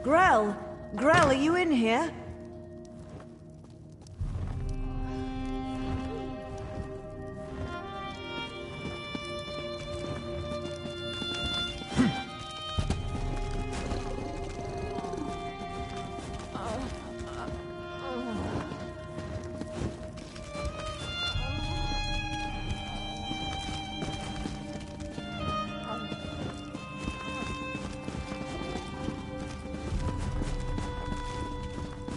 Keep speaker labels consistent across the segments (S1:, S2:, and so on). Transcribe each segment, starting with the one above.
S1: Grell? Grell, are you in here?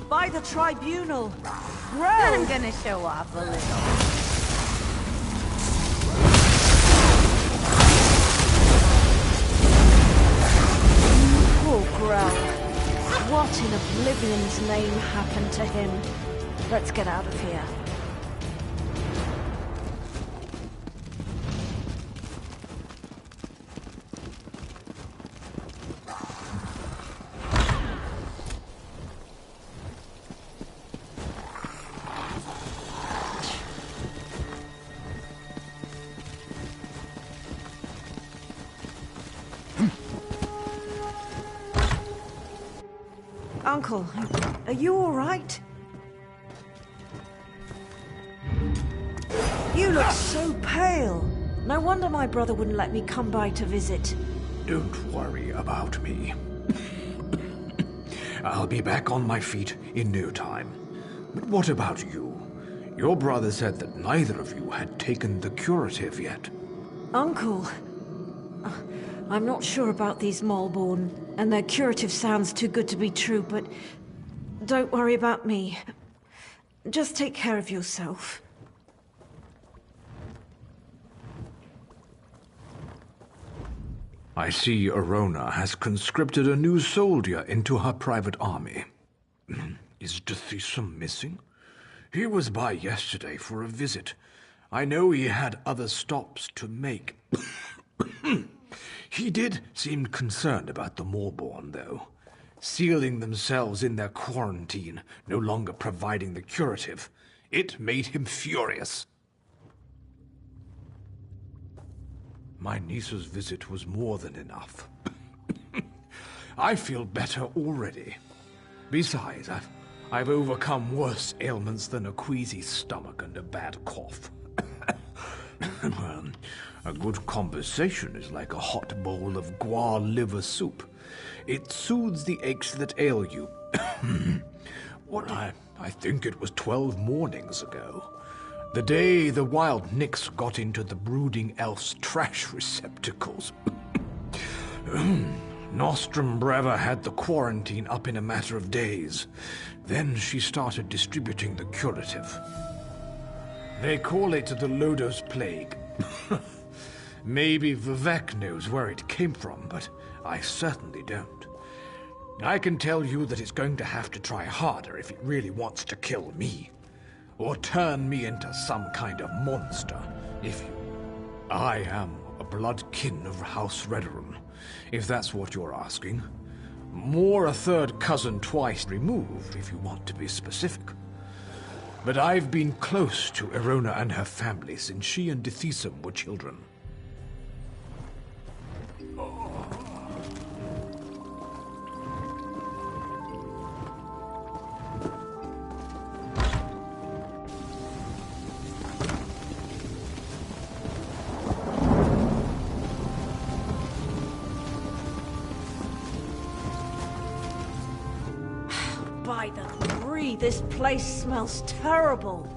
S1: By the tribunal. Grell!
S2: I'm gonna show off a little.
S1: Poor Grell. What in Oblivion's name happened to him? Let's get out of here. Uncle, are you all right? You look so pale. No wonder my brother wouldn't let me come by to visit.
S3: Don't worry about me. I'll be back on my feet in no time. But what about you? Your brother said that neither of you had taken the curative yet.
S1: Uncle, I'm not sure about these Malborn, and their curative sounds too good to be true, but don't worry about me. Just take care of yourself.
S3: I see Arona has conscripted a new soldier into her private army. Is Dithisum missing? He was by yesterday for a visit. I know he had other stops to make. He did seem concerned about the Malborn, though. Sealing themselves in their quarantine, no longer providing the curative. It made him furious. My niece's visit was more than enough. I feel better already. Besides, I've overcome worse ailments than a queasy stomach and a bad cough. Well, a good conversation is like a hot bowl of guar liver soup. It soothes the aches that ail you. I think it was 12 mornings ago. The day the wild nix got into the brooding elf's trash receptacles. Nostrum Breva had the quarantine up in a matter of days. Then she started distributing the curative. They call it the Lodos Plague. Maybe Vivek knows where it came from, but I certainly don't. I can tell you that it's going to have to try harder if it really wants to kill me. Or turn me into some kind of monster, if you... I am a bloodkin of House Redoran, if that's what you're asking. More a third cousin twice removed, if you want to be specific. But I've been close to Arona and her family since she and Dithisum were children.
S1: By the three, this place smells terrible.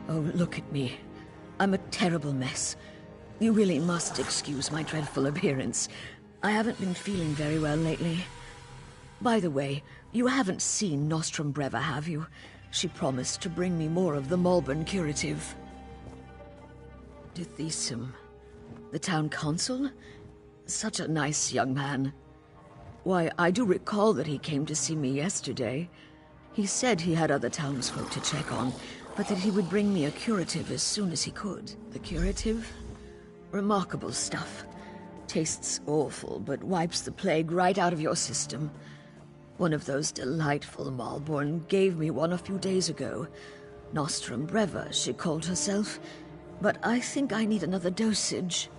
S4: Oh, look at me. I'm a terrible mess. You really must excuse my dreadful appearance. I haven't been feeling very well lately. By the way, you haven't seen Nostrum Breva, have you? She promised to bring me more of the Malborn curative. Dithisum, the town consul? Such a nice young man. Why, I do recall that he came to see me yesterday. He said he had other townsfolk to check on, but that he would bring me a curative as soon as he could. The curative? Remarkable stuff. Tastes awful, but wipes the plague right out of your system. One of those delightful Malborn gave me one a few days ago. Nostrum Breva, she called herself. But I think I need another dosage.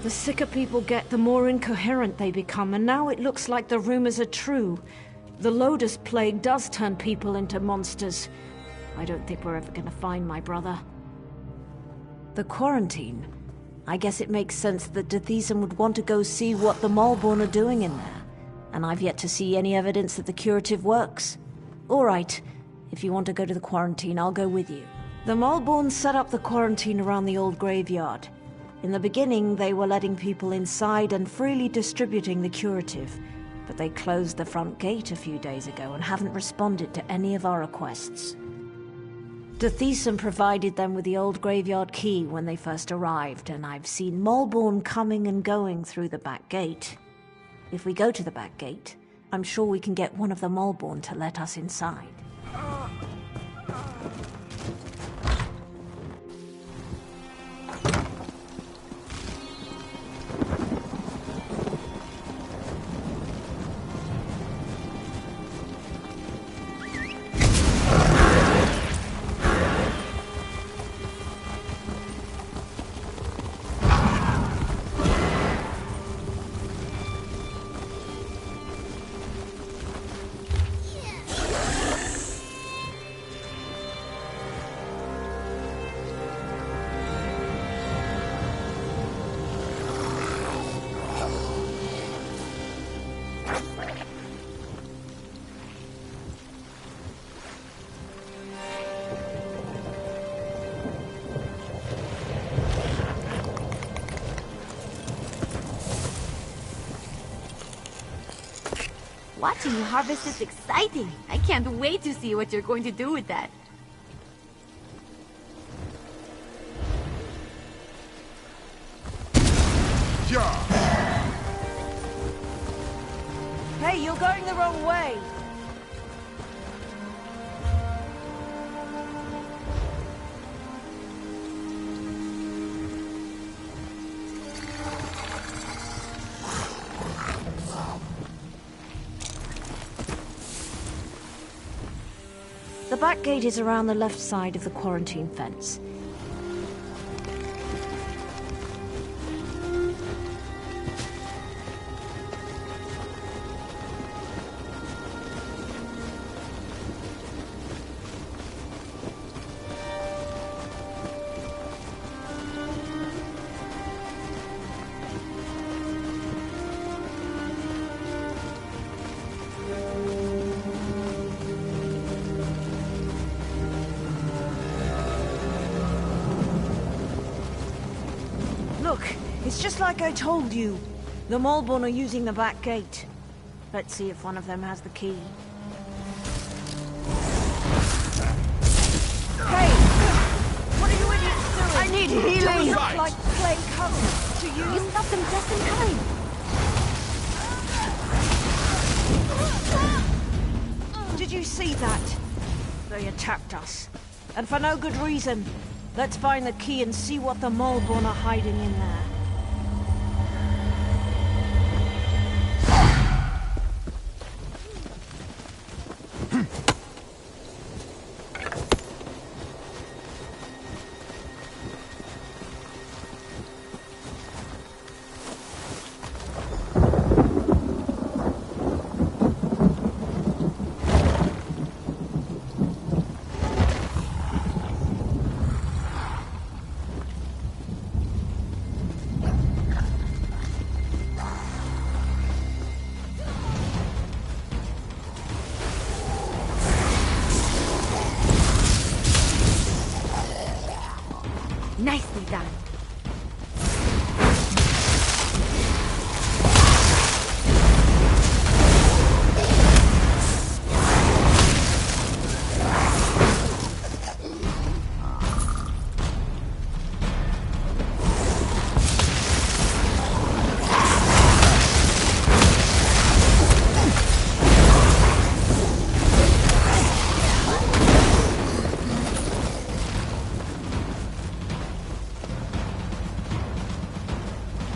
S1: The sicker people get, the more incoherent they become, and now it looks like the rumors are true. The Lotus Plague does turn people into monsters. I don't think we're ever gonna find my brother. The quarantine. I guess it makes sense that Dithisum would want to go see what the Malborn are doing in there. And I've yet to see any evidence that the curative works. All right, if you want to go to the quarantine, I'll go with you. The Malborn set up the quarantine around the old graveyard. In the beginning, they were letting people inside and freely distributing the curative, but they closed the front gate a few days ago and haven't responded to any of our requests. Dithisum provided them with the old graveyard key when they first arrived, and I've seen Malborn coming and going through the back gate. If we go to the back gate, I'm sure we can get one of the Malborn to let us inside.
S2: Watching you harvest is exciting. I can't wait to see what you're going to do with that.
S1: Hey, you're going the wrong way! The back gate is around the left side of the quarantine fence. Look, it's just like I told you. The Malborn are using the back gate. Let's see if one of them has the key. Hey! What are you idiots doing?
S4: I need healing!
S1: You look like plague cousins to you.
S2: You stopped them just in time.
S1: Did you see that? They attacked us. And for no good reason. Let's find the key and see what the Malborn are hiding in there.
S2: done.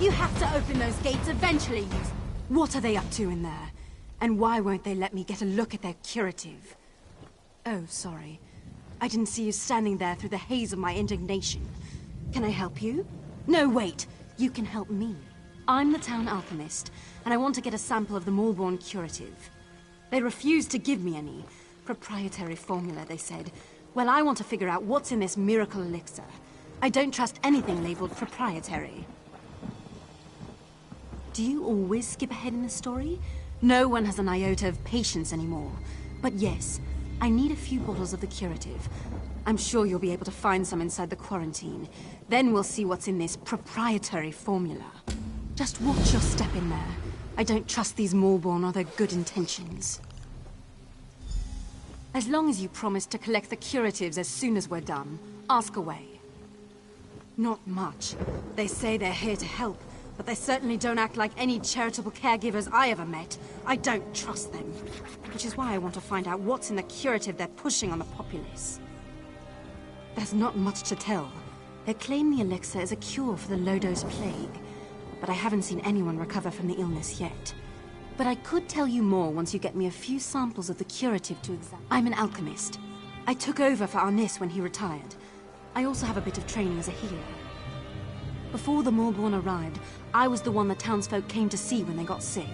S2: You have to open those gates eventually, you... What are they up to in there? And why won't they let me get a look at their curative? Oh, sorry. I didn't see you standing there through the haze of my indignation. Can I help you? No, wait. You can help me. I'm the town alchemist, and I want to get a sample of the Maulborn curative. They refused to give me any. Proprietary formula, they said. Well, I want to figure out what's in this miracle elixir. I don't trust anything labeled proprietary. Do you always skip ahead in the story? No one has an iota of patience anymore. But yes, I need a few bottles of the curative. I'm sure you'll be able to find some inside the quarantine. Then we'll see what's in this proprietary formula. Just watch your step in there. I don't trust these Maulborn or their good intentions. As long as you promise to collect the curatives as soon as we're done, ask away. Not much. They say they're here to help, but they certainly don't act like any charitable caregivers I ever met. I don't trust them. Which is why I want to find out what's in the curative they're pushing on the populace. There's not much to tell. They claim the elixir is a cure for the Lodos plague, but I haven't seen anyone recover from the illness yet. But I could tell you more once you get me a few samples of the curative to examine. I'm an alchemist. I took over for Arnis when he retired. I also have a bit of training as a healer. Before the Maulborn arrived, I was the one the townsfolk came to see when they got sick.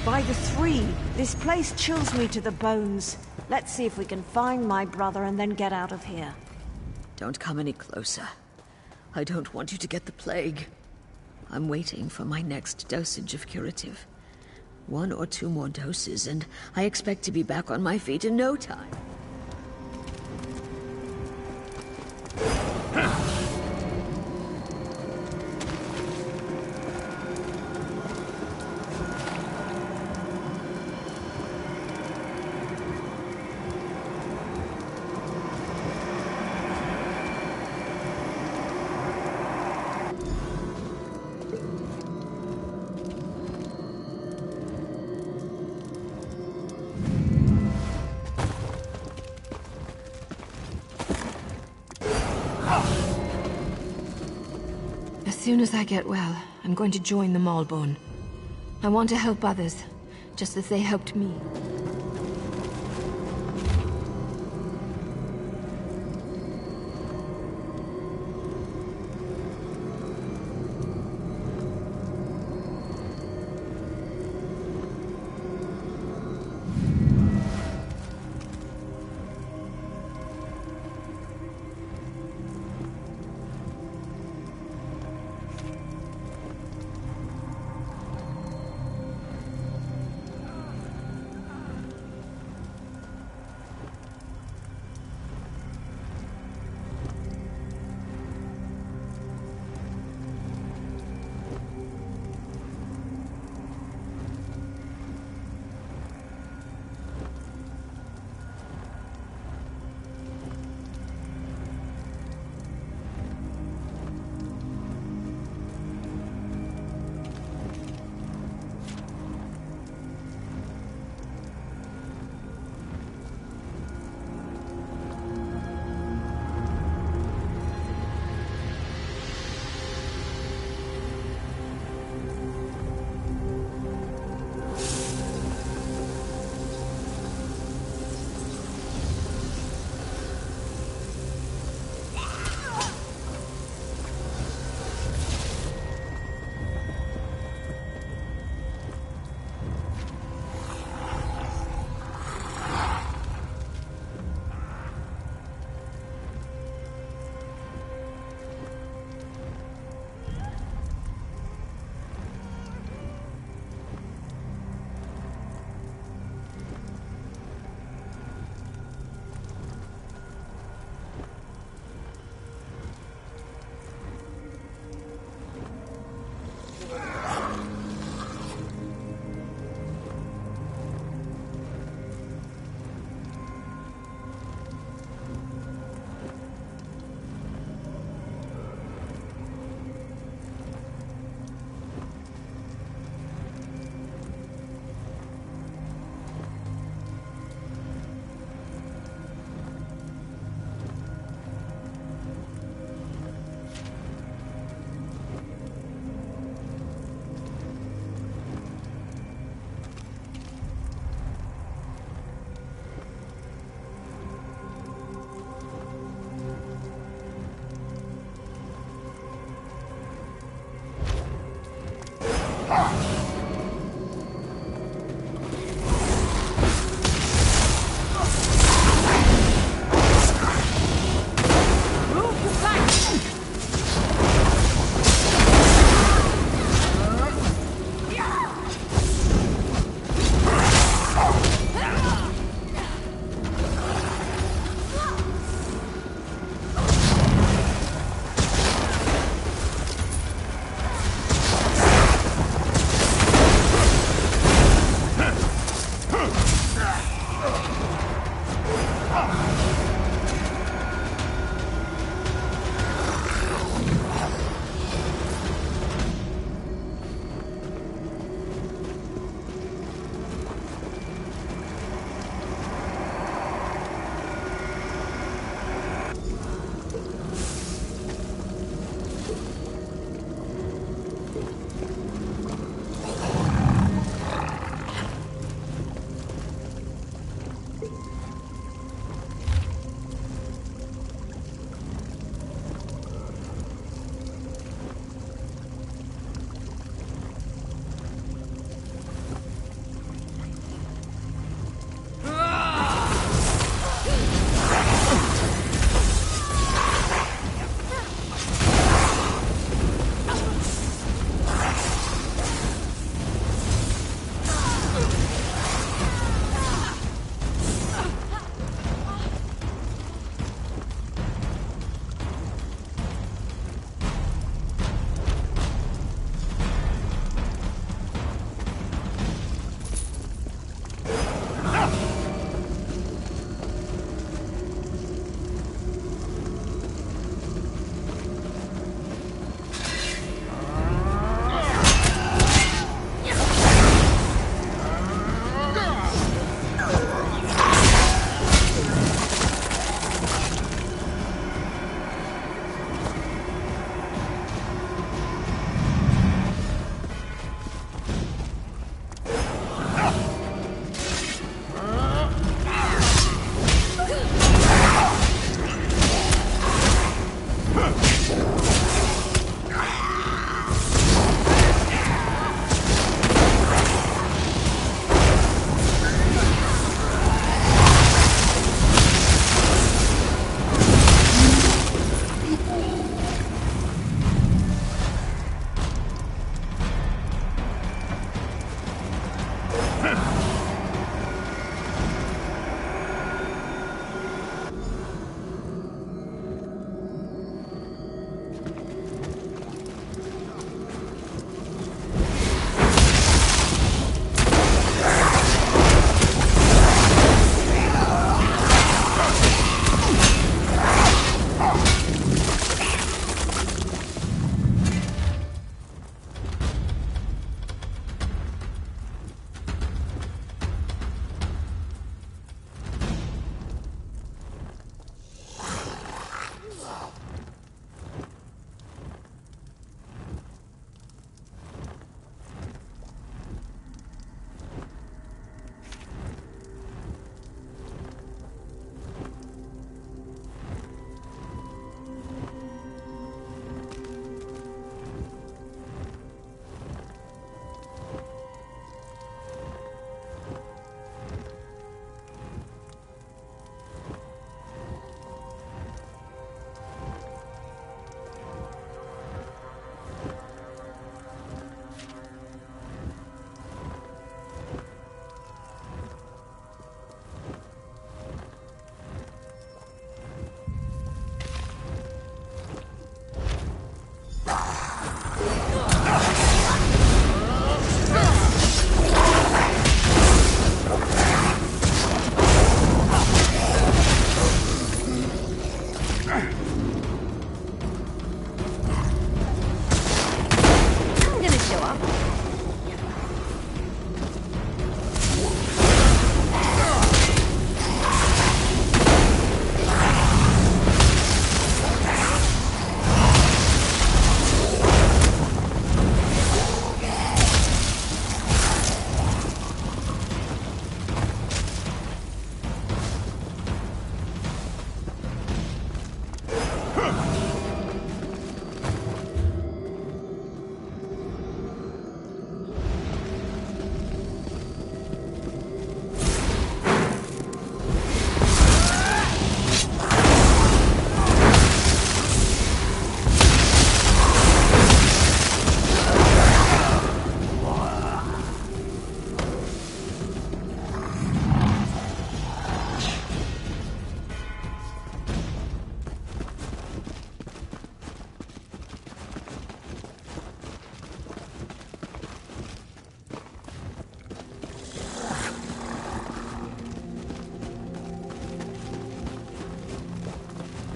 S1: By the three, this place chills me to the bones. Let's see if we can find my brother and then get out of here.
S4: Don't come any closer. I don't want you to get the plague. I'm waiting for my next dosage of curative. 1 or 2 more doses, and I expect to be back on my feet in no time.
S5: As soon as I get well, I'm going to join the Maulborn. I want to help others, just as they helped me.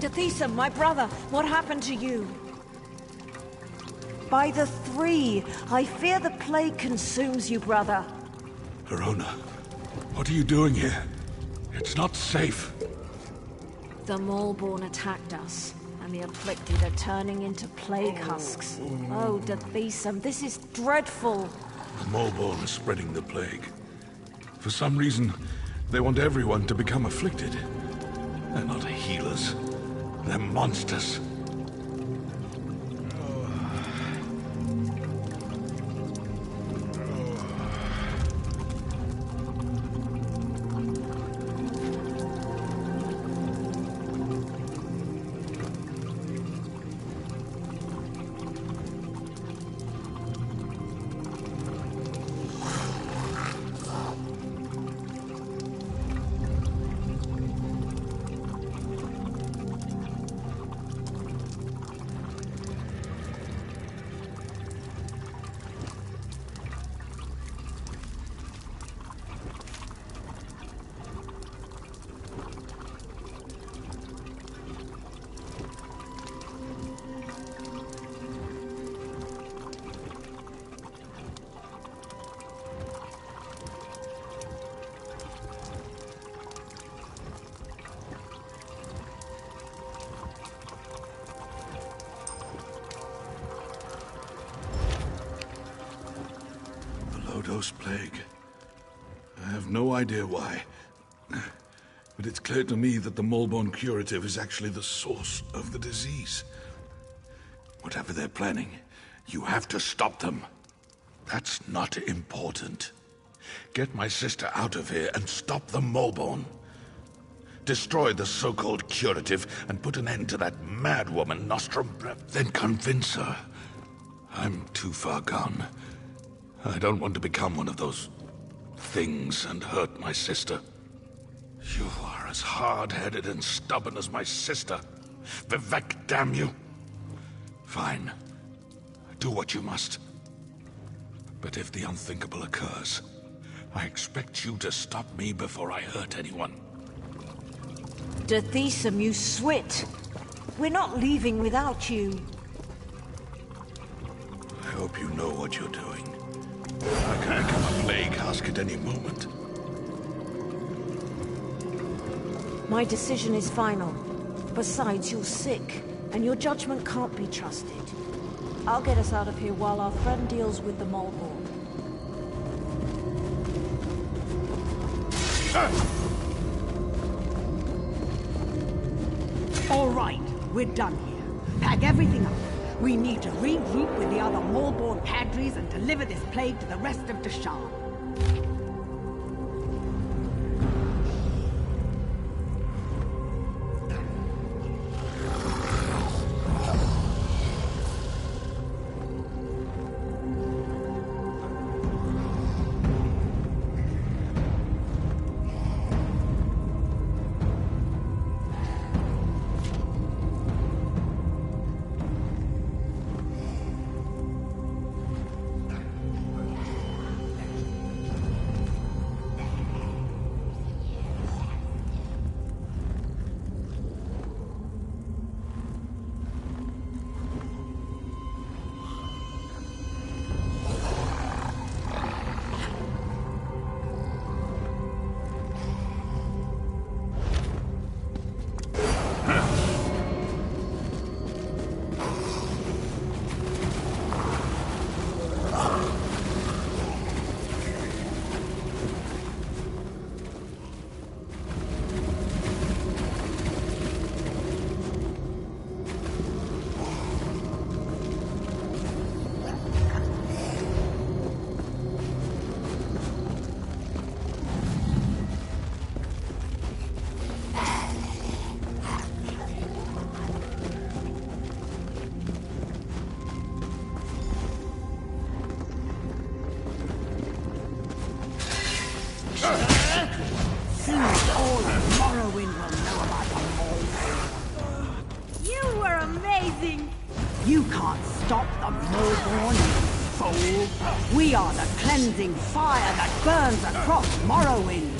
S1: Tethysum, my brother, what happened to you? By the three, I fear the plague consumes you, brother.
S6: Verona, what are you doing here? It's not safe.
S1: The Maulborn attacked us, and the afflicted are turning into plague husks. Oh, Tethysum, this is dreadful.
S6: The Maulborn is spreading the plague. For some reason, they want everyone to become afflicted. They're not healers. They're monsters. Plague. I have no idea why, but it's clear to me that the Maulborn curative is actually the source of the disease. Whatever they're planning, you have to stop them. That's not important. Get my sister out of here and stop the Maulborn. Destroy the so-called curative and put an end to that mad woman Nostrum. Then convince her. I'm too far gone. I don't want to become one of those things and hurt my sister. You are as hard-headed and stubborn as my sister. Vivek, damn you! Fine. Do what you must. But if the unthinkable occurs, I expect you to stop me before I hurt anyone.
S1: Tethysum, you swit! We're not leaving without you.
S6: I hope you know what you're doing. I can't come a plague husk at any moment.
S1: My decision is final. Besides, you're sick, and your judgment can't be trusted. I'll get us out of here while our friend deals with the Maulborn.
S7: All right, we're done here. Pack everything up. We need to regroup with the other Maulborn cadres and deliver this plague to the rest of Deshan. Soon all of Morrowind will know about the Maulborn.
S2: You were amazing!
S7: You can't stop the Maulborn, you fool! We are the cleansing fire that burns across Morrowind!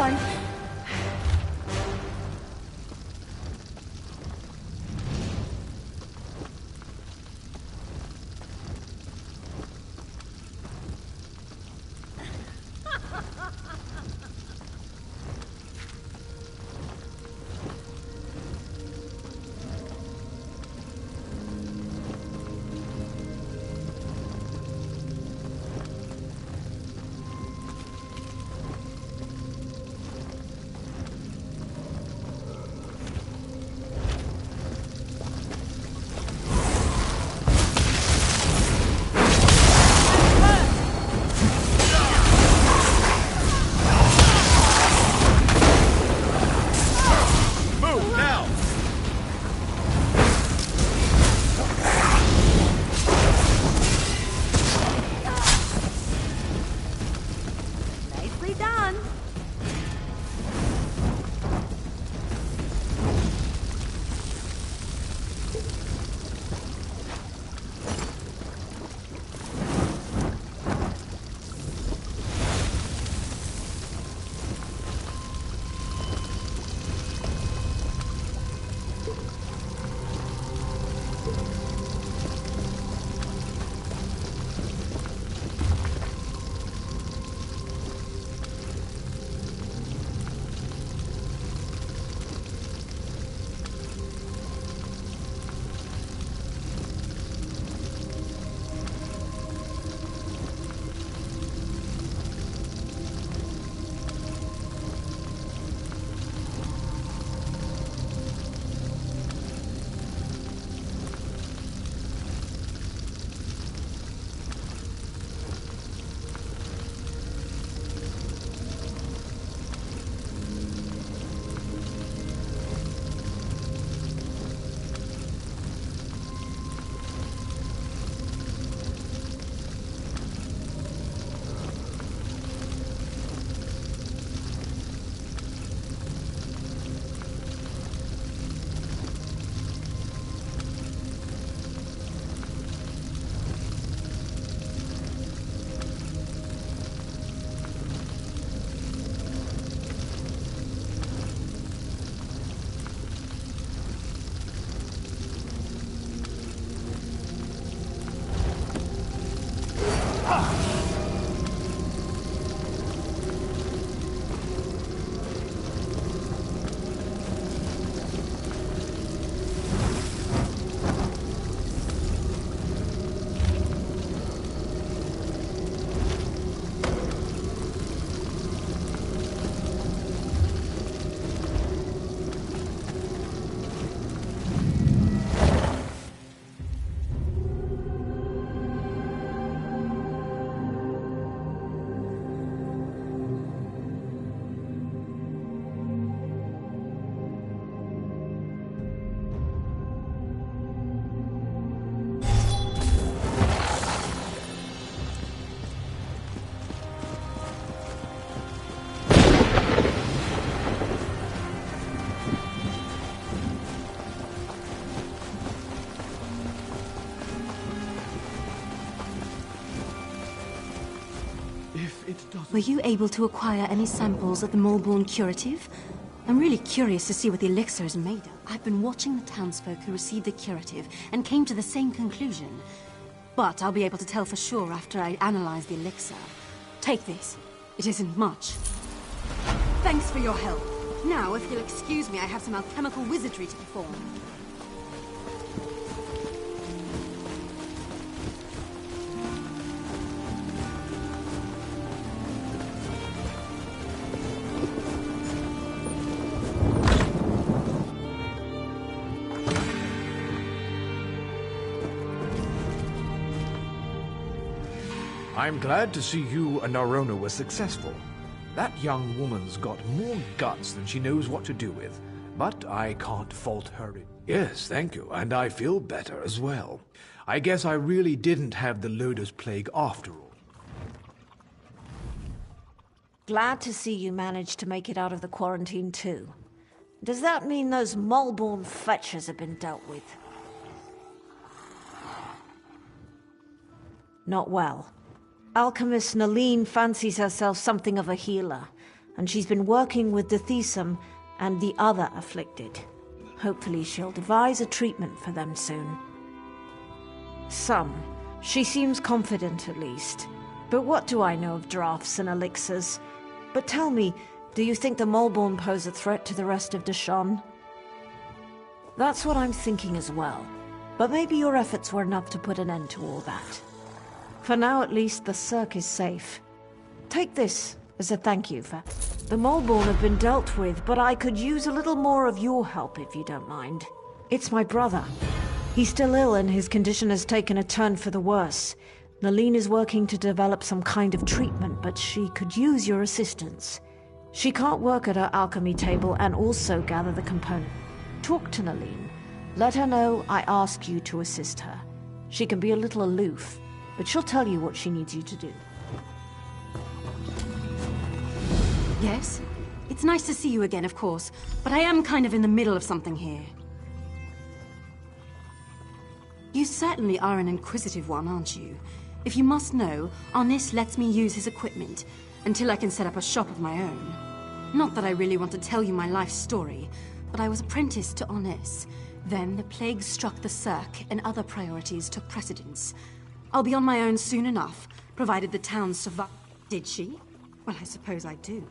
S5: on.
S1: Nicely done.
S2: Were you able to acquire any samples of the Molborn curative? I'm really curious to see what the elixir is made of. I've been watching the townsfolk who received the curative and came to the same conclusion. But I'll be able to tell for sure after I analyze the elixir. Take this. It isn't much. Thanks for your help. Now, if you'll excuse me, I have some alchemical wizardry to perform.
S3: I'm glad to see you and Arona were successful. That young woman's got more guts than she knows what to do with, but I can't fault her. Yes, thank you, and I feel better as well. I guess I really didn't have the Loder's Plague after all.
S1: Glad to see you managed to make it out of the quarantine too. Does that mean those Molborn fetchers have been dealt with? Not well. Alchemist Naline fancies herself something of a healer. and she's been working with Dethisum and the other afflicted. Hopefully she'll devise a treatment for them soon. Some. She seems confident at least. But what do I know of drafts and elixirs? But tell me, do you think the Moleborn pose a threat to the rest of Deshawn? That's what I'm thinking as well. But maybe your efforts were enough to put an end to all that. For now at least, the Cirque is safe. Take this as a thank you for... The Moleborn have been dealt with, but I could use a little more of your help if you don't mind. It's my brother. He's still ill and his condition has taken a turn for the worse. Nalene is working to develop some kind of treatment, but she could use your assistance. She can't work at her alchemy table and also gather the component. Talk to Nalene. Let her know I ask you to assist her. She can be a little aloof, but she'll tell you what she needs you to do.
S2: Yes? It's nice to see you again, of course, but I am kind of in the middle of something here. You certainly are an inquisitive one, aren't you? If you must know, Arnis lets me use his equipment until I can set up a shop of my own. Not that I really want to tell you my life story, but I was apprenticed to Arnis. Then the plague struck the Cirque and other priorities took precedence. I'll be on my own soon enough, provided the town survive. Did she? Well, I suppose I do.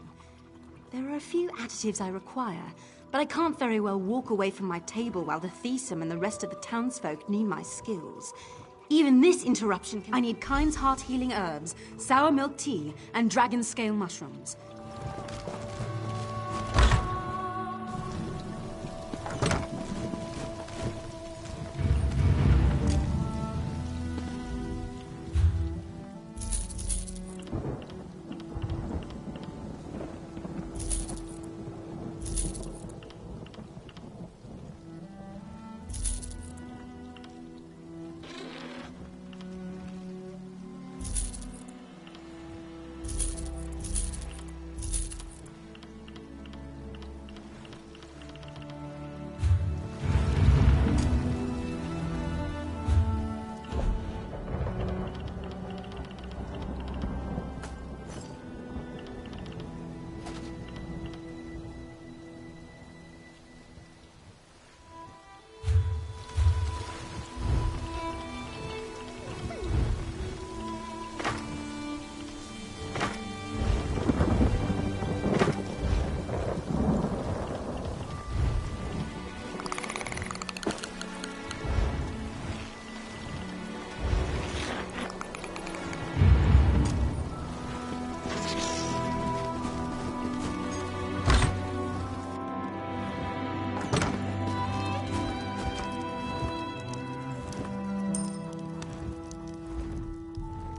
S2: There are a few additives I require, but I can't very well walk away from my table while the Dethisum and the rest of the townsfolk need my skills. Even this interruption can... I need Kind's heart-healing herbs, sour milk tea, and dragon scale mushrooms.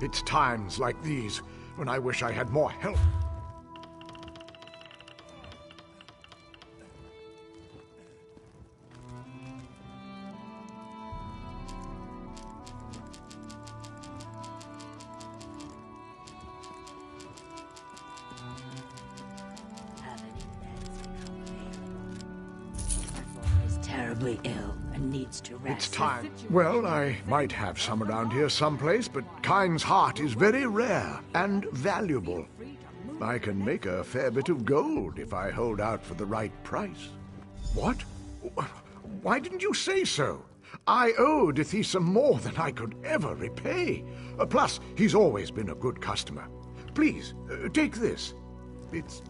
S8: It's times like these when I wish I had more help.
S9: Terribly ill and needs to rest.
S8: It's time. Well, I might have some around here someplace, but Kind's heart is very rare and valuable. I can make a fair bit of gold if I hold out for the right price. What? Why didn't you say so? I owe Dethisum more than I could ever repay. Plus, he's always been a good customer. Please, take this. It's...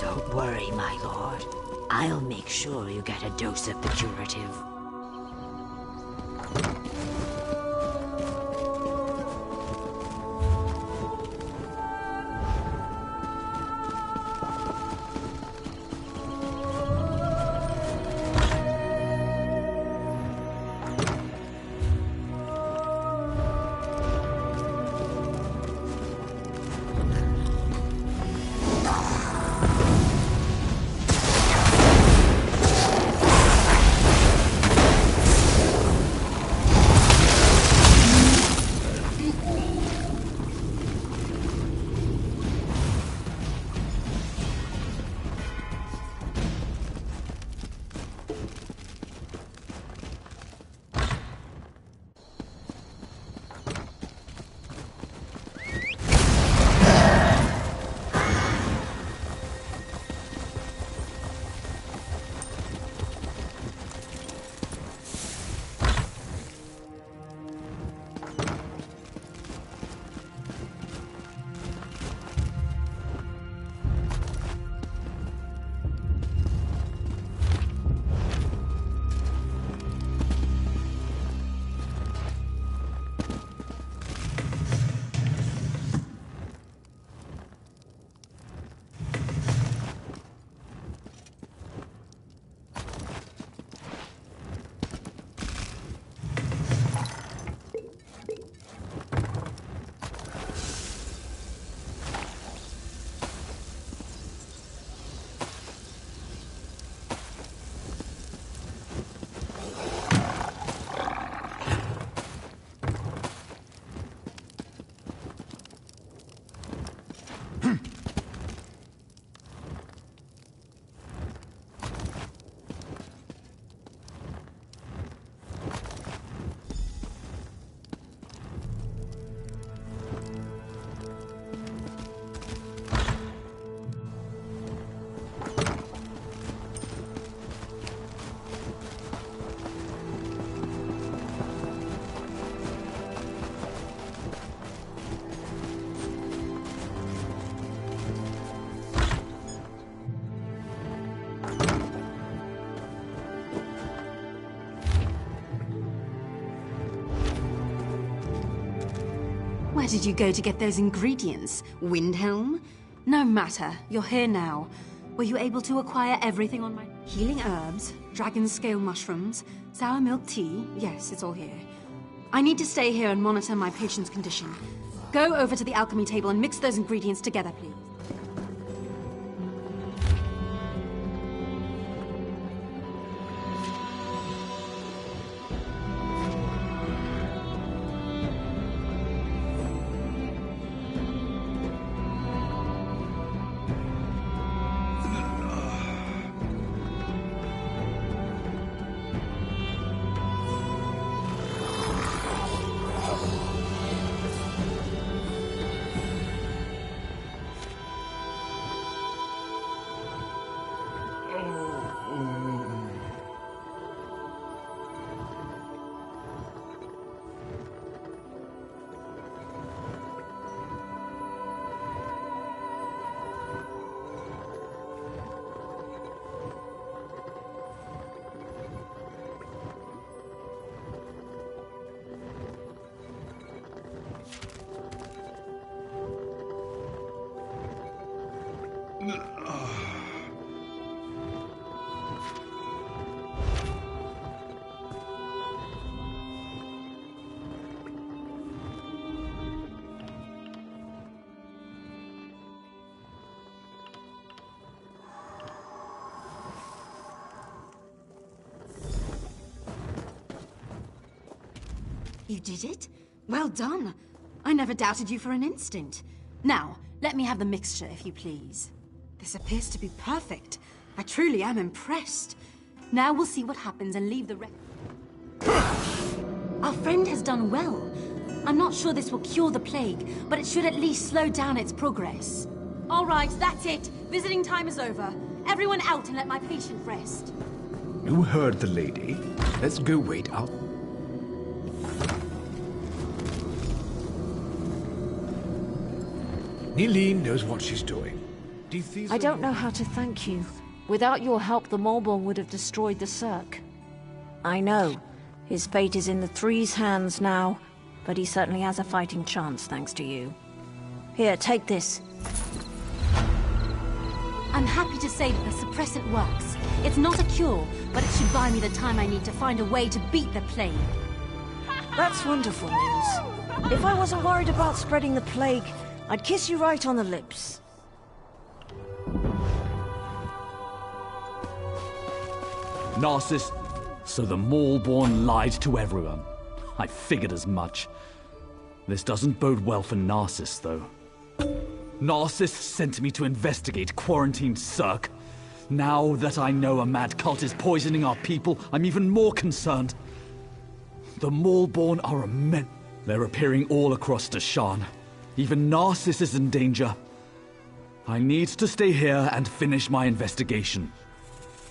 S9: Don't worry, my lord. I'll make sure you get a dose of the curative.
S2: did you go to get those ingredients? Windhelm? No matter, you're here now. Were you able to acquire everything on my... Healing herbs, dragon scale mushrooms, sour milk tea? Yes, it's all here. I need to stay here and monitor my patient's condition. Go over to the alchemy table and mix those ingredients together, please. You did it? Well done. I never doubted you for an instant. Now, let me have the mixture, if you please. This appears to be perfect. I truly am impressed. Now we'll see what happens and leave the rest. Our friend has done well. I'm not sure this will cure the plague, but it should at least slow down its progress. All right, that's it. Visiting time is over. Everyone out and let my patient rest.
S3: You heard the lady. Let's go wait up. Eileen knows what she's doing.
S1: I don't know how to thank you. Without your help, the Mulborn would have destroyed the Cirque. I know. His fate is in the Three's hands now, but he certainly has a fighting chance thanks to you. Here, take this.
S2: I'm happy to say that the suppressant works. It's not a cure, but it should buy me the time I need to find a way to beat the plague.
S1: That's wonderful news. If I wasn't worried about spreading the plague, I'd kiss you right on the lips.
S10: Narcissus, so the Mulborn lied to everyone. I figured as much. This doesn't bode well for Narcissus, though. Narcissus sent me to investigate quarantined Cirque. Now that I know a mad cult is poisoning our people, I'm even more concerned. The Mulborn are immense. They're appearing all across Deshan. Even Narcissus is in danger. I need to stay here and finish my investigation.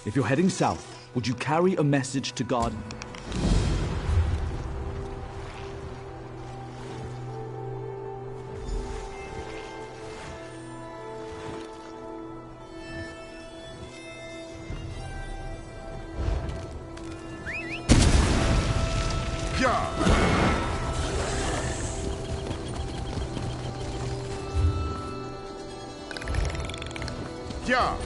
S10: If you're heading south, would you carry a message to God?
S8: Yeah. Yeah.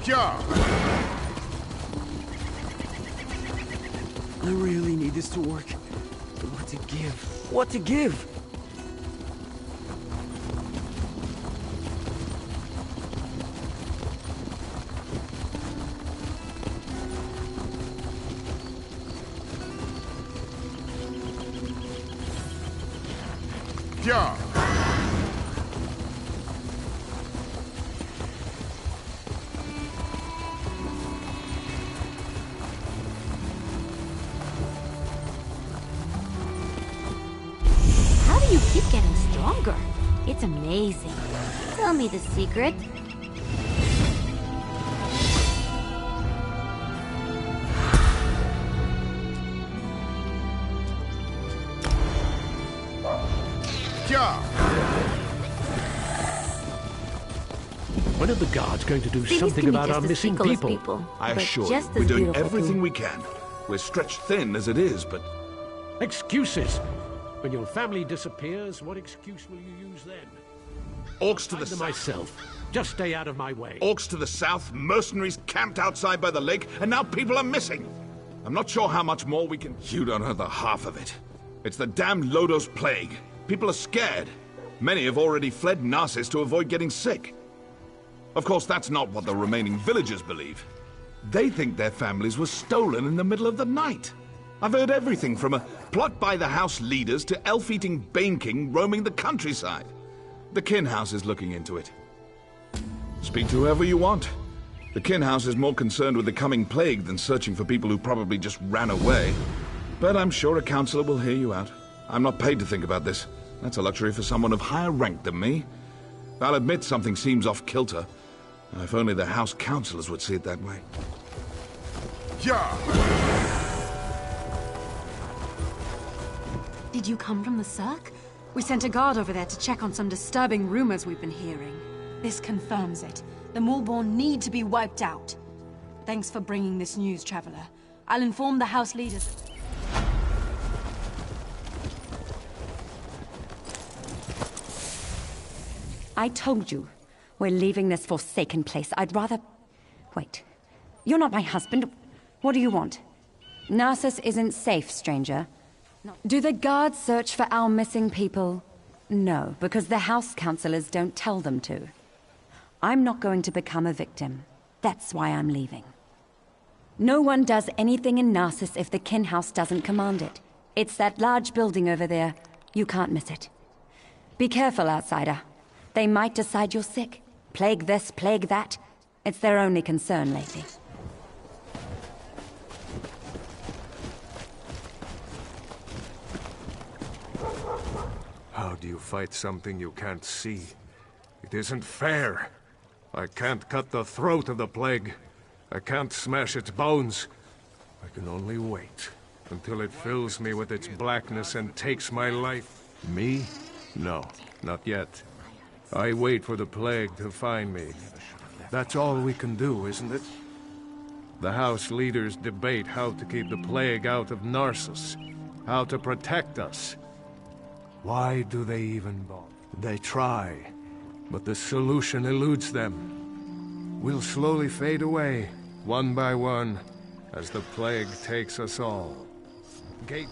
S8: Yeah.
S11: I really need this to work. But what to give? What to give?
S8: Yeah.
S9: How do you keep getting stronger? It's amazing. Tell me the secret.
S8: Yeah.
S12: When are the guards going to do
S9: Cities
S12: something
S9: can be
S12: about
S9: just
S12: our
S9: as
S12: missing
S9: fickle as
S12: people?
S6: I
S9: but
S6: assure you,
S9: just
S6: we're
S9: as
S6: doing
S9: beautiful
S6: everything
S9: too.
S6: we can. We're stretched thin as it is, but
S12: Excuses! When your family disappears, what excuse will you use then?
S6: orcs to the
S12: Find them
S6: south.
S12: myself. Just stay out of my way.
S6: Orcs to the south, mercenaries camped outside by the lake, and now people are missing. I'm not sure how much more we can... You don't know the half of it. It's the damned Lodos plague. People are scared. Many have already fled Narcissus to avoid getting sick. Of course, that's not what the remaining villagers believe. They think their families were stolen in the middle of the night. I've heard everything from a plot by the house leaders to elf-eating Bane King roaming the countryside. The Kin House is looking into it. Speak to whoever you want. The Kin House is more concerned with the coming plague than searching for people who probably just ran away. But I'm sure a counselor will hear you out. I'm not paid to think about this. That's a luxury for someone of higher rank than me. I'll admit something seems off-kilter. If only the house counselors would see it that way.
S8: Yeah.
S2: Did you come from the Cirque? We sent a guard over there to check on some disturbing rumors we've been hearing. This confirms it. The Maulborn need to be wiped out. Thanks for bringing this news, Traveler. I'll inform the house leaders.
S13: I told you. We're leaving this forsaken place. I'd rather... Wait. You're not my husband. What do you want? Narcissus isn't safe, stranger. Do the guards search for our missing people? No, because the house counselors don't tell them to. I'm not going to become a victim. That's why I'm leaving. No one does anything in Narcissus if the Kin House doesn't command it. It's that large building over there. You can't miss it. Be careful, outsider. They might decide you're sick. Plague this, plague that. It's their only concern lately.
S8: How do you fight something you can't see? It isn't fair. I can't cut the throat of the plague. I can't smash its bones. I can only wait until it fills me with its blackness and takes my life. Me? No, not yet. I wait for the plague to find me. That's all we can do, isn't it? The house leaders debate how to keep the plague out of Narcissus, how to protect us. Why do they even bother? They try, but the solution eludes them. We'll slowly fade away, one by one, as the plague takes us all. Gate...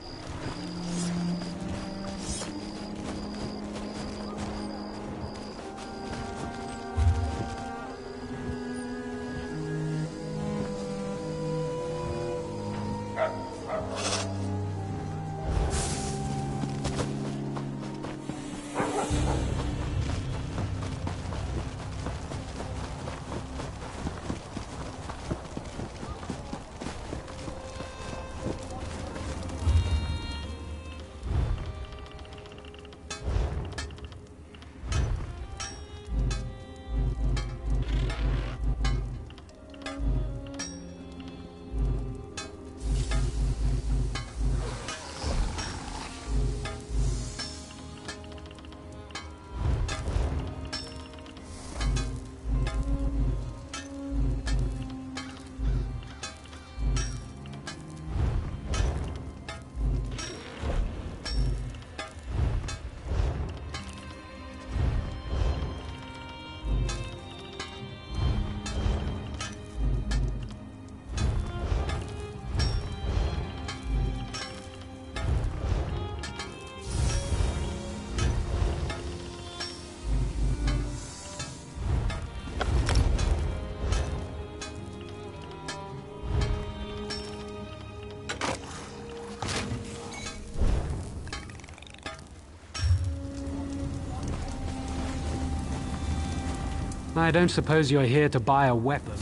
S12: I don't suppose you're here to buy a weapon.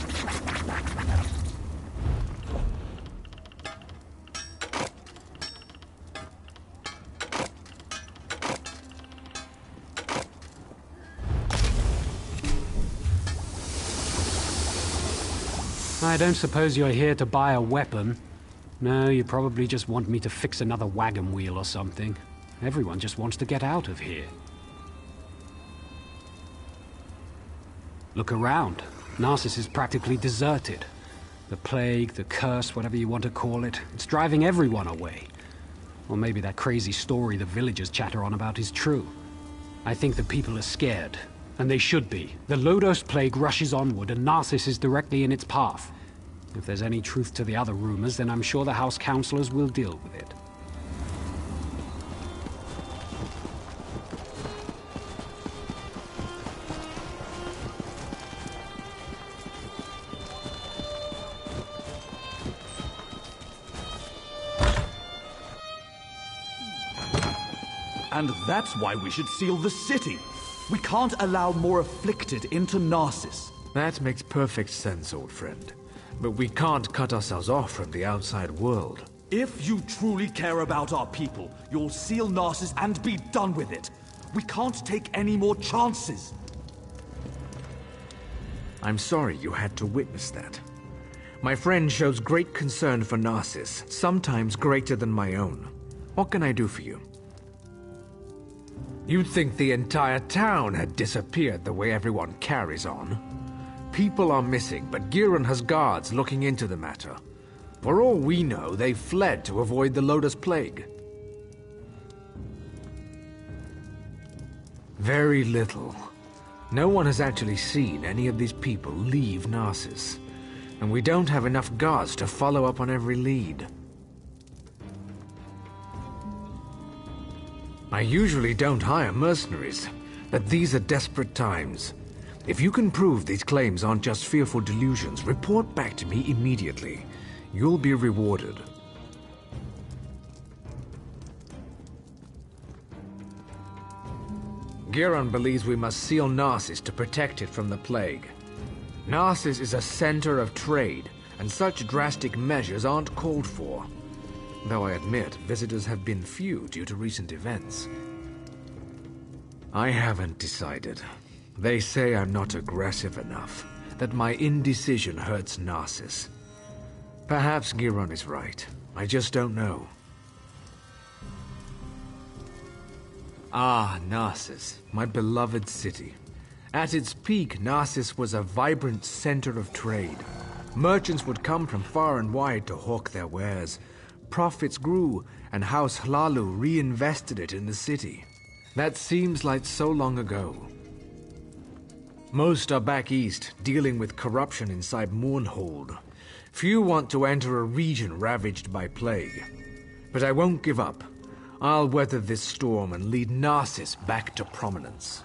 S12: I don't suppose you're here to buy a weapon. No, you probably just want me to fix another wagon wheel or something. Everyone just wants to get out of here. Look around. Narcissus is practically deserted. The plague, the curse, whatever you want to call it, it's driving everyone away. Or maybe that crazy story the villagers chatter on about is true. I think the people are scared, and they should be. The Lodos plague rushes onward, and Narcissus is directly in its path. If there's any truth to the other rumors, then I'm sure the House Councillors will deal with it.
S10: And that's why we should seal the city. We can't allow more afflicted into Narcissus.
S14: That makes perfect sense, old friend. But we can't cut ourselves off from the outside world.
S10: If you truly care about our people, you'll seal Narcissus and be done with it. We can't take any more chances.
S14: I'm sorry you had to witness that. My friend shows great concern for Narcissus, sometimes greater than my own. What can I do for you? You'd think the entire town had disappeared the way everyone carries on. People are missing, but Giron has guards looking into the matter. For all we know, they fled to avoid the Lotus Plague. Very little. No one has actually seen any of these people leave Narcissus. And we don't have enough guards to follow up on every lead. I usually don't hire mercenaries, but these are desperate times. If you can prove these claims aren't just fearful delusions, report back to me immediately. You'll be rewarded. Giron believes we must seal Narcissus to protect it from the plague. Narcissus is a center of trade, and such drastic measures aren't called for. Though I admit, visitors have been few due to recent events. I haven't decided. They say I'm not aggressive enough, that my indecision hurts Narcissus. Perhaps Giron is right. I just don't know. Ah, Narcissus, my beloved city. At its peak, Narcissus was a vibrant center of trade. Merchants would come from far and wide to hawk their wares. Profits grew, and House Hlalu reinvested it in the city. That seems like so long ago. Most are back east, dealing with corruption inside Mournhold. Few want to enter a region ravaged by plague. But I won't give up. I'll weather this storm and lead Narcissus back to prominence.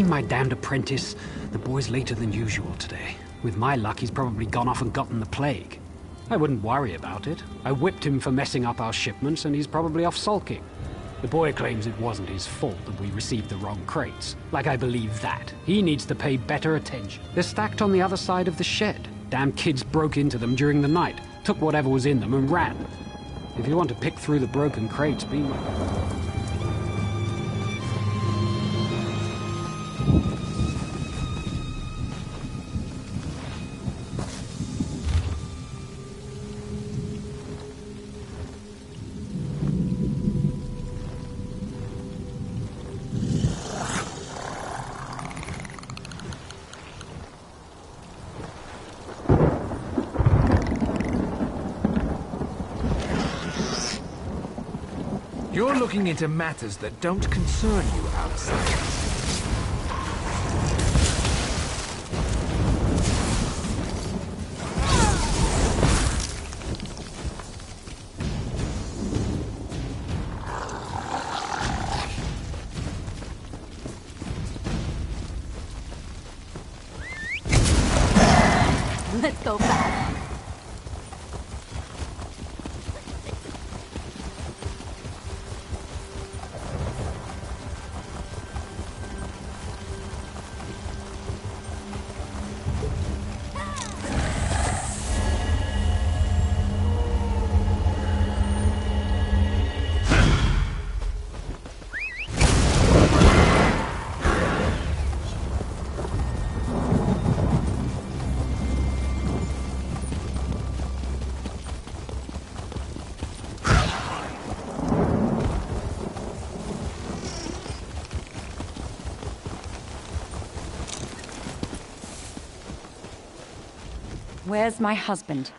S12: My damned apprentice. The boy's later than usual today. With my luck, he's probably gone off and gotten the plague. I wouldn't worry about it. I whipped him for messing up our shipments, and he's probably off sulking. The boy claims it wasn't his fault that we received the wrong crates. Like I believe that. He needs to pay better attention. They're stacked on the other side of the shed. Damn kids broke into them during the night, took whatever was in them and ran. If you want to pick through the broken crates, be my...
S14: You're looking into matters that don't concern you, outsider.
S2: Let's go fast.
S13: Where's my husband?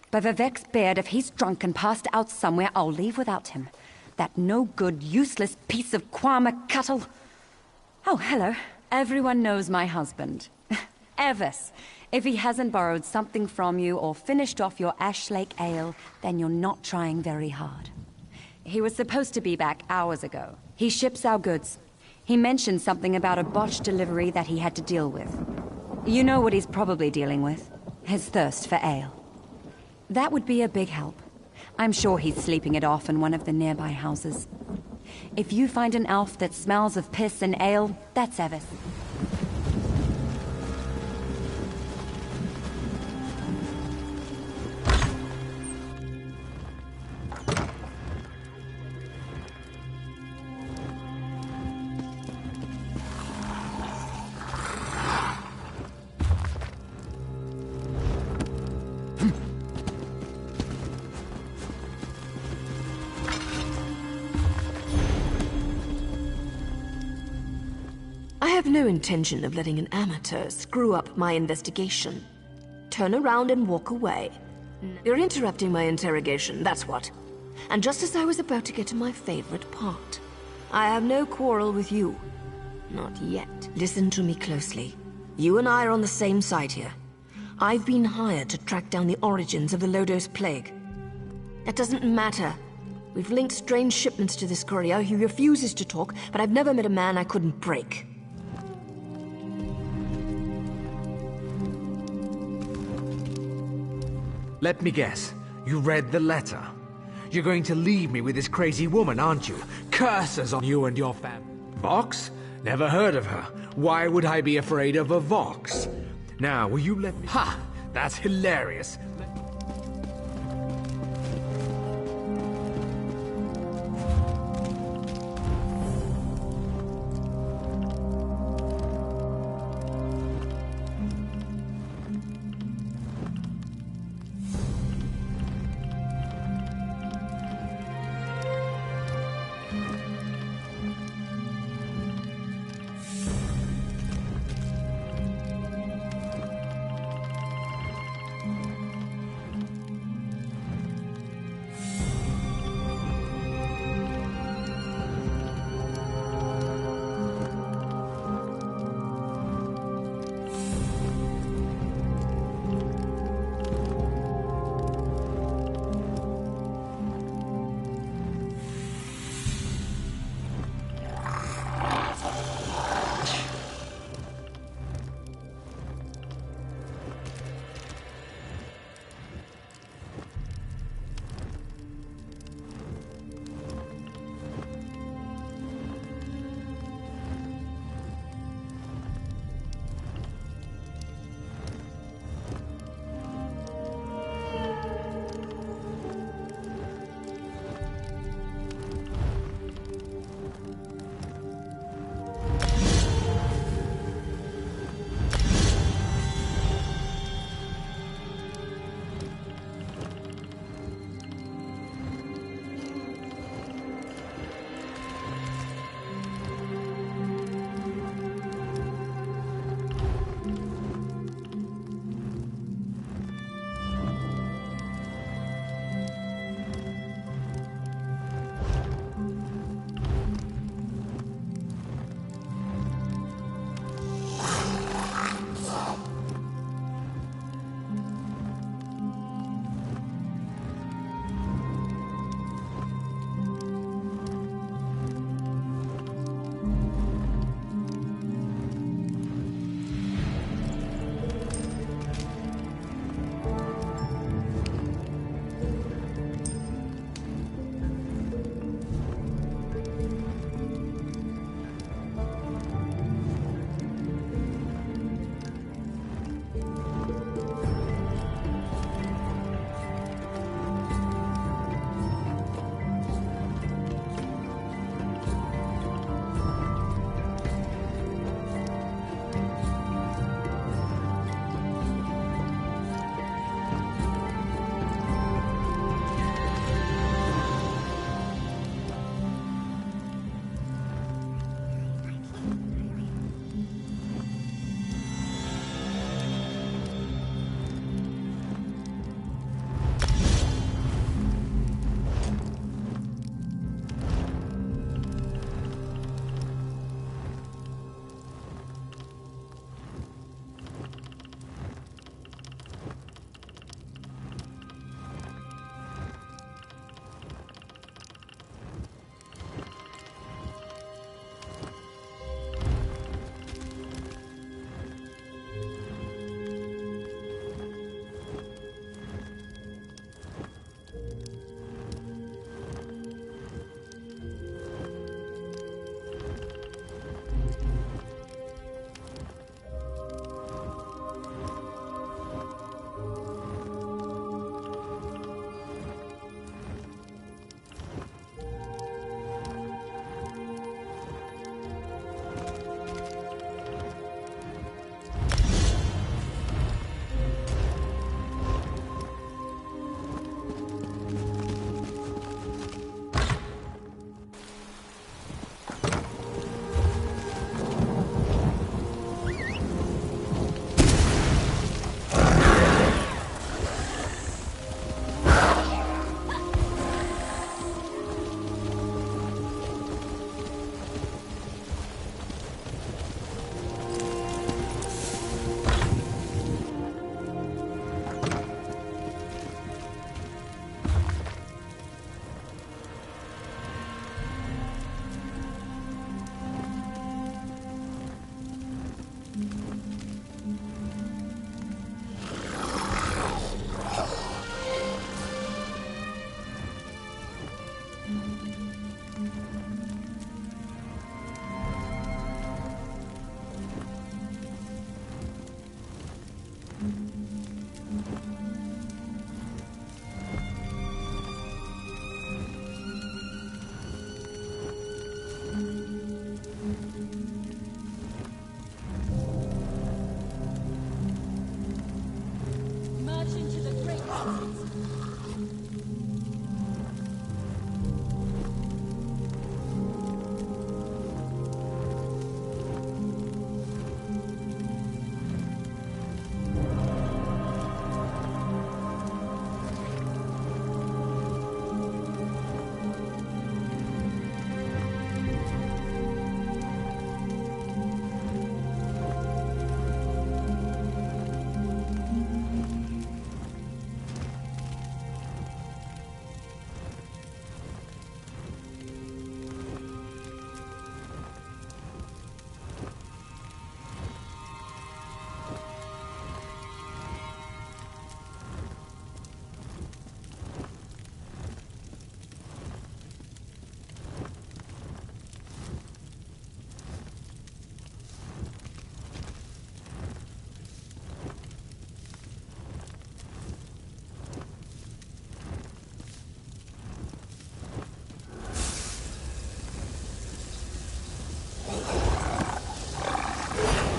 S13: By Vivek's beard, if he's drunk and passed out somewhere, I'll leave without him. That no-good, useless piece of Kwama cattle. Oh, hello. Everyone knows my husband. Evis. If he hasn't borrowed something from you or finished off your Ash Lake ale, then you're not trying very hard. He was supposed to be back hours ago. He ships our goods. He mentioned something about a botched delivery that he had to deal with. You know what he's probably dealing with. His thirst for ale. That would be a big help. I'm sure he's sleeping it off in one of the nearby houses. If you find an elf that smells of piss and ale, that's Evis.
S5: I have no intention of letting an amateur screw up my investigation. Turn around and walk away. You're interrupting my interrogation, that's what. And just as I was about to get to my favorite part. I have no quarrel with you. Not yet. Listen to me closely. You and I are on the same side here. I've been hired to track down the origins of the Lodos Plague. That doesn't matter. We've linked strange shipments to this courier. He refuses to talk, but I've never met a man I couldn't break.
S14: Let me guess. You read the letter. You're going to leave me with this crazy woman, aren't you? Curses on you and your family. Vox? Never heard of her. Why would I be afraid of a Vox? Now, will you let me... Ha! That's hilarious.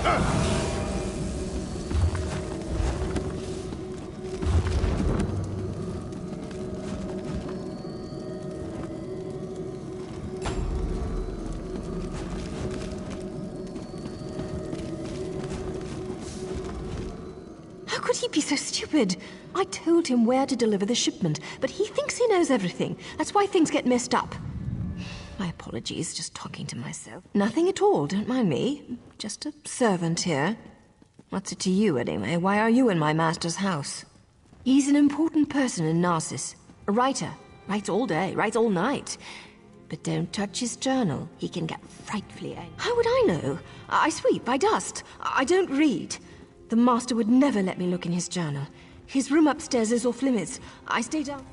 S5: How could he be so stupid? I told him where to deliver the shipment, but he thinks he knows everything. That's why things get messed up. My apologies, just talking to myself. Nothing at all, don't mind me. Just a servant here. What's it to you, anyway? Why are you in my master's house? He's an important person in Narcissus. A writer. Writes all day, writes all night. But don't touch his journal. He can get frightfully angry. How would I know? I sweep, I dust. I don't read. The master would never let me look in his journal. His room upstairs is off limits. I stay down.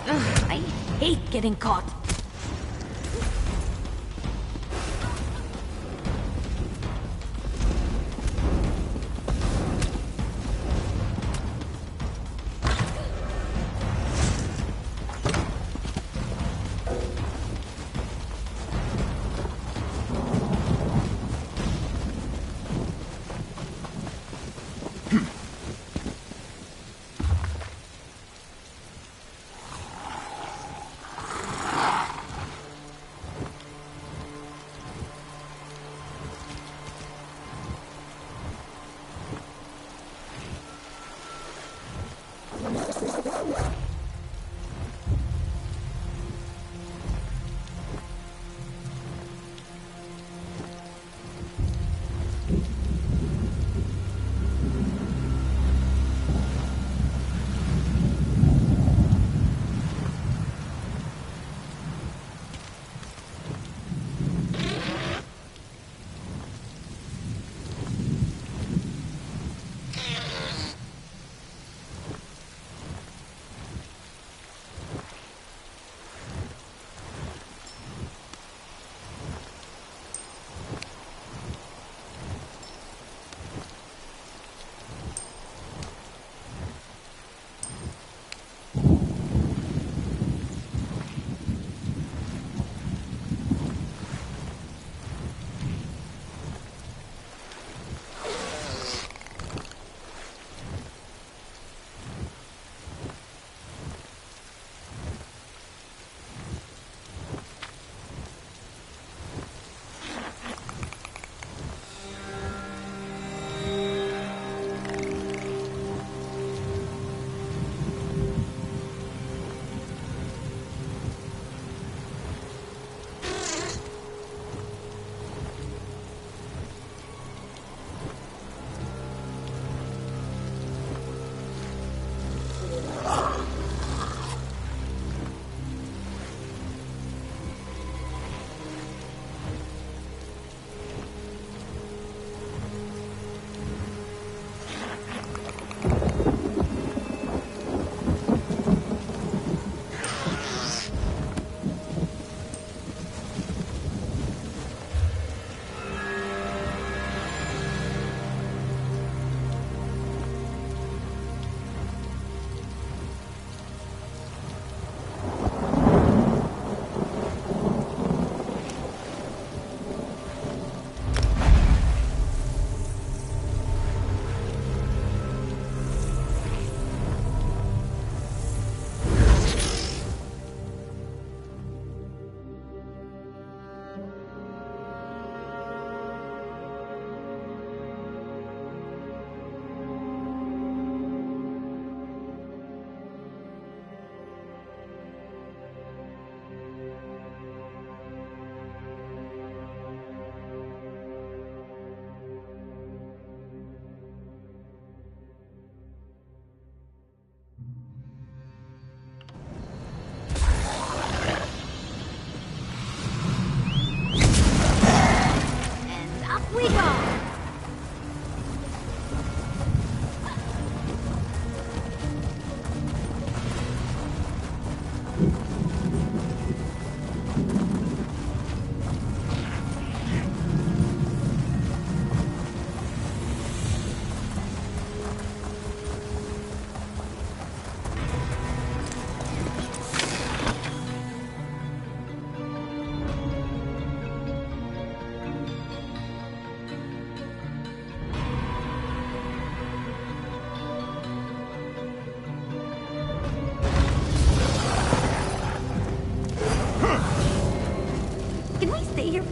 S9: I hate getting caught.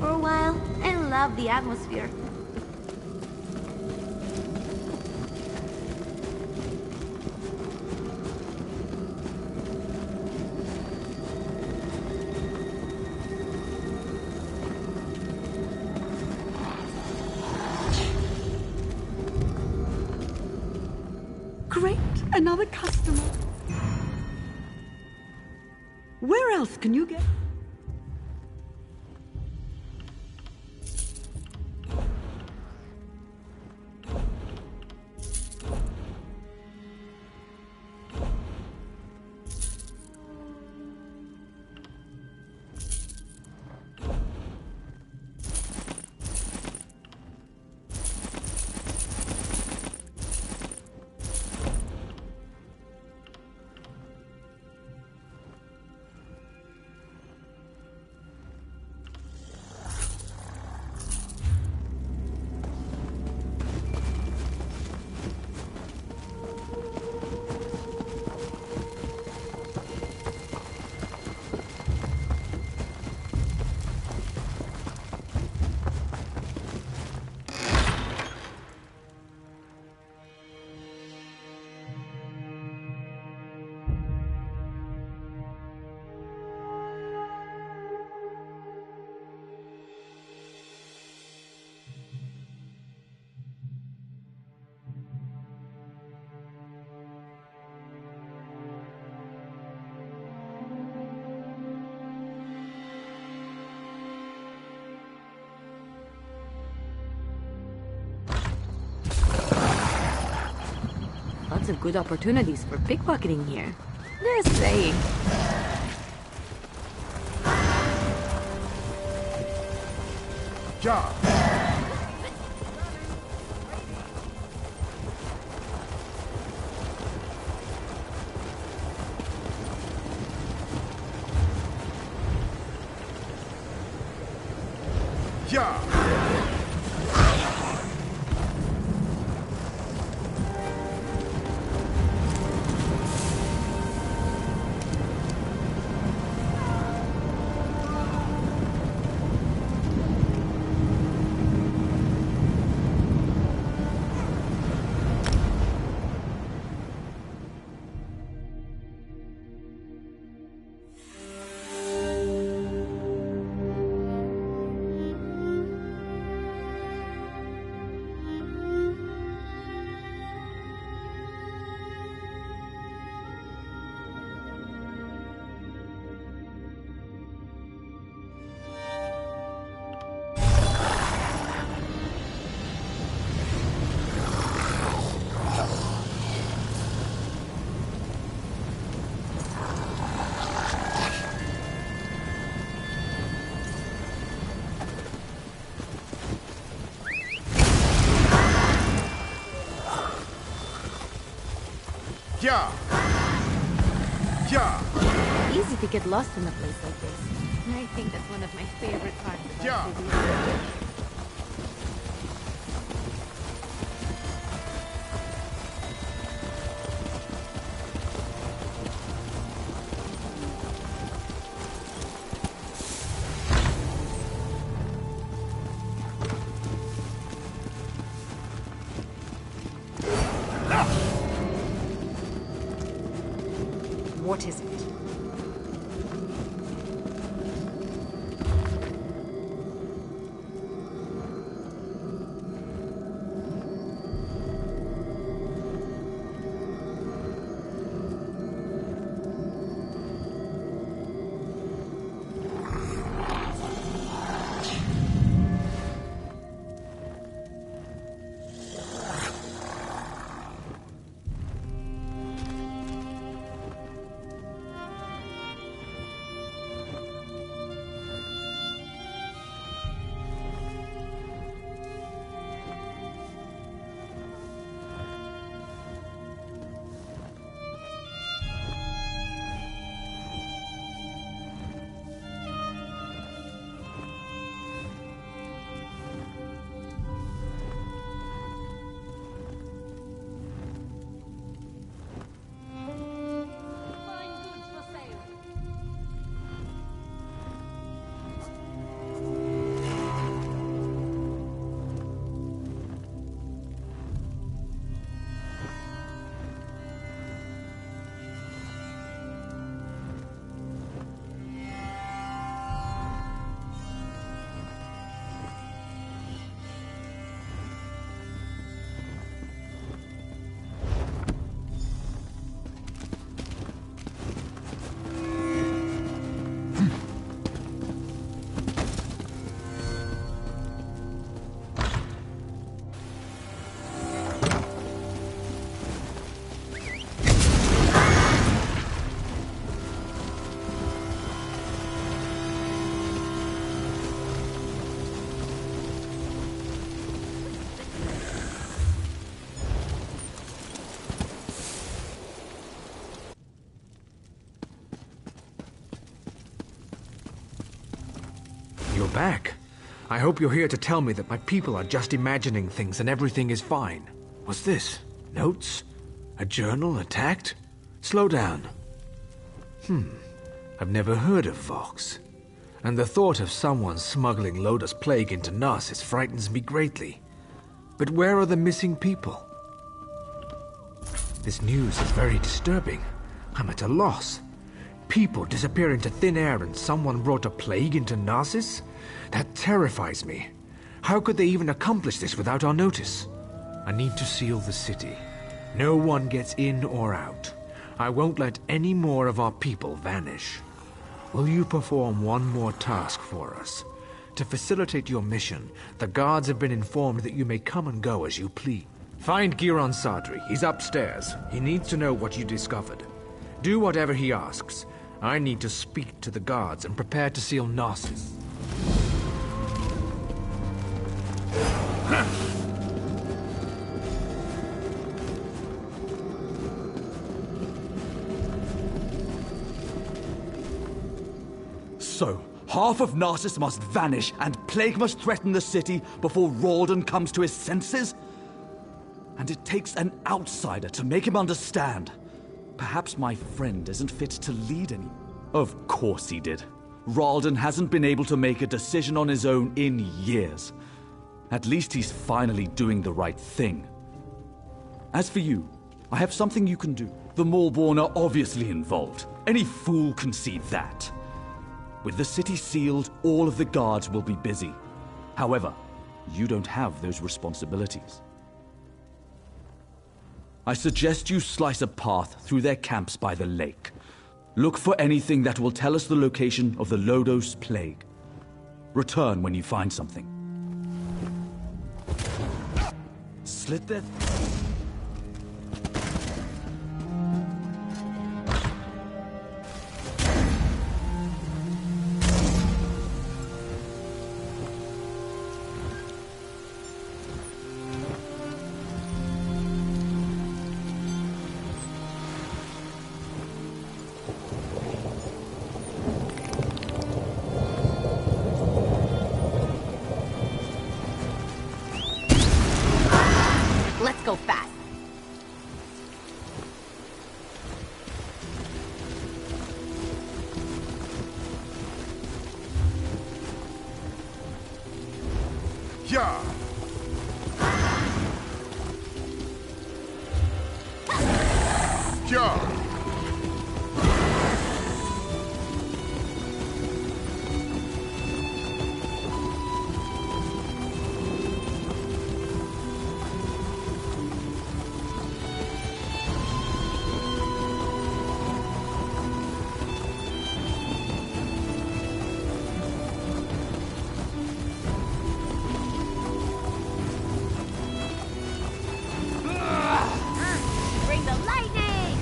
S9: for a while. I love the atmosphere.
S7: Great, another customer. Where else can you get?
S5: Lots of good opportunities for pickpocketing here. Just saying.
S8: Job. Yeah.
S9: Yeah.
S5: Yeah. Easy to get lost in a place like this. I think that's one of my favorite parts about City.
S2: What is it?
S14: you're back. I hope you're here to tell me that my people are just imagining things and everything is fine. What's this? Notes? A journal attacked? Slow down. I've never heard of Vox. And the thought of someone smuggling Loda's plague into Narcissus frightens me greatly. But where are the missing people? This news is very disturbing. I'm at a loss. People disappear into thin air and someone brought a plague into Narcissus? That terrifies me. How could they even accomplish this without our notice? I need to seal the city. No one gets in or out. I won't let any more of our people vanish. Will you perform one more task for us? To facilitate your mission, the guards have been informed that you may come and go as you please. Find Giron Sadri. He's upstairs. He needs to know what you discovered. Do whatever he asks. I need to speak to the guards and prepare to seal Narcissus.
S10: So, half of Narcissus must vanish and plague must threaten the city before Rawdon comes to his senses? And it takes an outsider to make him understand. Perhaps my friend isn't fit to lead any. Of course he did. Rawdon hasn't been able to make a decision on his own in years. At least he's finally doing the right thing. As for you, I have something you can do. The Maulborn are obviously involved. Any fool can see that. With the city sealed, all of the guards will be busy. However, you don't have those responsibilities. I suggest you slice a path through their camps by the lake. Look for anything that will tell us the location of the Lodos plague. Return when you find something. Slit their...
S9: Let's go fast.
S8: Yeah. Yeah.
S9: Bring the lightning!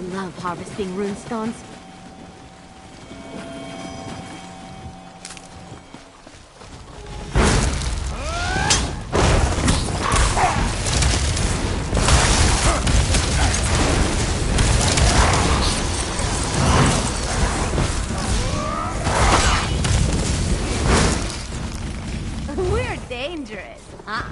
S9: love harvesting runestones. We're dangerous, huh?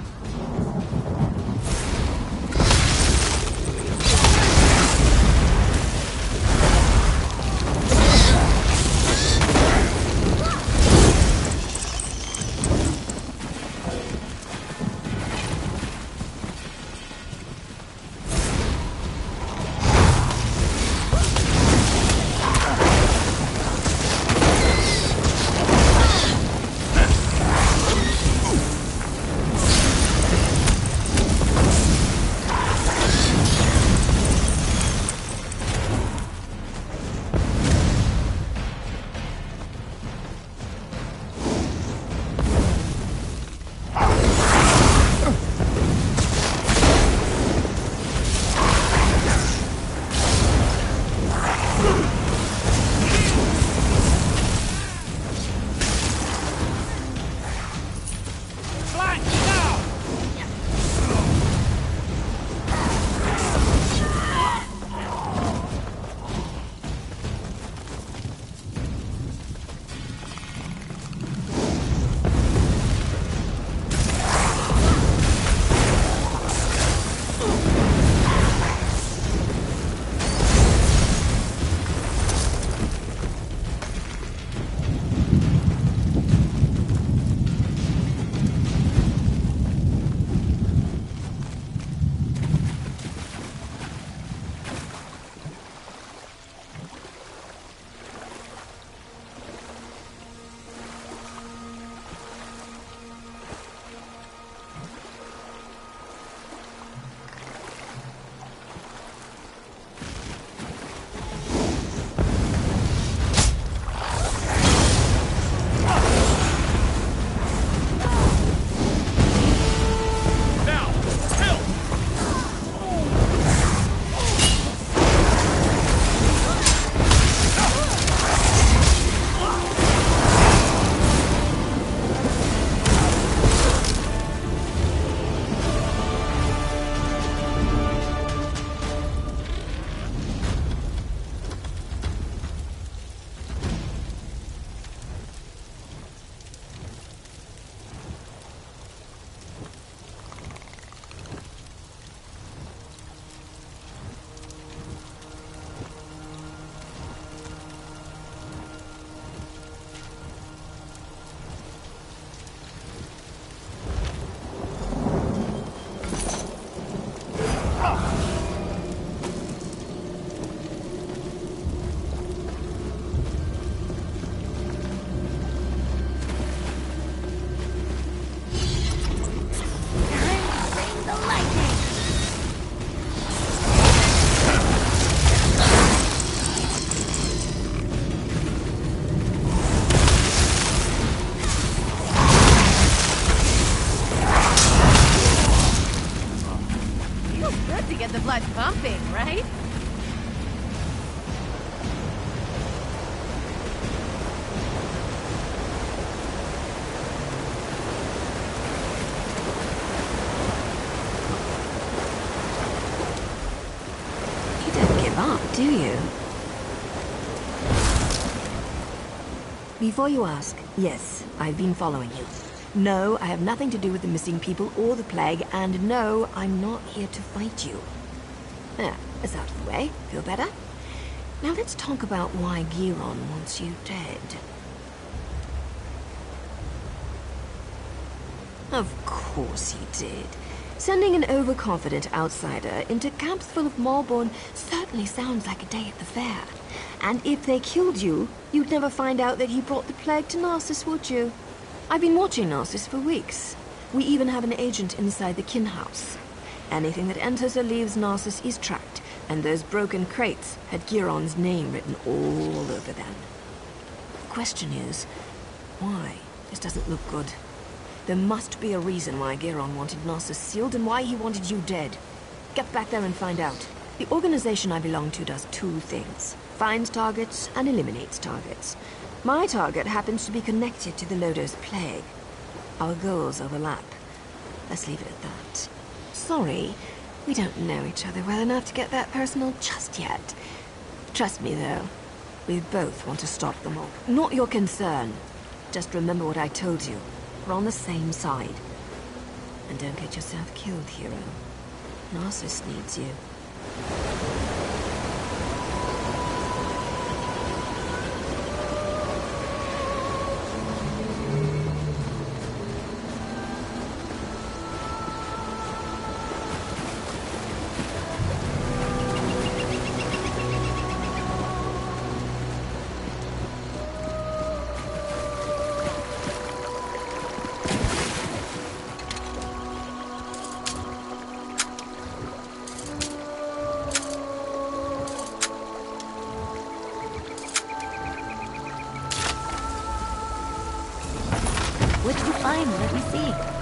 S15: blood pumping, right?
S5: You don't give up, do you? Before you ask, yes, I've been following you. No, I have nothing to do with the missing people or the plague, and no, I'm not here to fight you. There, it's out of the way. Feel better? Now let's talk about why Giron wants you dead. Of course he did. Sending an overconfident outsider into camps full of Maulborn certainly sounds like a day at the fair. And if they killed you, you'd never find out that he brought the plague to Narcissus, would you? I've been watching Narcissus for weeks. We even have an agent inside the kin house. Anything that enters or leaves Narcissus is tracked, and those broken crates had Giron's name written all over them. The question is, why? This doesn't look good. There must be a reason why Giron wanted Narcissus sealed and why he wanted you dead. Get back there and find out. The organization I belong to does two things. Finds targets and eliminates targets. My target happens to be connected to the Lodo's plague. Our goals overlap. Let's leave it at that. Sorry, we don't know each other well enough to get that personal just yet. Trust me, though. We both want to stop them all. Not your concern. Just remember what I told you. We're on the same side. And don't get yourself killed, hero. Narcissus needs you.
S9: What did you find? Let me see.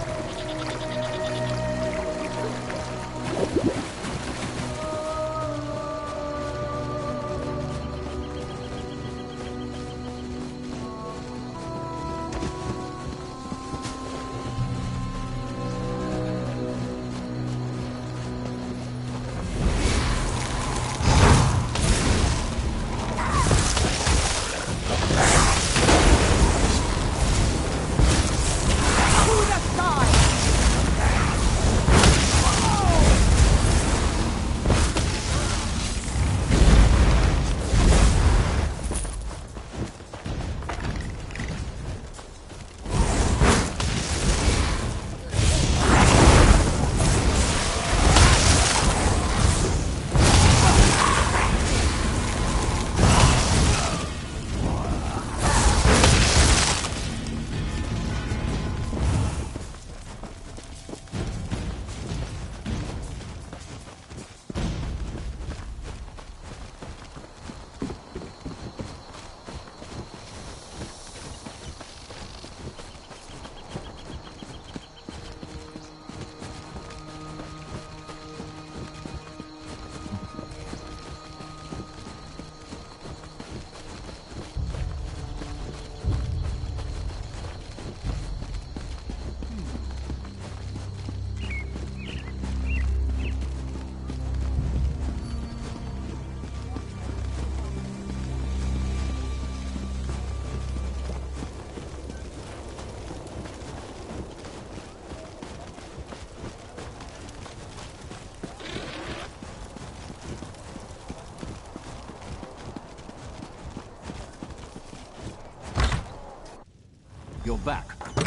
S16: You're back.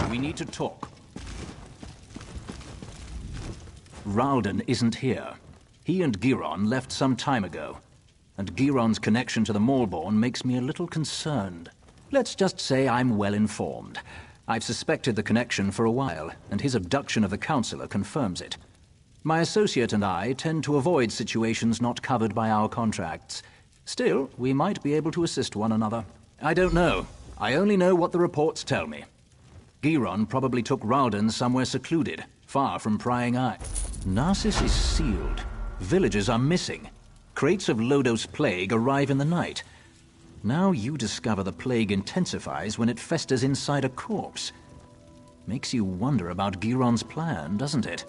S16: We need to talk. Ralden isn't here. He and Giron left some time ago. And Giron's connection to the Maulborn makes me a little concerned. Let's just say I'm well informed. I've suspected the connection for a while, and his abduction of the Counselor confirms it. My associate and I tend to avoid situations not covered by our contracts. Still, we might be able to assist one another. I don't know. I only know what the reports tell me. Giron probably took Ralden somewhere secluded, far from prying eye. Narcissus is sealed. Villagers are missing. Crates of Lodo's plague arrive in the night. Now you discover the plague intensifies when it festers inside a corpse. Makes you wonder about Giron's plan, doesn't it?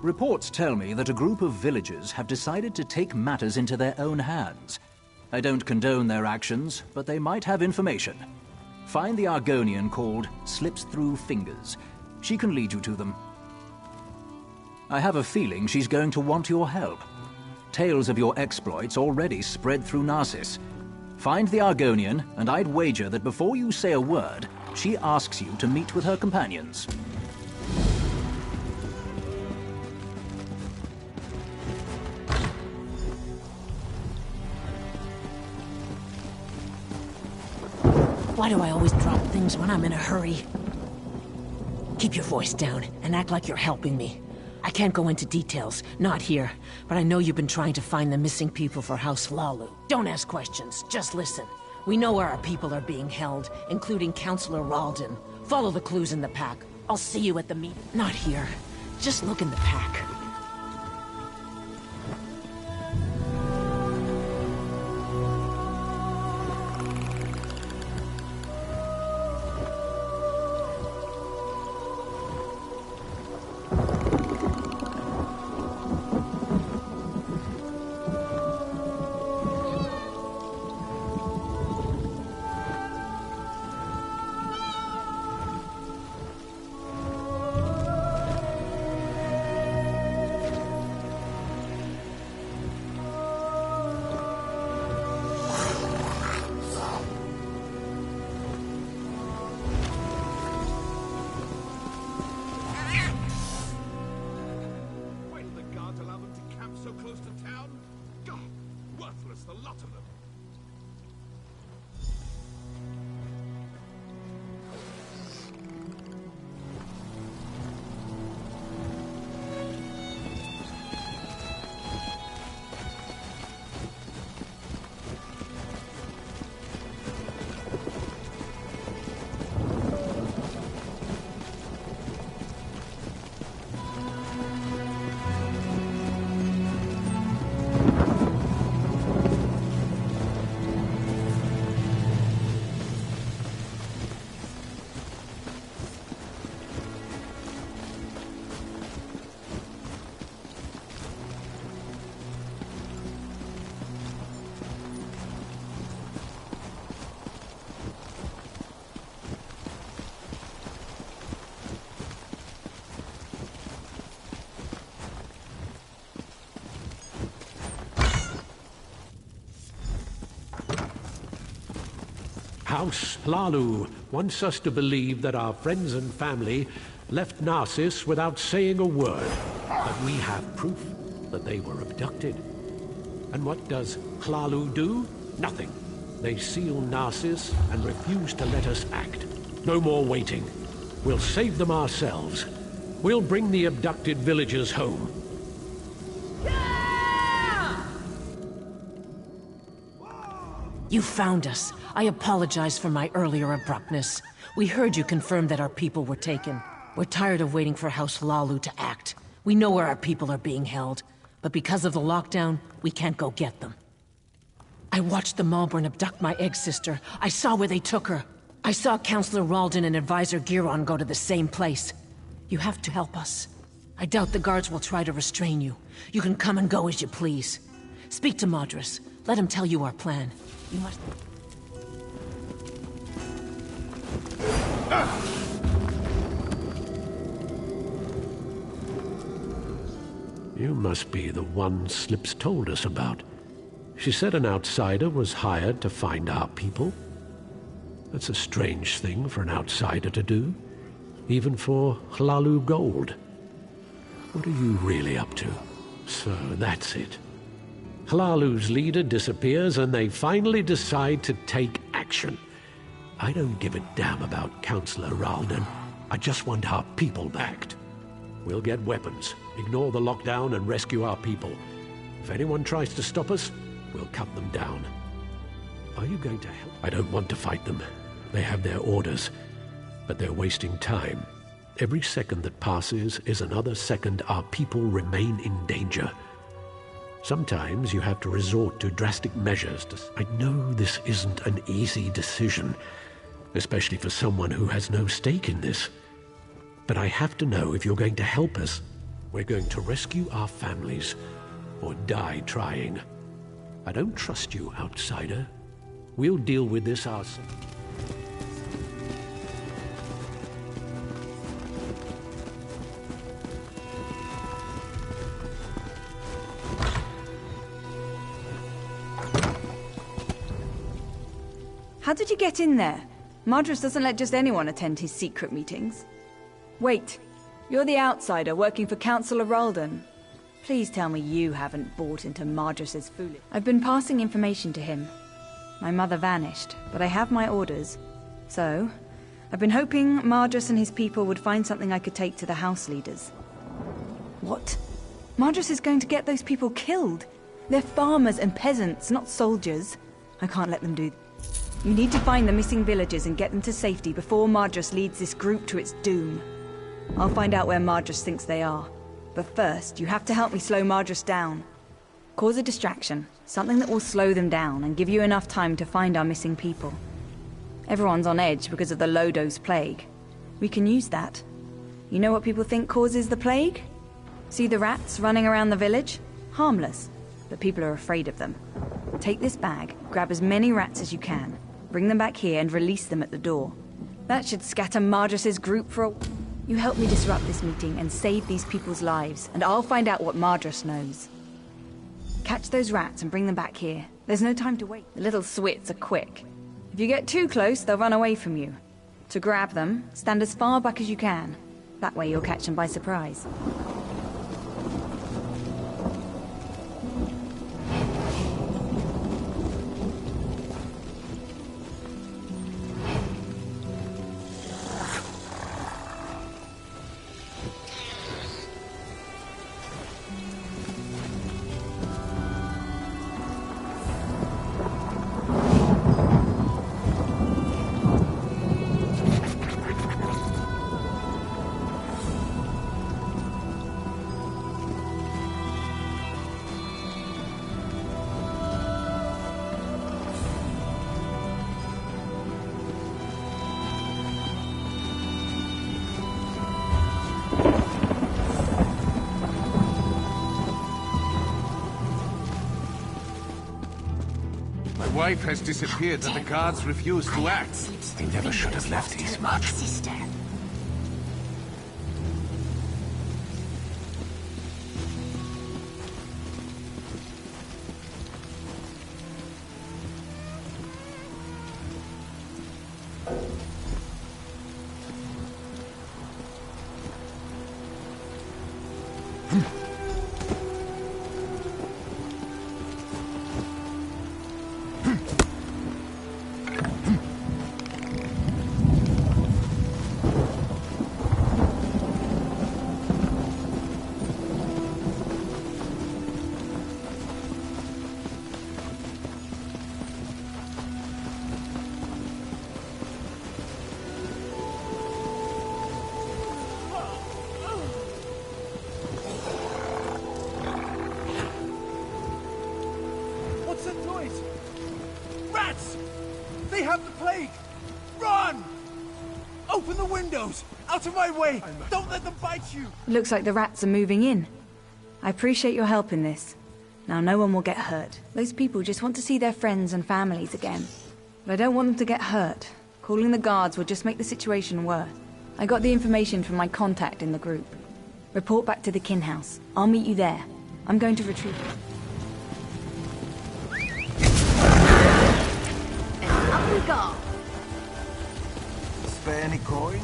S16: Reports tell me that a group of villagers have decided to take matters into their own hands. I don't condone their actions, but they might have information. Find the Argonian called Slips Through Fingers. She can lead you to them. I have a feeling she's going to want your help. Tales of your exploits already spread through Narcissus. Find the Argonian, and I'd wager that before you say a word, she asks you to meet with her companions.
S17: Why do I always drop things when I'm in a hurry? Keep your voice down and act like you're helping me. I can't go into details, not here, but I know you've been trying to find the missing people for House Lalu. Don't ask questions, just listen. We know where our people are being held, including Councillor Ralden. Follow the clues in the pack. I'll see you at the meet. Not here. Just look in the pack.
S18: House Lalu wants us to believe that our friends and family left Narcissus without saying a word, but we have proof that they were abducted. And what does Hlalu do? Nothing. They seal Narcissus and refuse to let us act. No more waiting. We'll save them ourselves. We'll bring the abducted villagers home.
S17: You found us. I apologize for my earlier abruptness. We heard you confirm that our people were taken. We're tired of waiting for House Lalu to act. We know where our people are being held, but because of the lockdown, we can't go get them. I watched the Malborn abduct my egg sister. I saw where they took her. I saw Councillor Ralden and Advisor Giron go to the same place. You have to help us. I doubt the guards will try to restrain you. You can come and go as you please. Speak to Madras. Let him tell you our plan. You must...
S18: You must be the one Slips told us about. She said an outsider was hired to find our people. That's a strange thing for an outsider to do, even for Hlalu Gold. What are you really up to? So that's it. Hlalu's leader disappears and they finally decide to take action. I don't give a damn about Councillor Ralden. I just want our people backed. We'll get weapons, ignore the lockdown and rescue our people. If anyone tries to stop us, we'll cut them down. Are you going to help? I don't want to fight them. They have their orders, but they're wasting time. Every second that passes is another second our people remain in danger. Sometimes you have to resort to drastic measures to... I know this isn't an easy decision, especially for someone who has no stake in this. But I have to know if you're going to help us. We're going to rescue our families, or die trying. I don't trust you, outsider. We'll deal with this ourselves.
S19: How did you get in there? Madras doesn't let just anyone attend his secret meetings. Wait, you're the outsider working for Councillor Ralden. Please tell me you haven't bought into Madras's foolish... I've been passing information to him. My mother vanished, but I have my orders. So, I've been hoping Madras and his people would find something I could take to the house leaders. What? Madras is going to get those people killed. They're farmers and peasants, not soldiers. I can't let them do... You need to find the missing villagers and get them to safety before Madras leads this group to its doom. I'll find out where Madras thinks they are. But first, you have to help me slow Madras down. Cause a distraction, something that will slow them down and give you enough time to find our missing people. Everyone's on edge because of the Lodos plague. We can use that. You know what people think causes the plague? See the rats running around the village? Harmless, but people are afraid of them. Take this bag, grab as many rats as you can, bring them back here and release them at the door. That should scatter Madras's group for a... You help me disrupt this meeting and save these people's lives, and I'll find out what Madras knows. Catch those rats and bring them back here. There's no time to wait. The little swits are quick. If you get too close, they'll run away from you. To grab them, stand as far back as you can. That way you'll catch them by surprise.
S20: My wife has disappeared and the guards refuse to act.
S18: They never should have left his much.
S9: Sister.
S20: They have the plague! Run! Open the windows! Out of my way! Don't let them bite you!
S19: It looks like the rats are moving in. I appreciate your help in this. Now no one will get hurt. Those people just want to see their friends and families again. But I don't want them to get hurt. Calling the guards would just make the situation worse. I got the information from my contact in the group. Report back to the kin house. I'll meet you there. I'm going to retrieve it.
S9: Up we go.
S20: Spare any coins?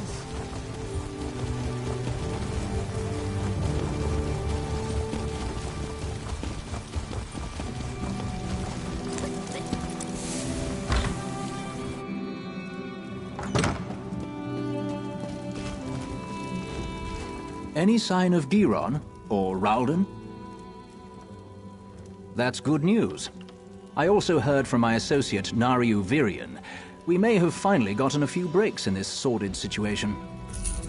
S16: Any sign of Giron or Ralden? That's good news. I also heard from my associate Nariu Virian. We may have finally gotten a few breaks in this sordid situation.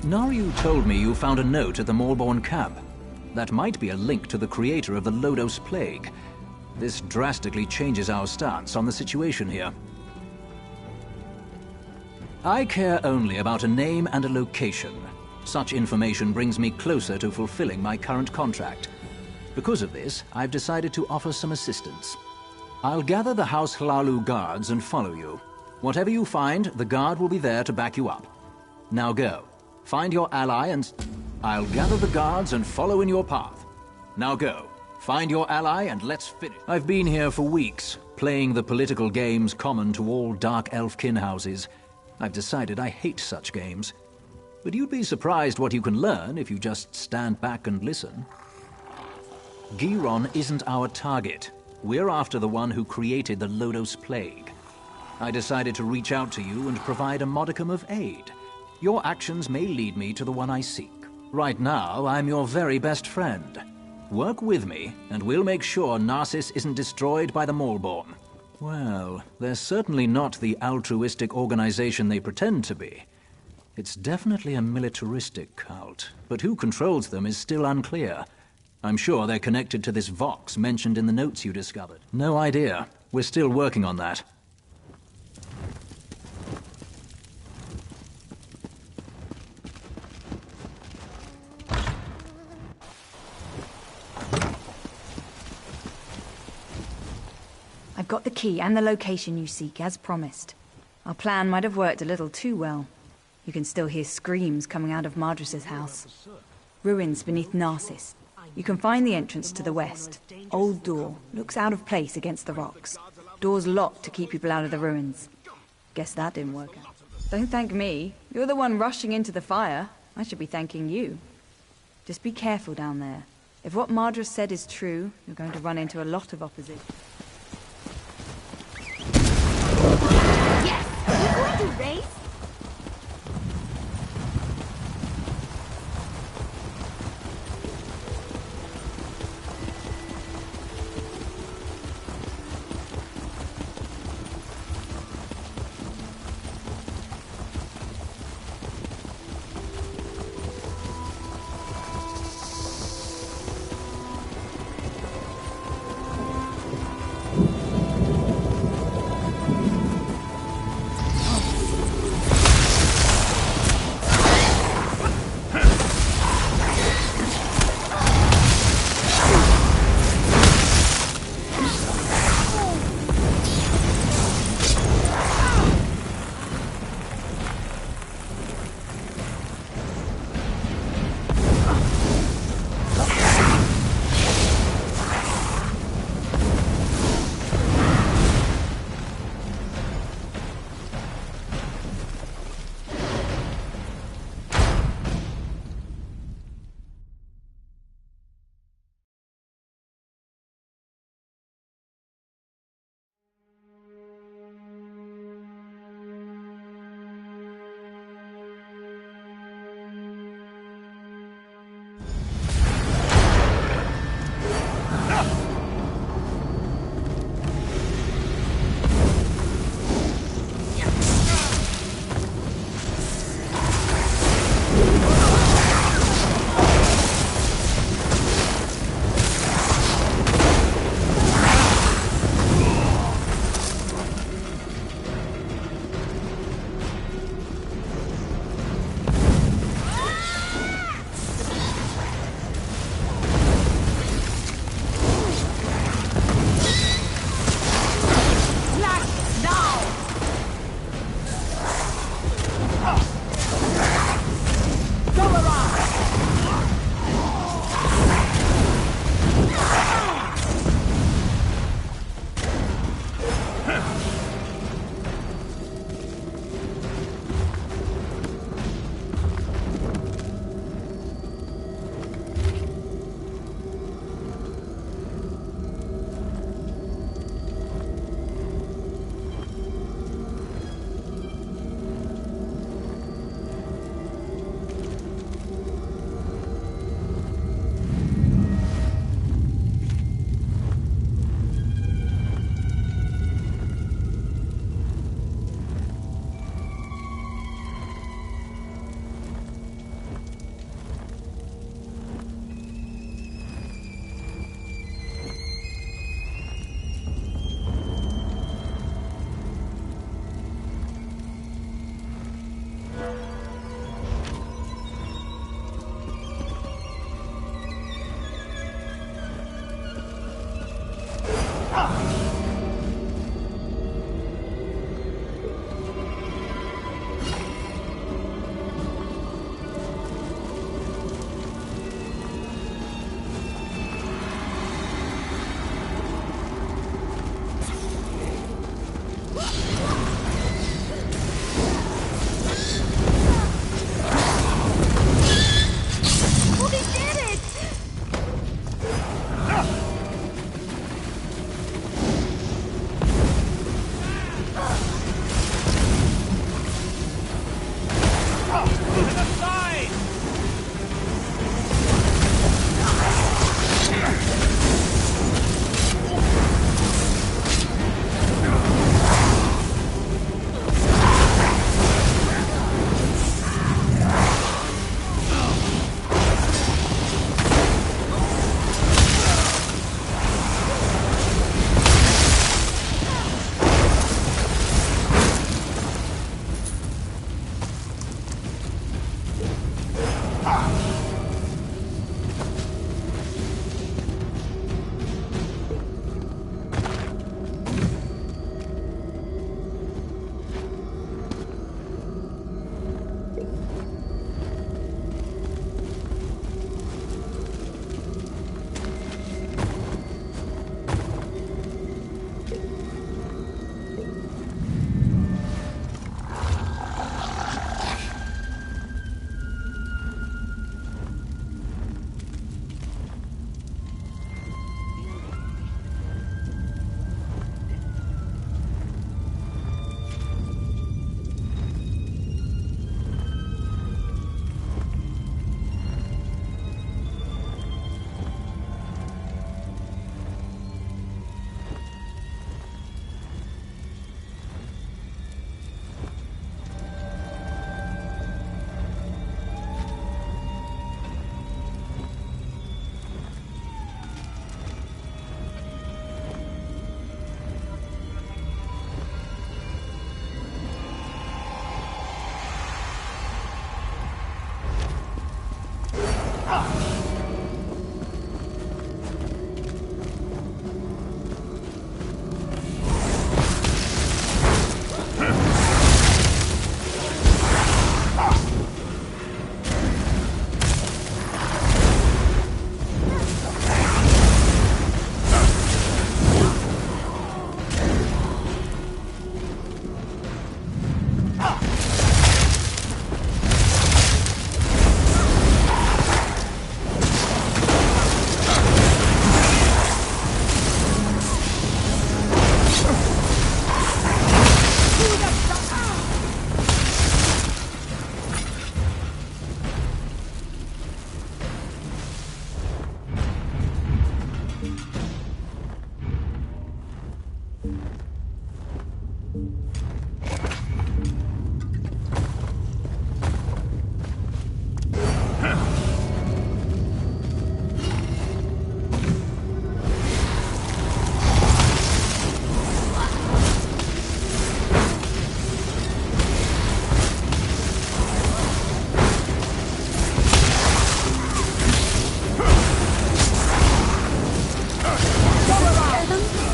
S16: Nariu told me you found a note at the Malborn camp. That might be a link to the creator of the Lodos plague. This drastically changes our stance on the situation here. I care only about a name and a location. Such information brings me closer to fulfilling my current contract. Because of this, I've decided to offer some assistance. I'll gather the House Hlalu guards and follow you. Whatever you find, the guard will be there to back you up. Now go. Find your ally and... I'll gather the guards and follow in your path. Now go. Find your ally and let's finish. I've been here for weeks, playing the political games common to all Dark Elf kin houses. I've decided I hate such games. But you'd be surprised what you can learn if you just stand back and listen. Giron isn't our target. We're after the one who created the Lodos Plague. I decided to reach out to you and provide a modicum of aid. Your actions may lead me to the one I seek. Right now, I'm your very best friend. Work with me, and we'll make sure Narcissus isn't destroyed by the Maulborn. Well, they're certainly not the altruistic organization they pretend to be. It's definitely a militaristic cult, but who controls them is still unclear. I'm sure they're connected to this Vox mentioned in the notes you discovered. No idea. We're still working on that.
S19: I've got the key and the location you seek, as promised. Our plan might have worked a little too well. You can still hear screams coming out of Madras' house. Ruins beneath Narcissus. You can find the entrance to the west. Old door. Looks out of place against the rocks. Door's locked to keep people out of the ruins. Guess that didn't work out. Don't thank me. You're the one rushing into the fire. I should be thanking you. Just be careful down there. If what Madras said is true, you're going to run into a lot of opposition.
S9: Yes! Are you going to race?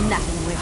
S2: Nothing will.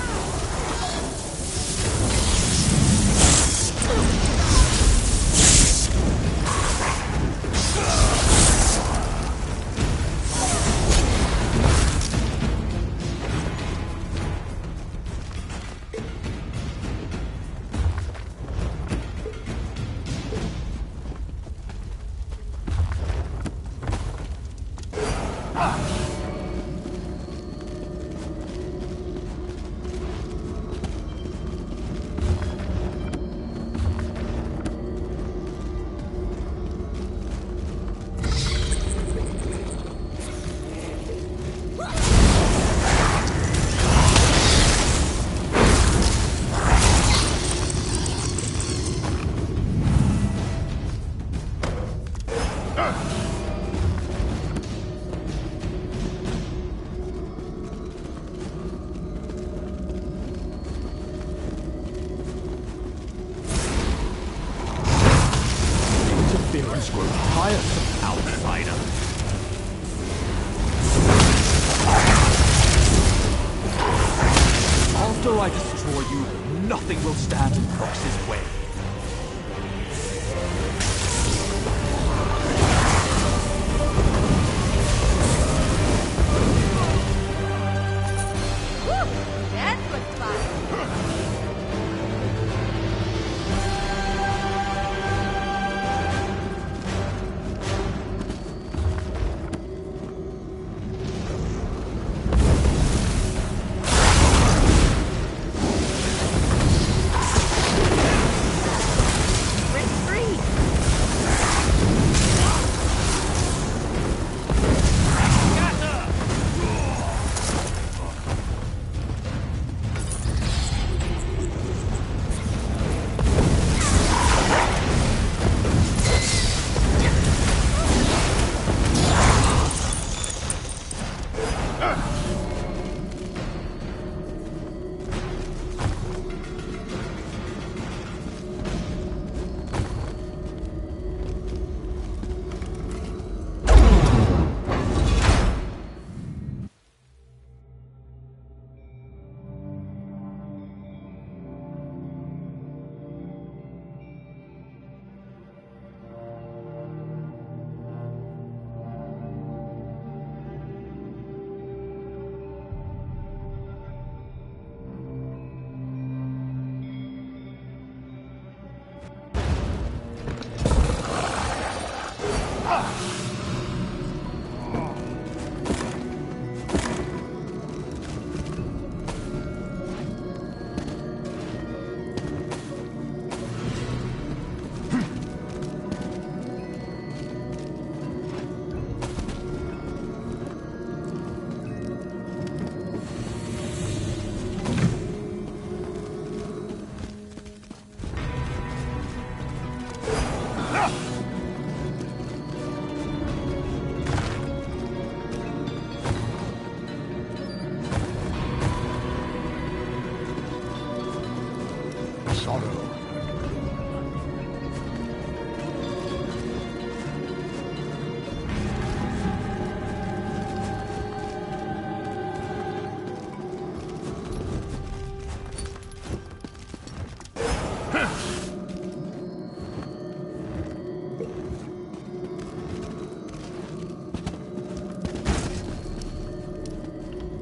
S10: Interference grows tiresome, outsider. After I destroy you, nothing will stand in Prox's way.
S2: That was fun.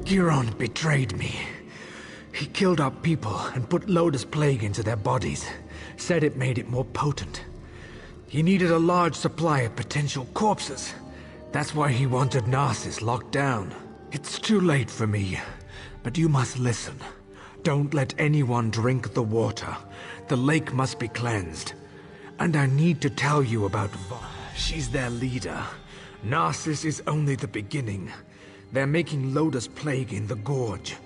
S14: Giron betrayed me. He killed our people and put Loda's plague into their bodies. Said it made it more potent. He needed a large supply of potential corpses. That's why he wanted Narcissus locked down. It's too late for me, but you must listen. Don't let anyone drink the water. The lake must be cleansed. And I need to tell you about Va. She's their leader. Narcissus is only the beginning. They're making Loda's plague in the gorge.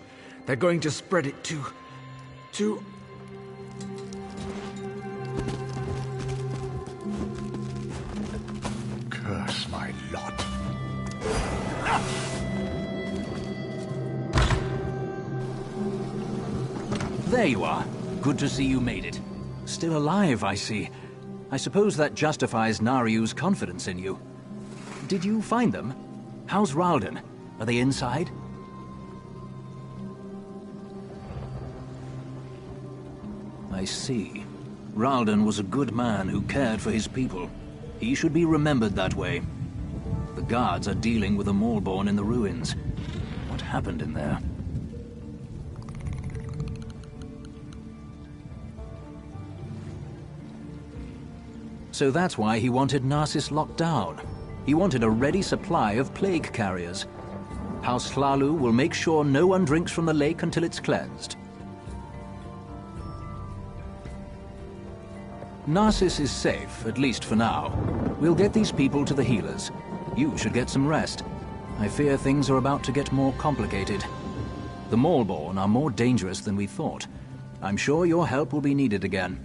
S14: They're going to spread it to
S3: to...
S8: Curse my lot.
S16: There you are. Good to see you made it. Still alive, I see. I suppose that justifies Nariu's confidence in you. Did you find them? How's Ralden? Are they inside? I see. Ralden was a good man who cared for his people. He should be remembered that way. The guards are dealing with a Maulborn in the ruins. What happened in there? So that's why he wanted Narcissus locked down. He wanted a ready supply of plague carriers. House Hlalu will make sure no one drinks from the lake until it's cleansed. Narcissus is safe, at least for now. We'll get these people to the healers. You should get some rest. I fear things are about to get more complicated. The Maulborn are more dangerous than we thought. I'm sure your help will be needed again.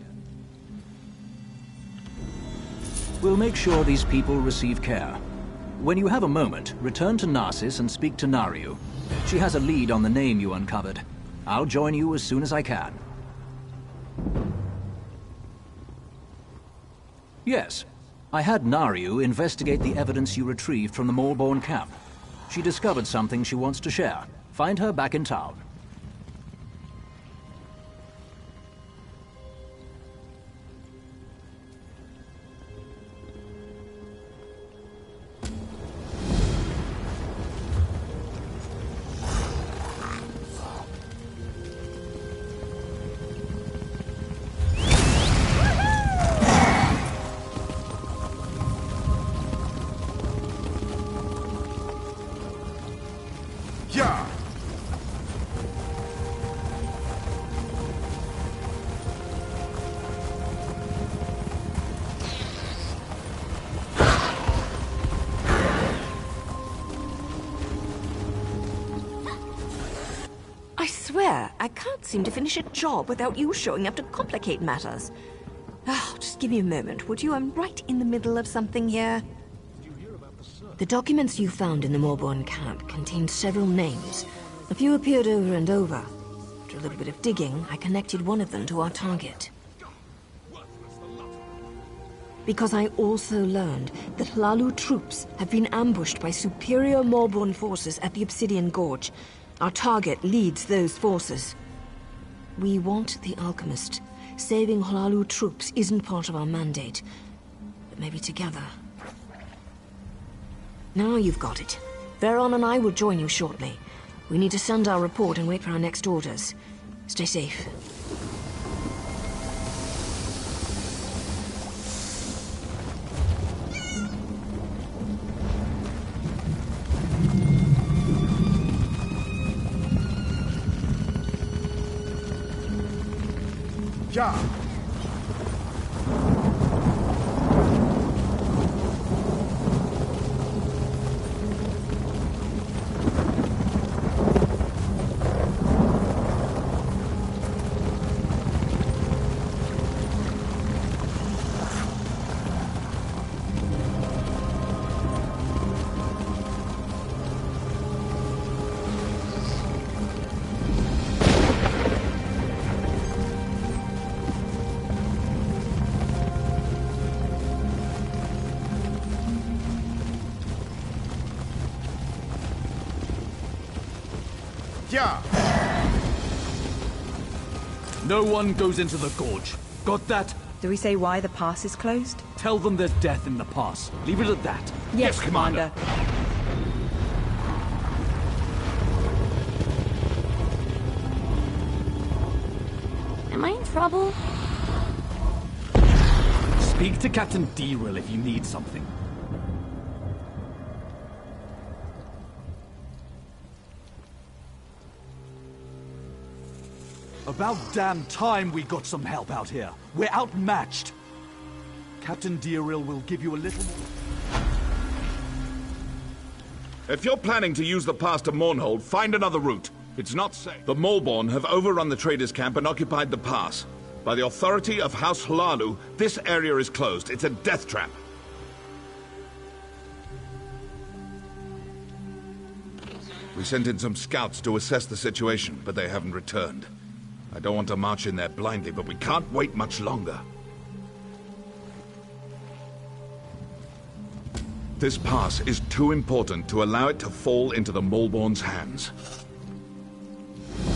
S16: We'll make sure these people receive care. When you have a moment, return to Narcissus and speak to Nariu. She has a lead on the name you uncovered. I'll join you as soon as I can. Yes. I had Nariu investigate the evidence you retrieved from the Maulborn camp. She discovered something she wants to share. Find her back in town.
S5: I can't seem to finish a job without you showing up to complicate matters. Oh, just give me a moment, would you? I'm right in the middle of something here. The documents you found in the Maulborn camp contained several names. A few appeared over and over. After a little bit of digging, I connected one of them to our target. Because I also learned that Hlalu troops have been ambushed by superior Maulborn forces at the Obsidian Gorge. Our target leads those forces. We want the Alchemist. Saving Hlalu troops isn't part of our mandate. But maybe together. Now you've got it. Veron and I will join you shortly. We need to send our report and wait for our next orders. Stay safe.
S8: Ja.
S10: No one goes into the gorge. Got that?
S19: Do we say why the pass is closed?
S10: Tell them there's death in the pass. Leave it at that.
S19: Yes, Commander.
S9: Am I in trouble?
S10: Speak to Captain Deril if you need something. About damn time we got some help out here. We're outmatched. Captain Deril will give you a little more...
S6: If you're planning to use the pass to Mournhold, find another route. It's not safe. The Maulborn have overrun the traders' camp and occupied the pass. By the authority of House Hlalu, this area is closed. It's a death trap. We sent in some scouts to assess the situation, but they haven't returned. I don't want to march in there blindly, but we can't wait much longer. This pass is too important to allow it to fall into the Maulborn's hands.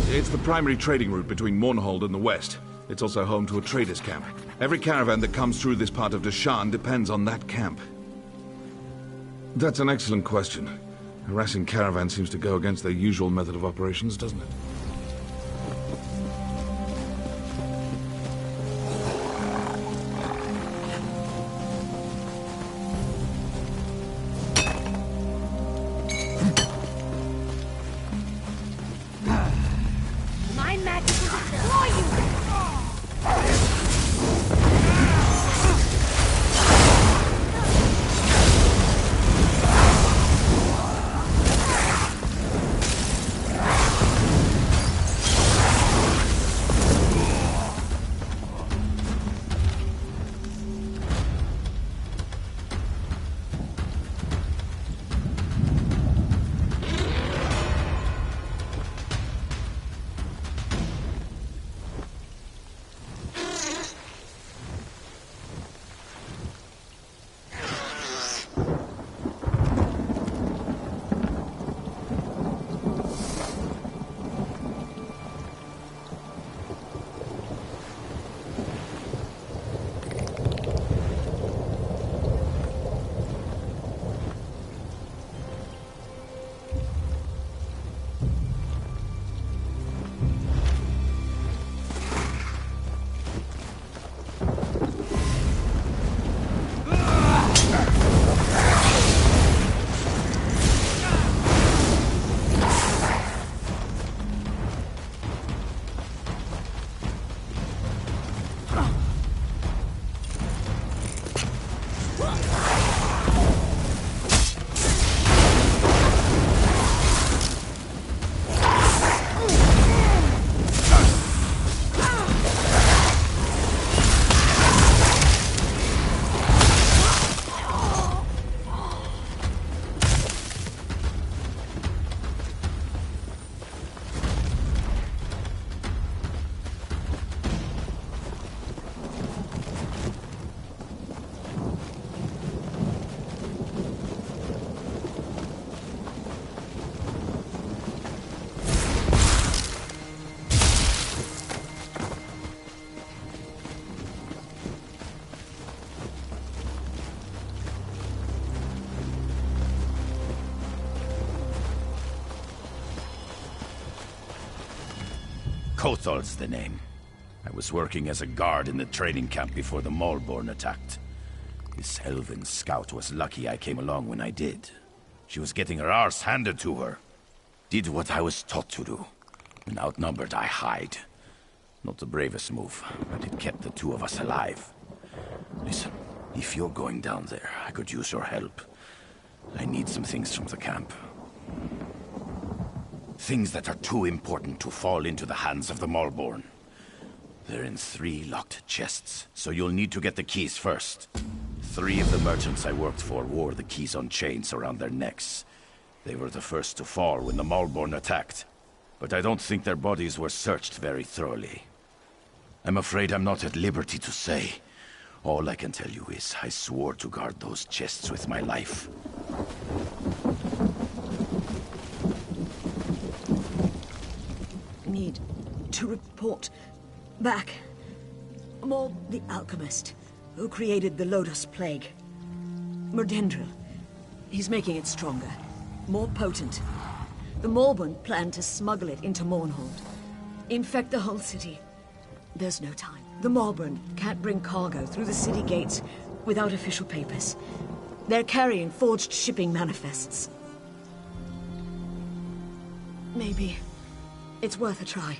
S6: It's the primary trading route between Mournhold and the west. It's also home to a trader's camp. Every caravan that comes through this part of Deshan depends on that camp. That's an excellent question. Harassing caravan seems to go against their usual method of operations, doesn't it?
S21: Kothol's the name. I was working as a guard in the training camp before the Maulborn attacked. This elven scout was lucky I came along when I did. She was getting her arse handed to her. Did what I was taught to do. When outnumbered, I hide. Not the bravest move, but it kept the two of us alive. Listen, if you're going down there, I could use your help. I need some things from the camp. Things that are too important to fall into the hands of the Maulborn. They're in 3 locked chests, so you'll need to get the keys first. 3 of the merchants I worked for wore the keys on chains around their necks. They were the first to fall when the Maulborn attacked, but I don't think their bodies were searched very thoroughly. I'm afraid I'm not at liberty to say. All I can tell you is I swore to guard those chests with my life.
S4: Need to report back. Maul the alchemist, who created the Lotus Plague. Merdendril. He's making it stronger, more potent. The Maulborn plan to smuggle it into Mournhold. Infect the whole city. There's no time. The Maulborn can't bring cargo through the city gates without official papers. They're carrying forged shipping manifests. Maybe it's worth a try.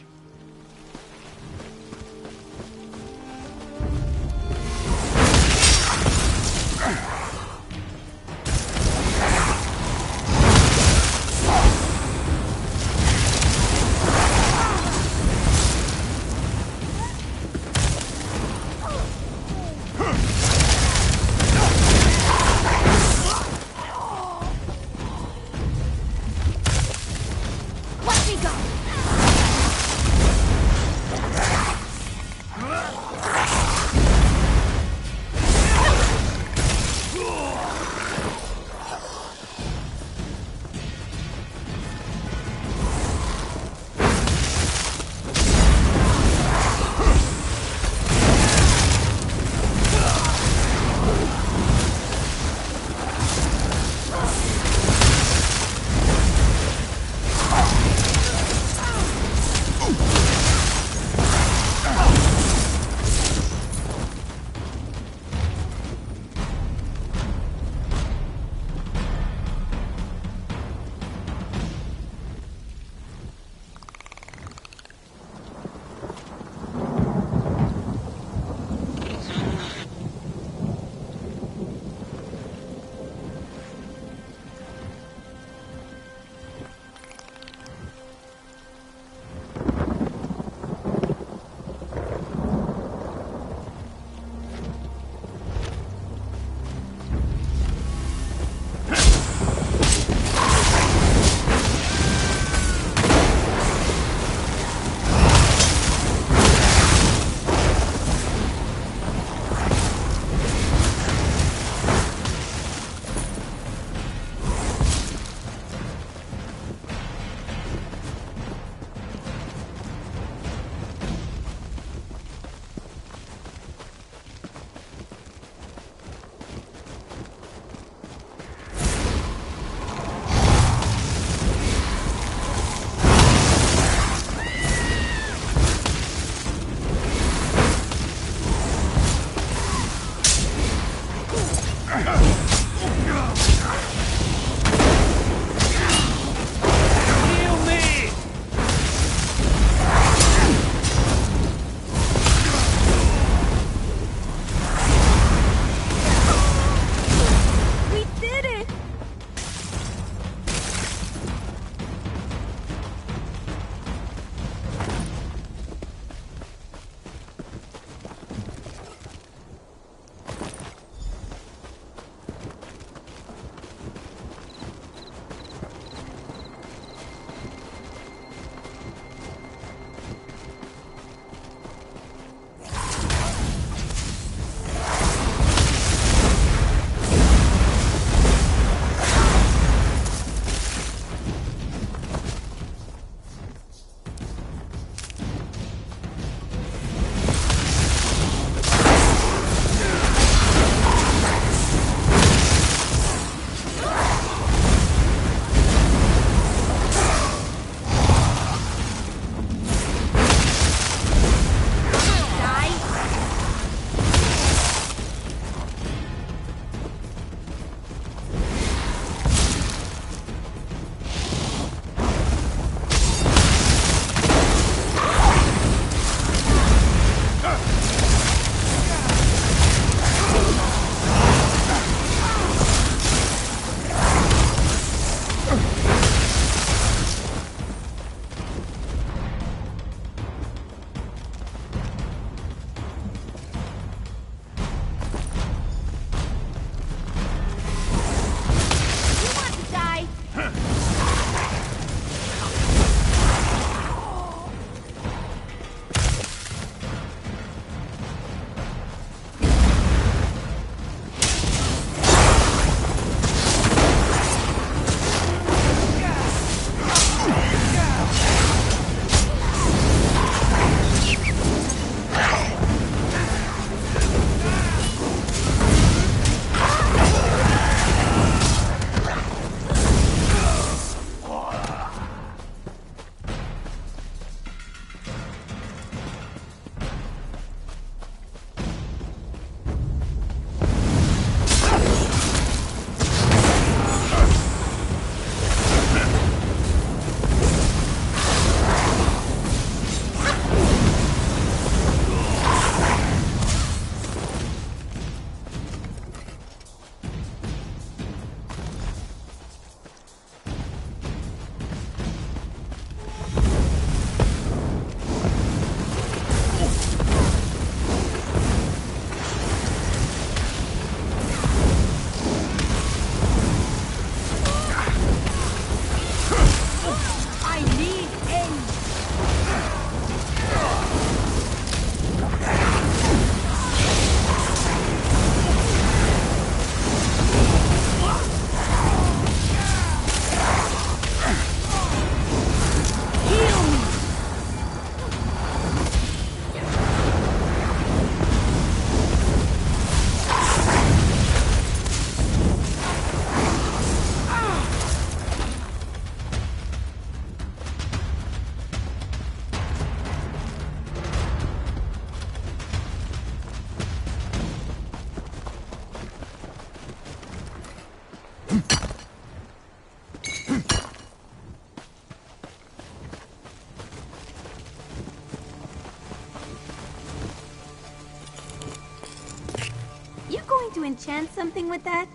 S9: trying to enchant something with that?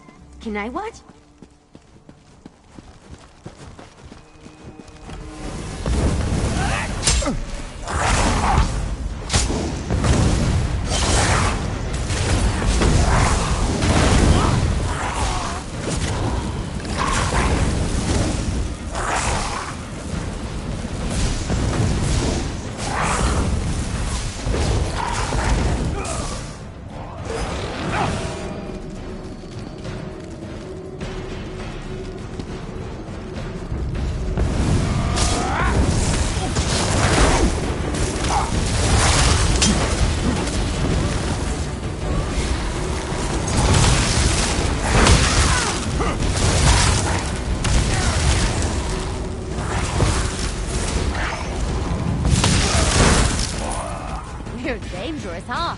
S9: Can I watch? You're dangerous, huh?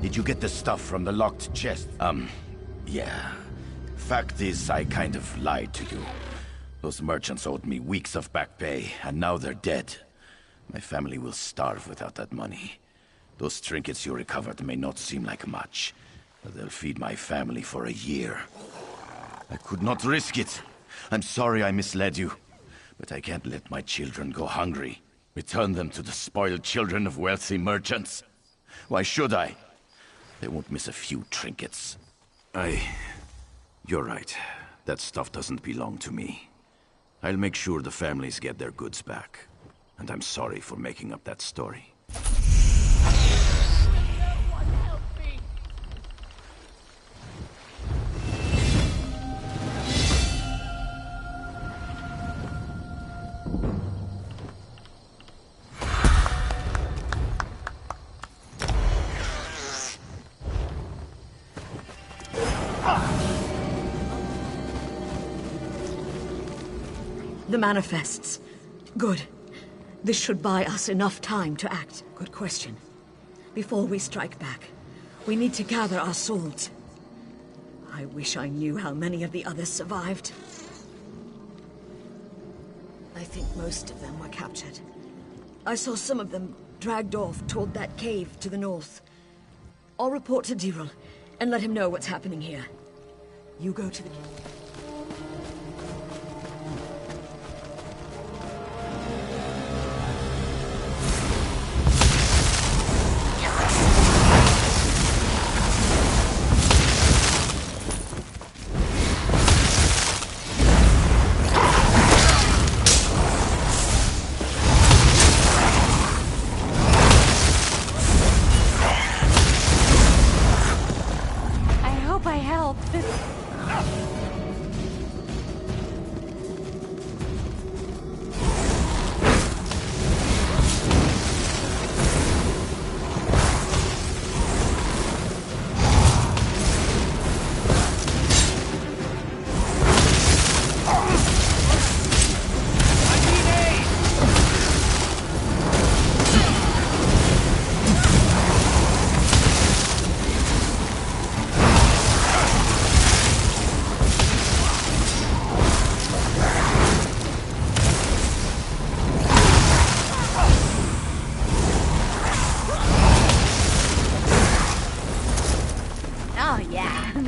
S21: Did you get the stuff from the locked chest? Yeah. Fact is, I kind of lied to you. Those merchants owed me weeks of back pay, and now they're dead. My family will starve without that money. Those trinkets you recovered may not seem like much, but they'll feed my family for a year. I could not risk it. I'm sorry I misled you, but I can't let my children go hungry. Return them to the spoiled children of wealthy merchants. Why should I? They won't miss a few trinkets. You're right. That stuff doesn't belong to me. I'll make sure the families get their goods back. And I'm sorry for making up that story.
S4: The manifests. Good. This should buy us enough time to act. Good question. Before we strike back, we need to gather our swords. I wish I knew how many of the others survived. I think most of them were captured. I saw some of them dragged off toward that cave to the north. I'll report to Diril and let him know what's happening here. You go to the...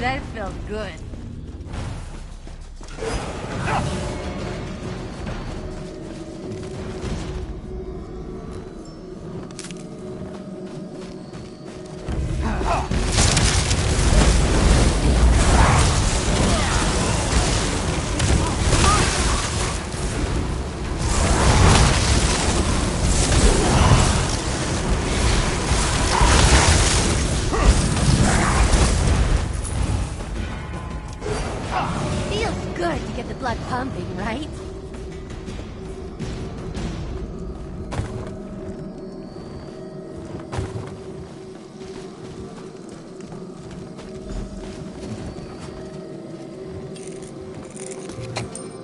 S9: That felt good. Pumping, right?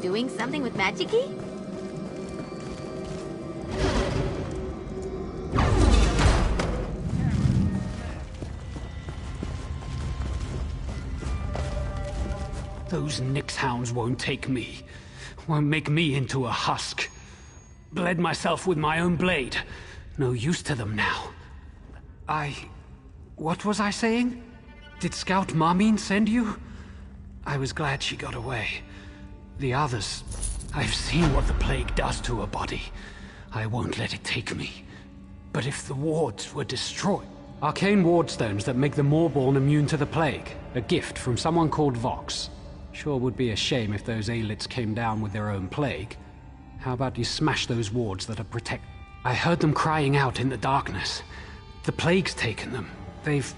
S9: Doing something with magic-y?
S12: Those Nyx hounds won't take me. Won't make me into a husk. Bled myself with my own blade. No use to them now. What was I saying? Did Scout Marmine send you? I was glad she got away. The others... I've seen what the plague does to a body. I won't let it take me. But if the wards were destroyed... Arcane wardstones that make the Moorborn immune to the plague. A gift from someone called Vox. Sure would be a shame if those Aelits came down with their own plague. How about you smash those wards that are protect... I heard them crying out in the darkness. The plague's taken them. They've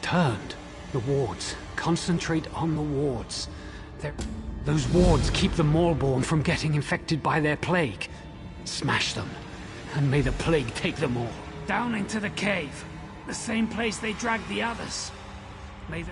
S12: turned. The wards. Concentrate on the wards. Those wards keep the Moorborn from getting infected by their plague. Smash them, and may the plague take them all. Down into the cave. The same place they dragged the others. May the...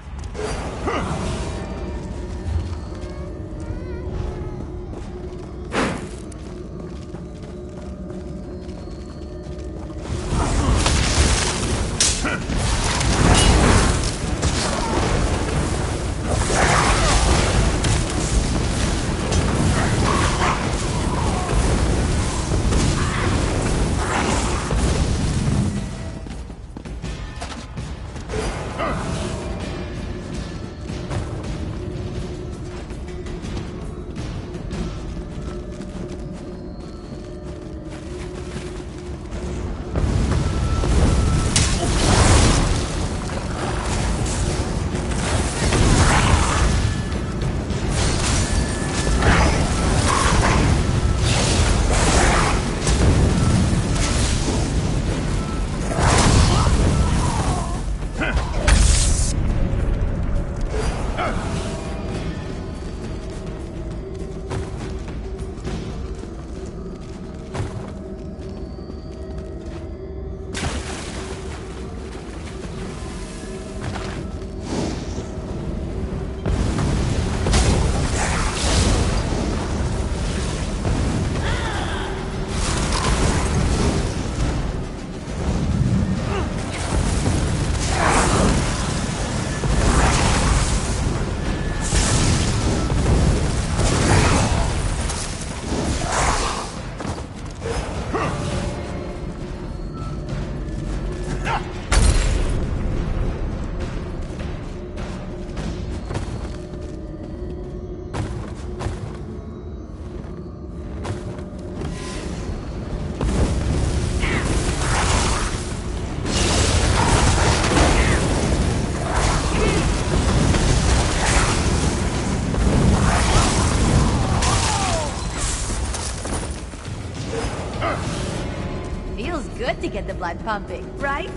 S9: to get the blood pumping, right?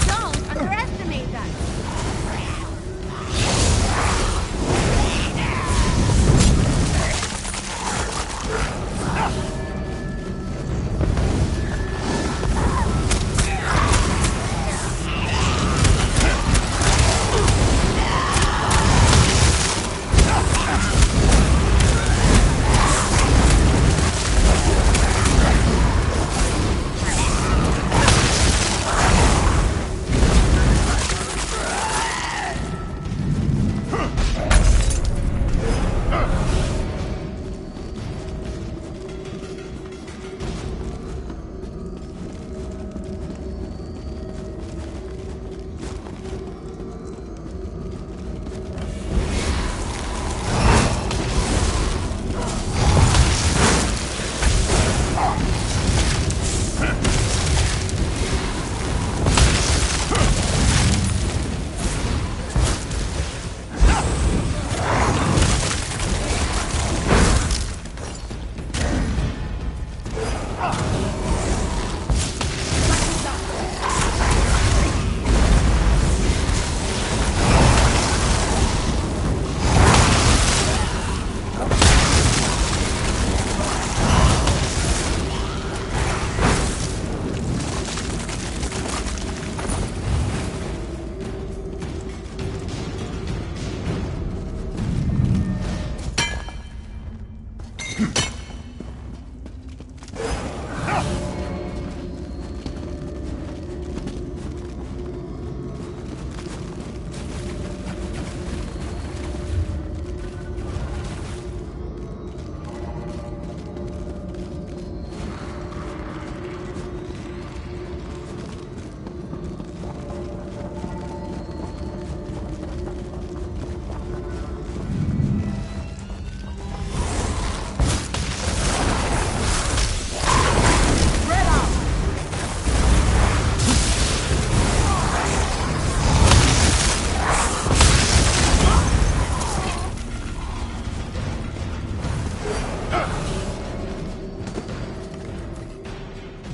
S9: Don't underestimate that.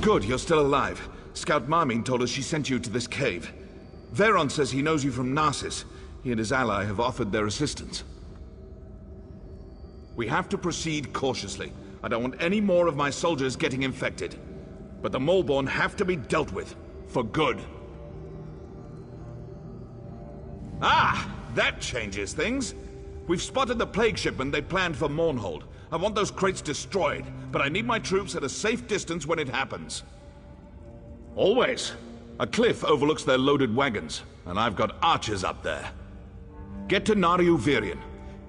S6: Good, you're still alive. Scout Marmine told us she sent you to this cave. Veron says he knows you from Narcissus. He and his ally have offered their assistance. We have to proceed cautiously. I don't want any more of my soldiers getting infected. But the Moleborn have to be dealt with. For good. Ah! That changes things. We've spotted the plague shipment they planned for Mournhold. I want those crates destroyed, but I need my troops at a safe distance when it happens. Always. A cliff overlooks their loaded wagons, and I've got archers up there. Get to Nariu Virion.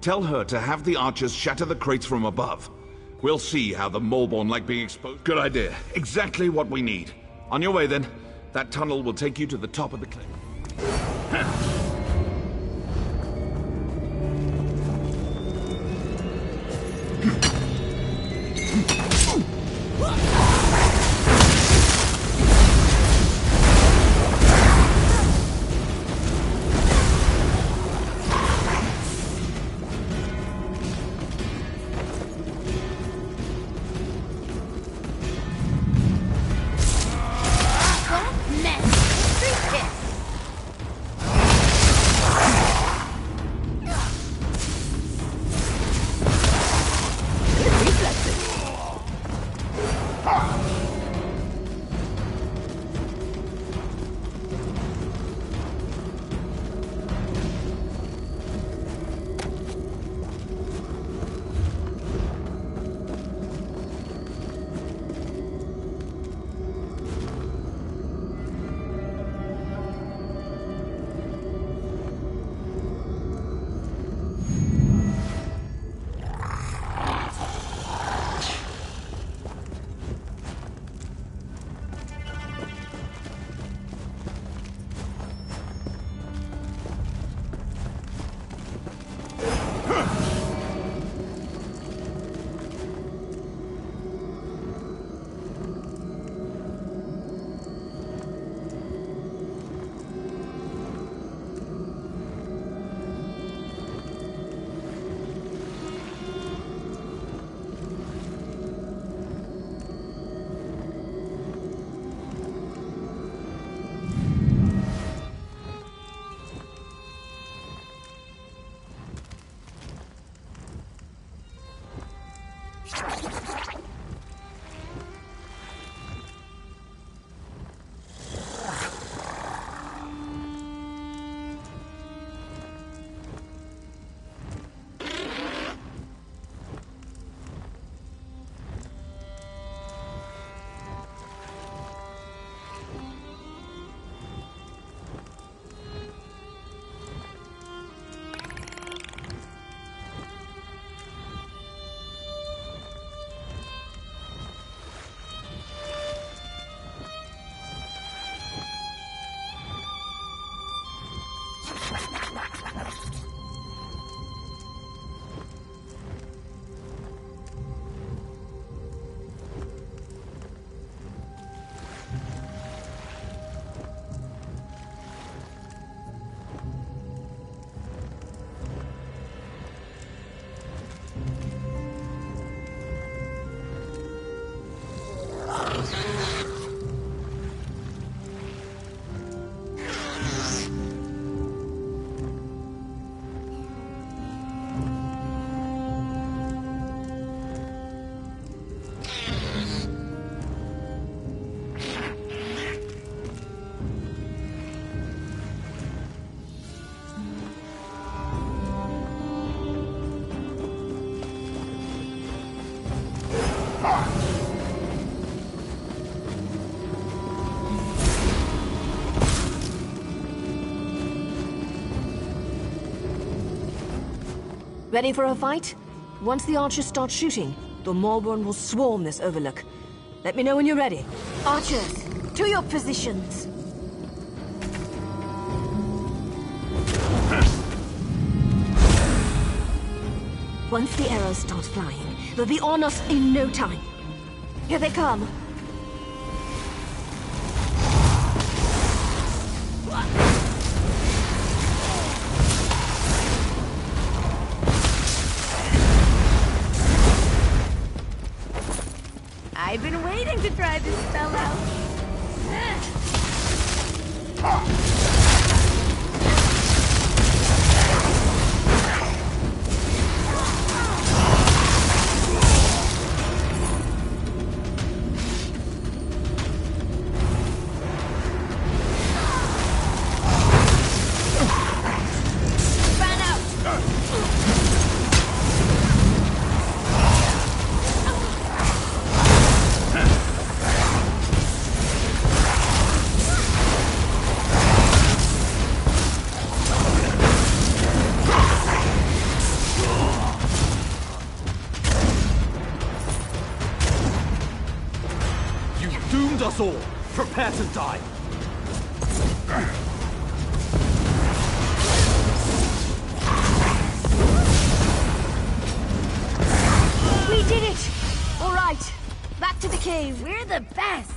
S6: Tell her to have the archers shatter the crates from above. We'll see how the Moleborn like being exposed. Good idea. Exactly what we need. On your way, then. That tunnel will take you to the top of the cliff.
S5: Ready for a fight? Once the archers start shooting, the Maulborn will swarm this overlook. Let me know when you're ready. Archers, to your positions! Once the arrows start flying, they'll be on us in no time. Here they come.
S9: I've been waiting to try this spell out.
S10: Us all! Prepare to die!
S5: We did it! All right, back to the cave.
S9: We're the best!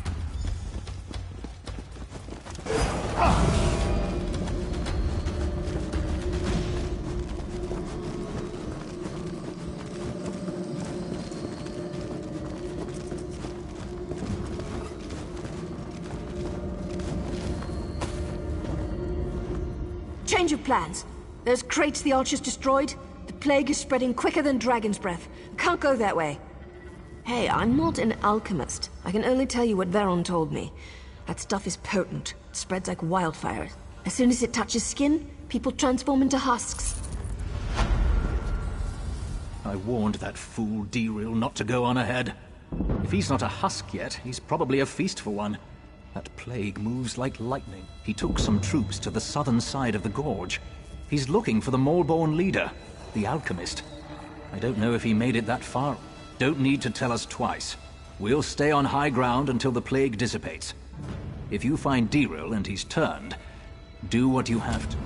S5: Change of plans. Those crates the archers destroyed, the plague is spreading quicker than dragon's breath. Can't go that way. Hey, I'm not an alchemist. I can only tell you what Veron told me. That stuff is potent. It spreads like wildfire. As soon as it touches skin, people transform into husks.
S16: I warned that fool Diril not to go on ahead. If he's not a husk yet, he's probably a feast for one. That plague moves like lightning. He took some troops to the southern side of the gorge. He's looking for the Maulborn leader, the alchemist. I don't know if he made it that far. Don't need to tell us twice. We'll stay on high ground until the plague dissipates. If you find Diril and he's turned, do what you have to.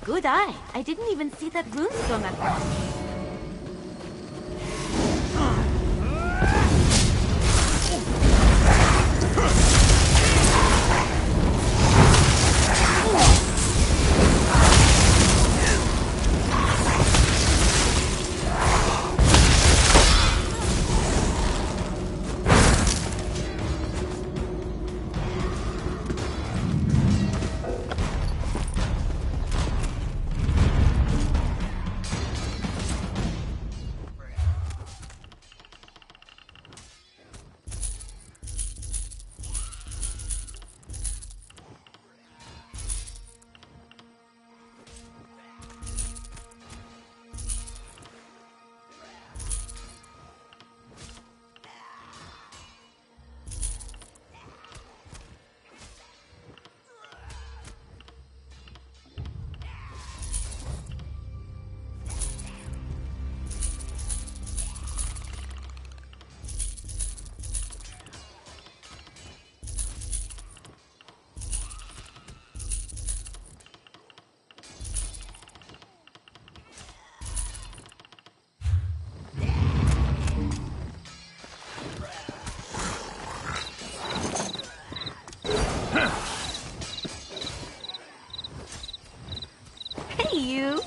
S9: Good eye. I didn't even see that runestone across. You.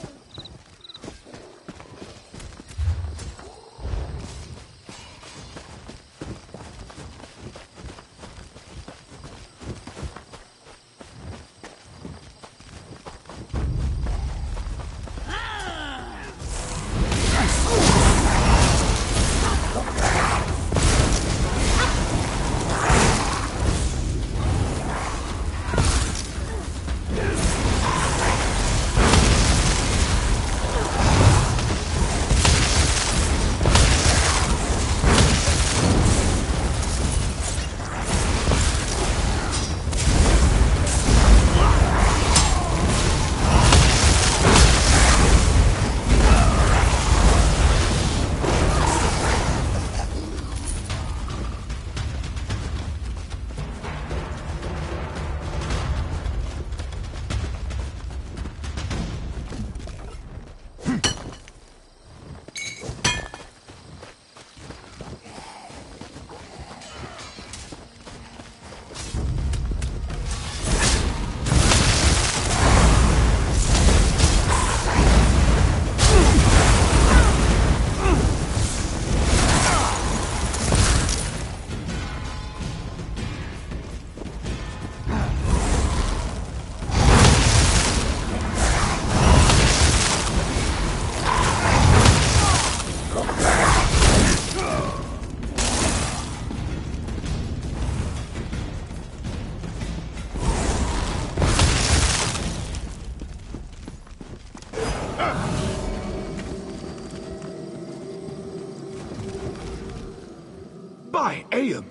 S6: By Aeon,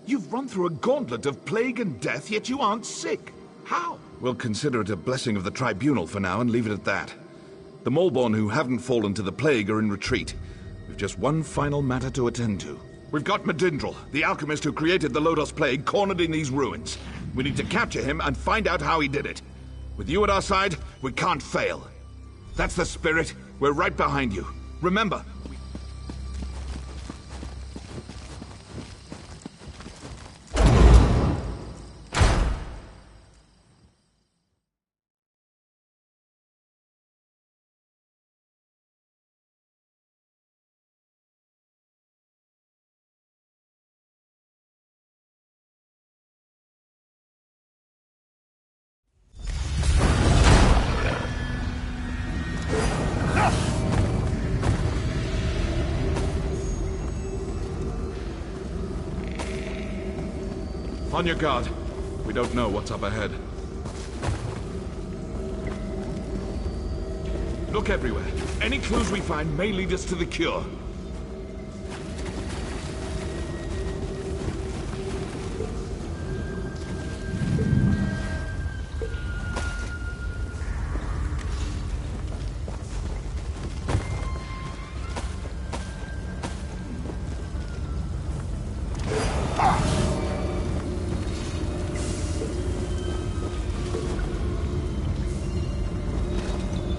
S6: you've run through a gauntlet of plague and death, yet you aren't sick. How? We'll consider it a blessing of the Tribunal for now and leave it at that. The Malborn who haven't fallen to the plague are in retreat. We've just one final matter to attend to. We've got Medindral, the alchemist who created the Lodos Plague, cornered in these ruins. We need to capture him and find out how he did it. With you at our side, we can't fail. That's the spirit. We're right behind you. Remember, on your guard. We don't know what's up ahead. Look everywhere. Any clues we find may lead us to the cure.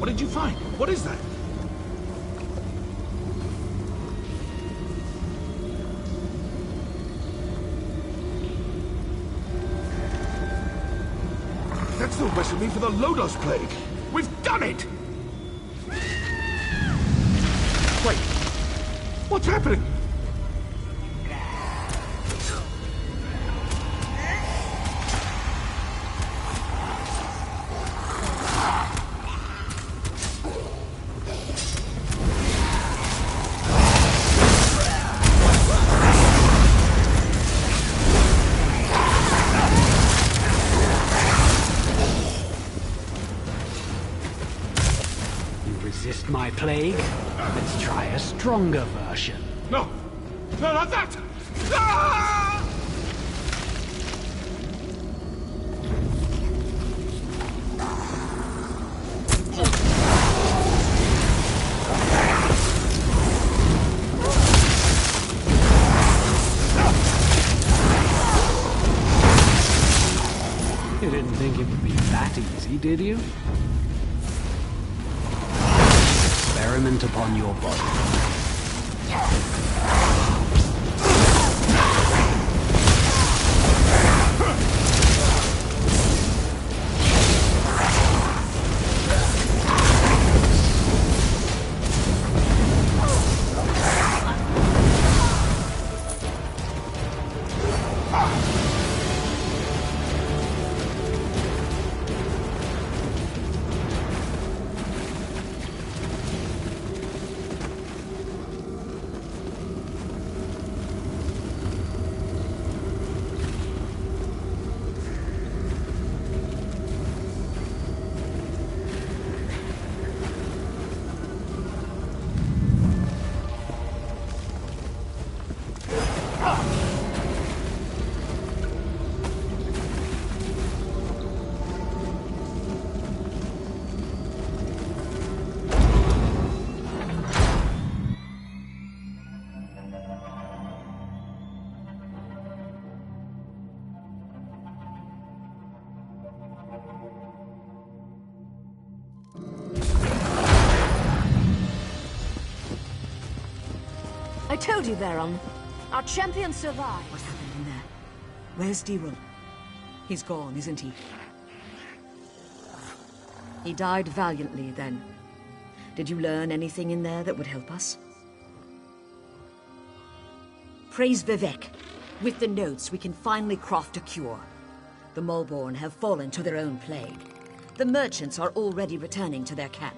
S6: What did you find? What is that? That's the recipe for the Lodos Plague! We've done it! Wait! What's happening?
S12: Resist my plague? Let's try a stronger version.
S6: No! No, not that! Ah!
S12: You didn't think it would be that easy, did you? Experiment upon your body.
S5: I told you, Baron. Our champion survived.
S4: What happened in there? Where's Dirwin? He's gone, isn't he? He died valiantly, then. Did you learn anything in there that would help us? Praise Vivek. With the notes, we can finally craft a cure. The Mulborn have fallen to their own plague. The merchants are already returning to their camp.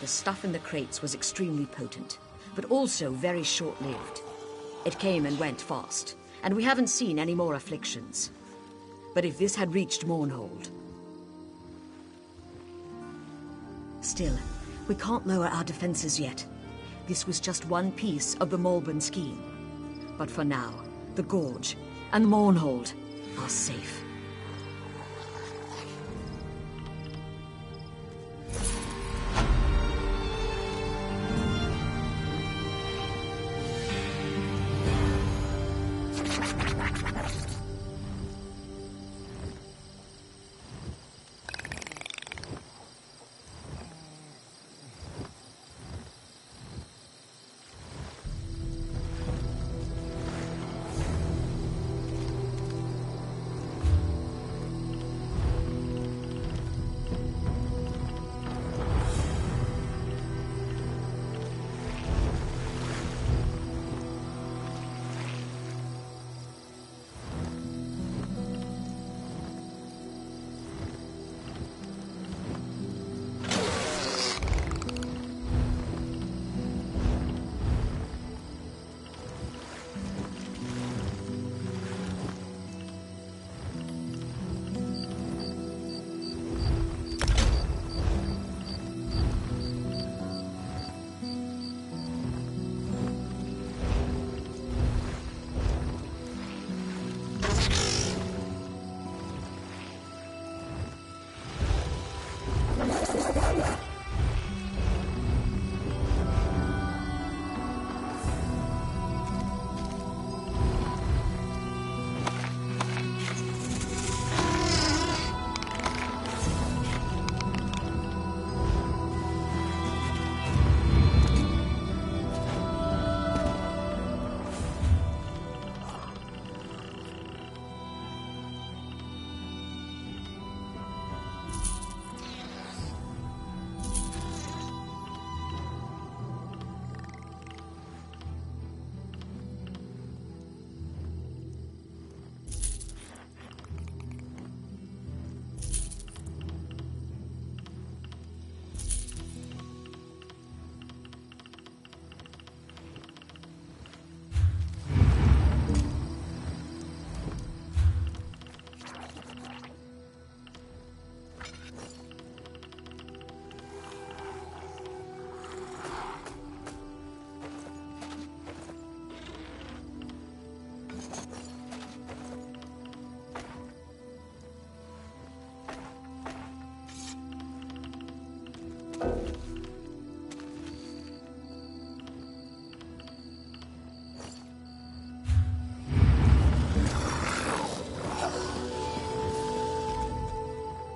S4: The stuff in the crates was extremely potent, but also very short-lived. It came and went fast, and we haven't seen any more afflictions. But if this had reached Mournhold... Still, we can't lower our defenses yet. This was just one piece of the Mulborn scheme. But for now, the Gorge and Mournhold are safe.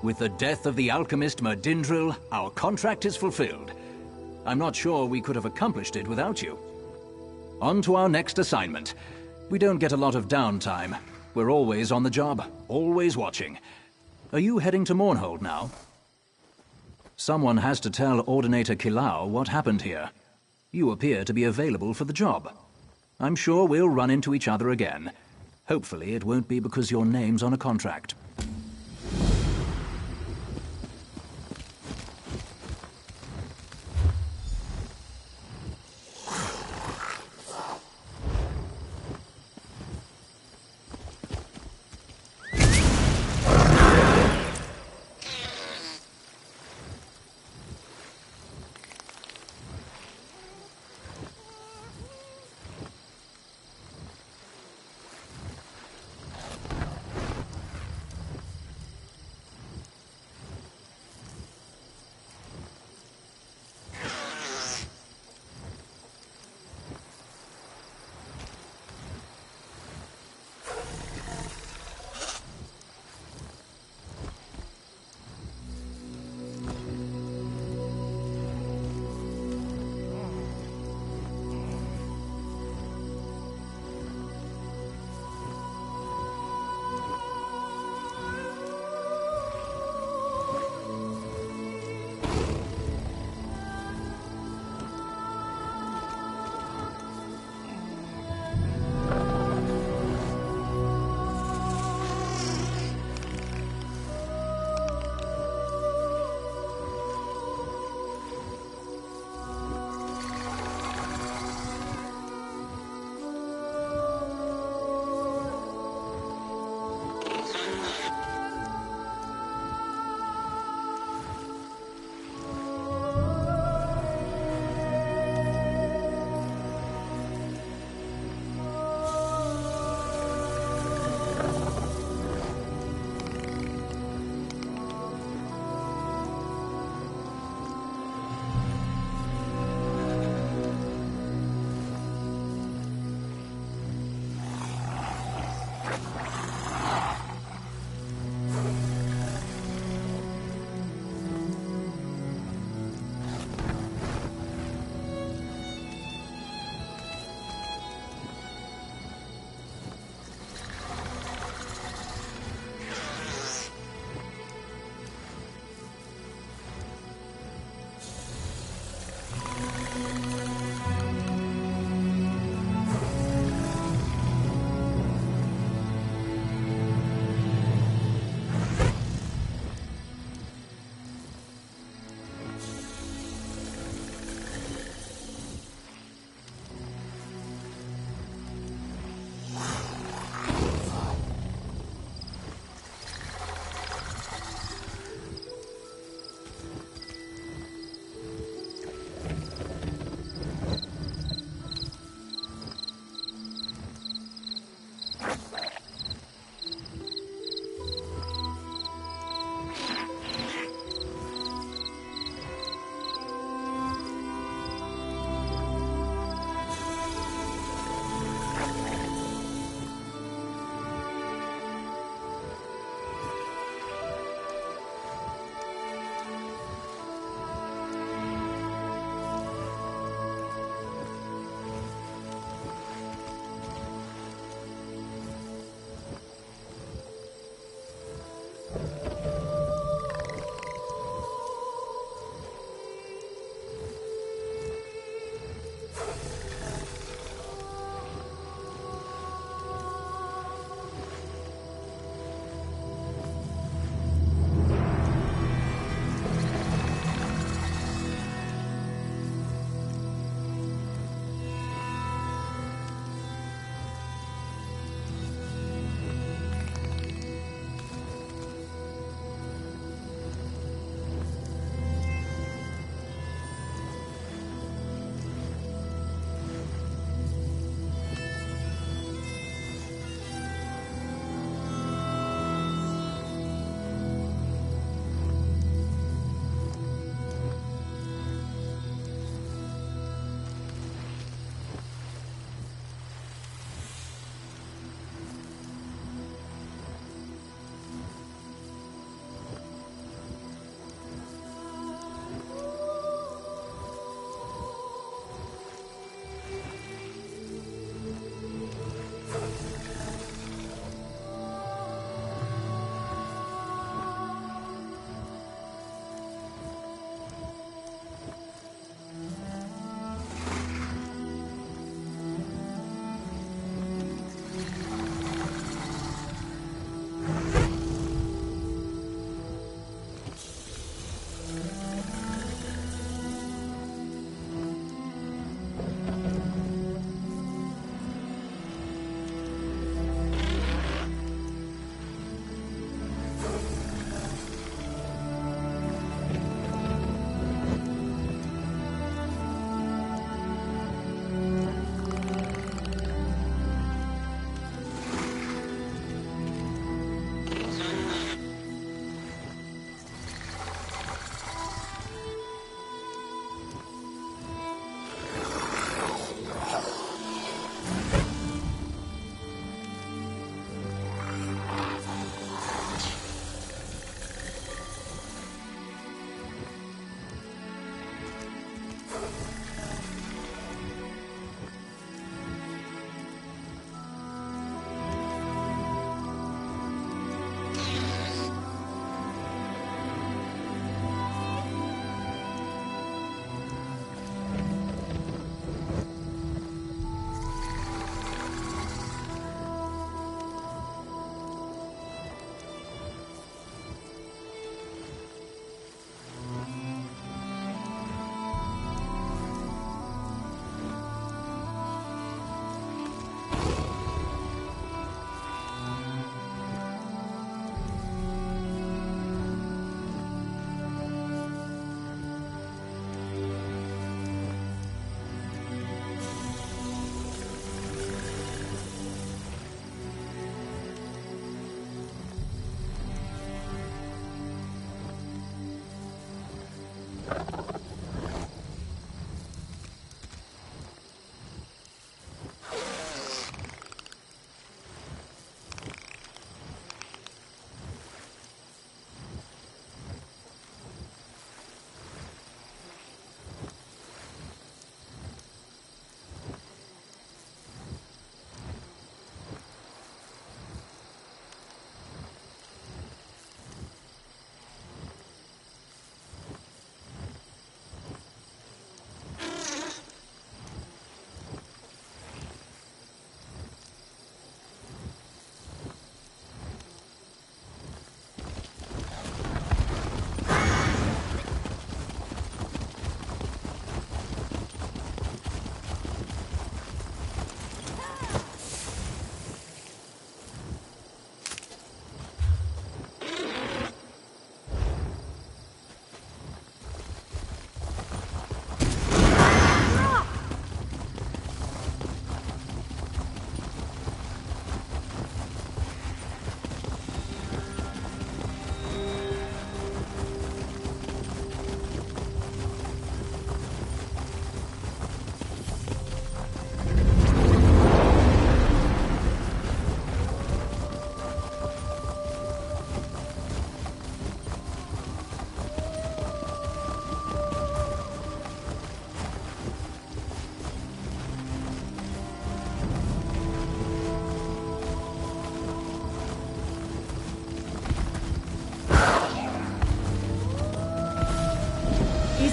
S16: With the death of the alchemist Merdindril, our contract is fulfilled. I'm not sure we could have accomplished it without you. On to our next assignment. We don't get a lot of downtime. We're always on the job, always watching. Are you heading to Mournhold now? Someone has to tell Ordinator Kilau what happened here. You appear to be available for the job. I'm sure we'll run into each other again. Hopefully it won't be because your name's on a contract.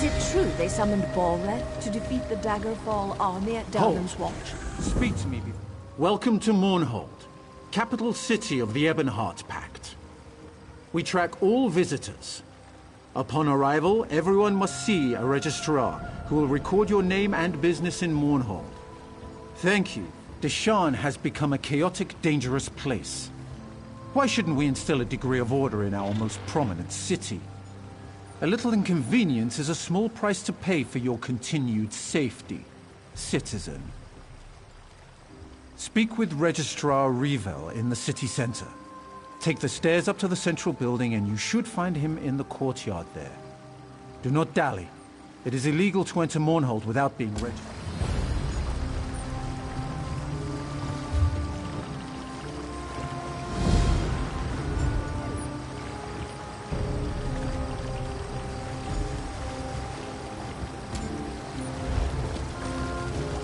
S5: it true they summoned Balreth to defeat the Daggerfall army at Downham's Watch?
S1: Speak to me. Welcome to Mournhold, capital city of the Ebonheart Pact. We track all visitors. Upon arrival, everyone must see a registrar who will record your name and business in Mournhold. Thank you. Deshaan has become a chaotic, dangerous place. Why shouldn't we instill a degree of order in our most prominent city? A little inconvenience is a small price to pay for your continued safety, citizen. Speak with Registrar Revel in the city center. Take the stairs up to the central building and you should find him in the courtyard there. Do not dally. It is illegal to enter Mournhold without being registered.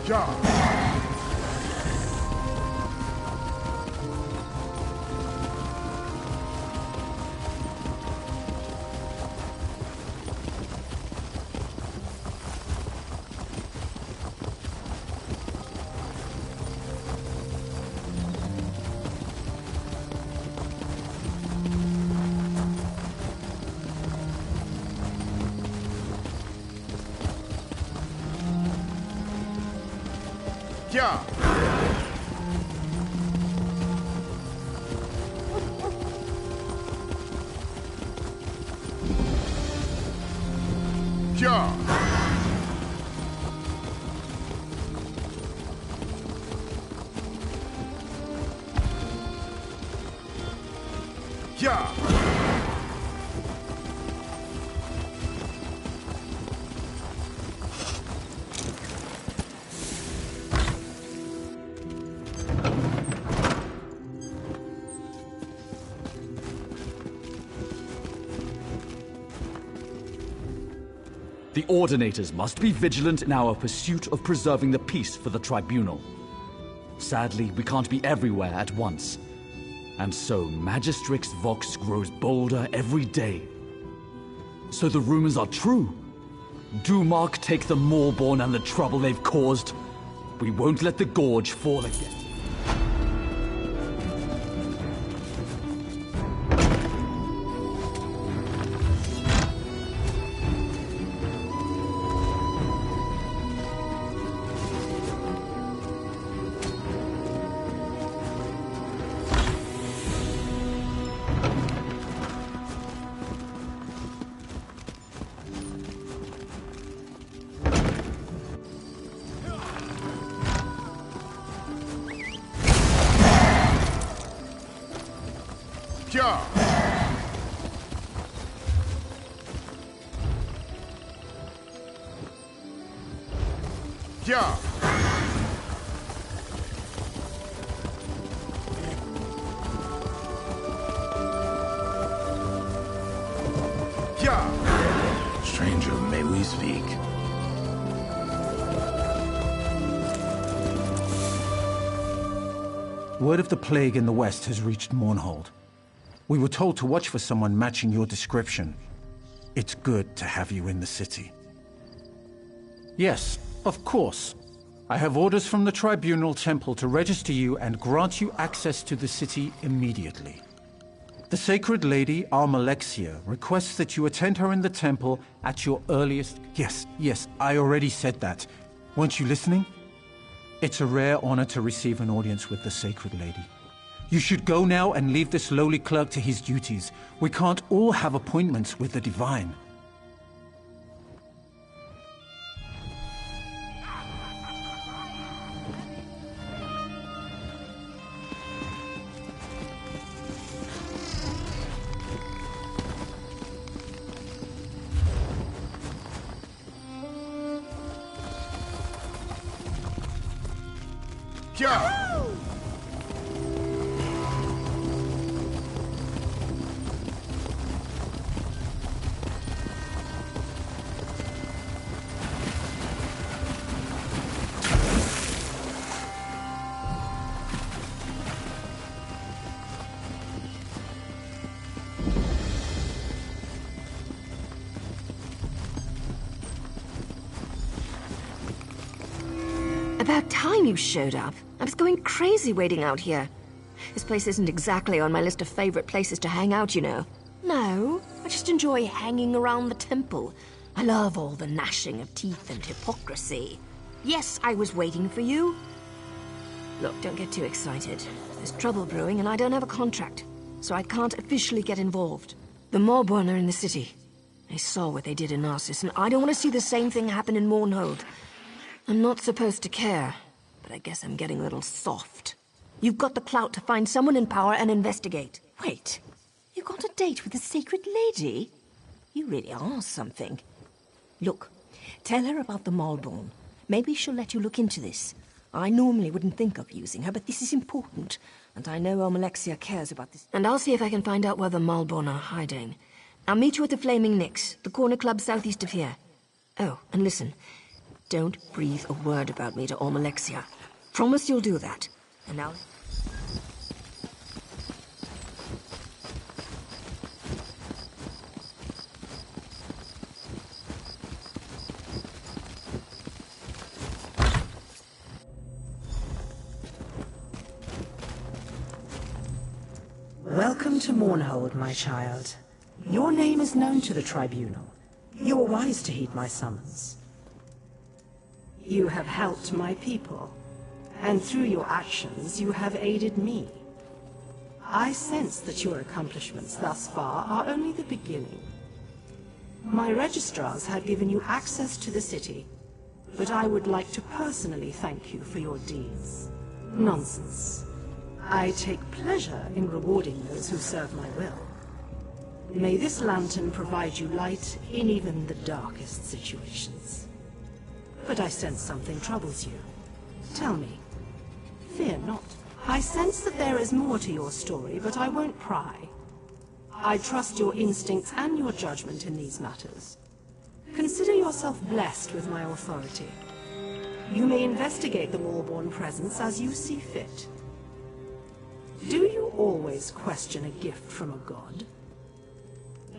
S8: John. Yeah. Yeah. Yeah.
S10: The Ordinators must be vigilant in our pursuit of preserving the peace for the Tribunal. Sadly, we can't be everywhere at once. And so, Magistrix Vox grows bolder every day. So the rumors are true. Do Mark take the Maulborn and the trouble they've caused? We won't let the Gorge fall again.
S8: Yeah. Yeah. Yeah.
S21: Stranger, may we speak?
S1: Word of the plague in the west has reached Mournhold. We were told to watch for someone matching your description. It's good to have you in the city. Yes, of course. I have orders from the Tribunal Temple to register you and grant you access to the city immediately. The Sacred Lady, Almalexia, requests that you attend her in the temple at your earliest... Yes, I already said that. Weren't you listening? It's a rare honor to receive an audience with the Sacred Lady. You should go now and leave this lowly clerk to his duties. We can't all have appointments with the Divine.
S8: Yeah.
S5: About time you showed up. I was going crazy waiting out here. This place isn't exactly on my list of favorite places to hang out, you know. No, I just enjoy hanging around the temple. I love all the gnashing of teeth and hypocrisy. Yes, I was waiting for you. Look, don't get too excited. There's trouble brewing and I don't have a contract, so I can't officially get involved. The Morborn are in the city. They saw what they did in Narcissus, and I don't want to see the same thing happen in Mournhold. I'm not supposed to care, but I guess I'm getting a little soft. You've got the clout to find someone in power and investigate. Wait, you got a date with the Sacred Lady? You really are something. Look, tell her about the Morborn. Maybe she'll let you look into this. I normally wouldn't think of using her, but this is important, and I know Alexia cares about this. And I'll see if I can find out where the Malborn are hiding. I'll meet you at the Flaming Nix, the corner club southeast of here. Oh, and listen, don't breathe a word about me to Alexia. Promise you'll do that. And now...
S17: Welcome to Mournhold, my child. Your name is known to the Tribunal. You are wise to heed my summons. You have helped my people, and through your actions you have aided me. I sense that your accomplishments thus far are only the beginning. My registrars have given you access to the city, but I would like to personally thank you for your deeds. Nonsense. I take pleasure in rewarding those who serve my will. May this lantern provide you light in even the darkest situations. But I sense something troubles you. Tell me. Fear not. I sense that there is more to your story, but I won't pry. I trust your instincts and your judgment in these matters. Consider yourself blessed with my authority. You may investigate the Morborn presence as you see fit. Do you always question a gift from a god?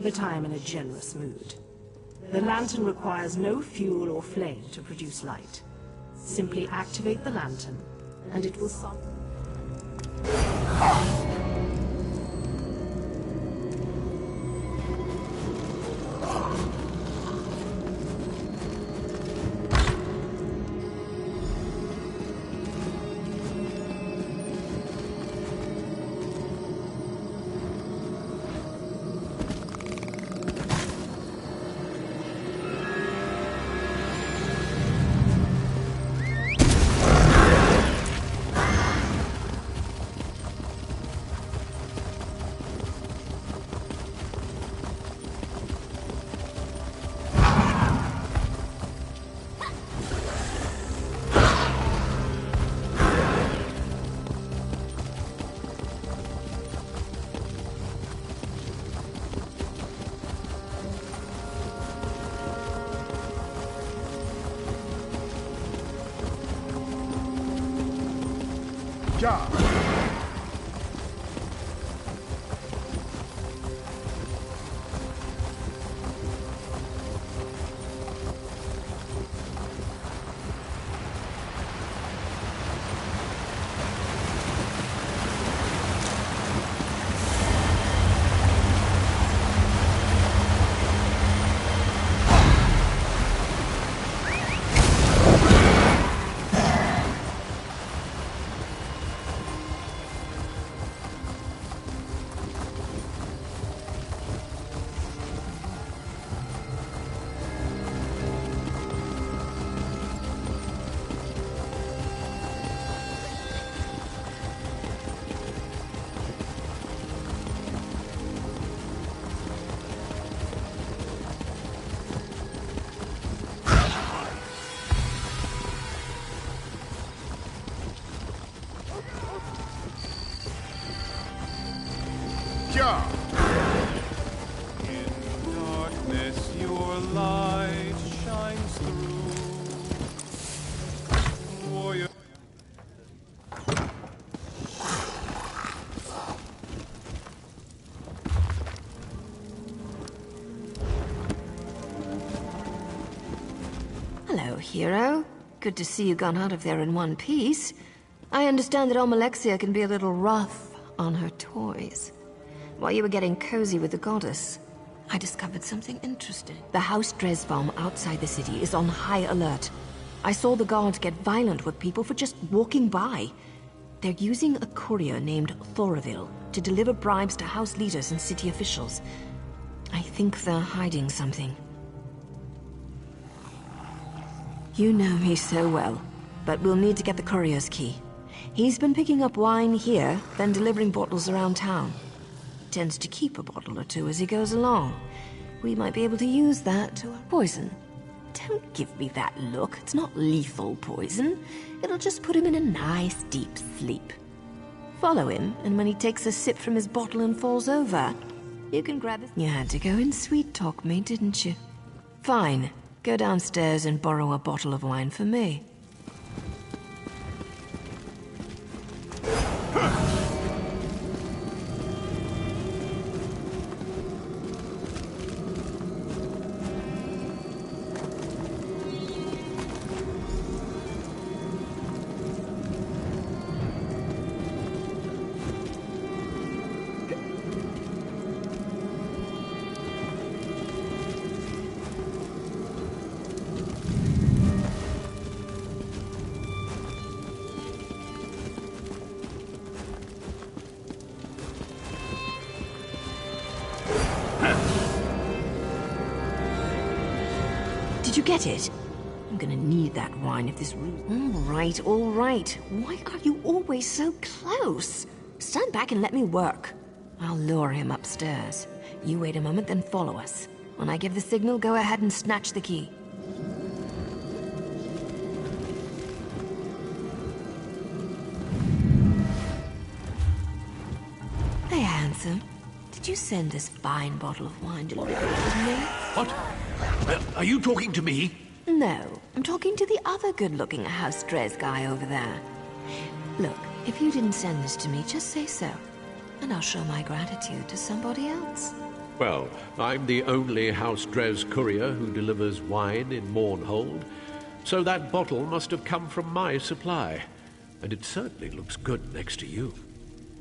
S17: But I am in a generous mood. The lantern requires no fuel or flame to produce light. Simply activate the lantern, and it will
S8: job.
S11: In darkness, your light shines through. Warrior.
S5: Hello, hero. Good to see you gone out of there in one piece. I understand that Almalexia can be a little rough on her toys. While you were getting cozy with the goddess, I discovered something interesting. The House Dresbaum outside the city is on high alert. I saw the guards get violent with people for just walking by. They're using a courier named Thoraville to deliver bribes to house leaders and city officials. I think they're hiding something. You know me so well, but we'll need to get the courier's key. He's been picking up wine here, then delivering bottles around town. Tends to keep a bottle or two as he goes along. We might be able to use that to... Poison. Don't give me that look. It's not lethal poison. It'll just put him in a nice deep sleep. Follow him, and when he takes a sip from his bottle and falls over, you can grab it. You had to go and sweet-talk me, didn't you? Fine. Go downstairs and borrow a bottle of wine for me. Did you get it? I'm gonna need that wine if this room... All right. Why are you always so close? Stand back and let me work. I'll lure him upstairs. You wait a moment, then follow us. When I give the signal, go ahead and snatch the key. Hey, handsome. Did you send this fine bottle of wine delivered with me?
S18: What? Are you talking to me?
S5: No, I'm talking to the other good-looking House Dres guy over there. Look, if you didn't send this to me, just say so. And I'll show my gratitude to somebody else.
S18: Well, I'm the only House Dres courier who delivers wine in Mournhold, so that bottle must have come from my supply. And it certainly looks good next to you.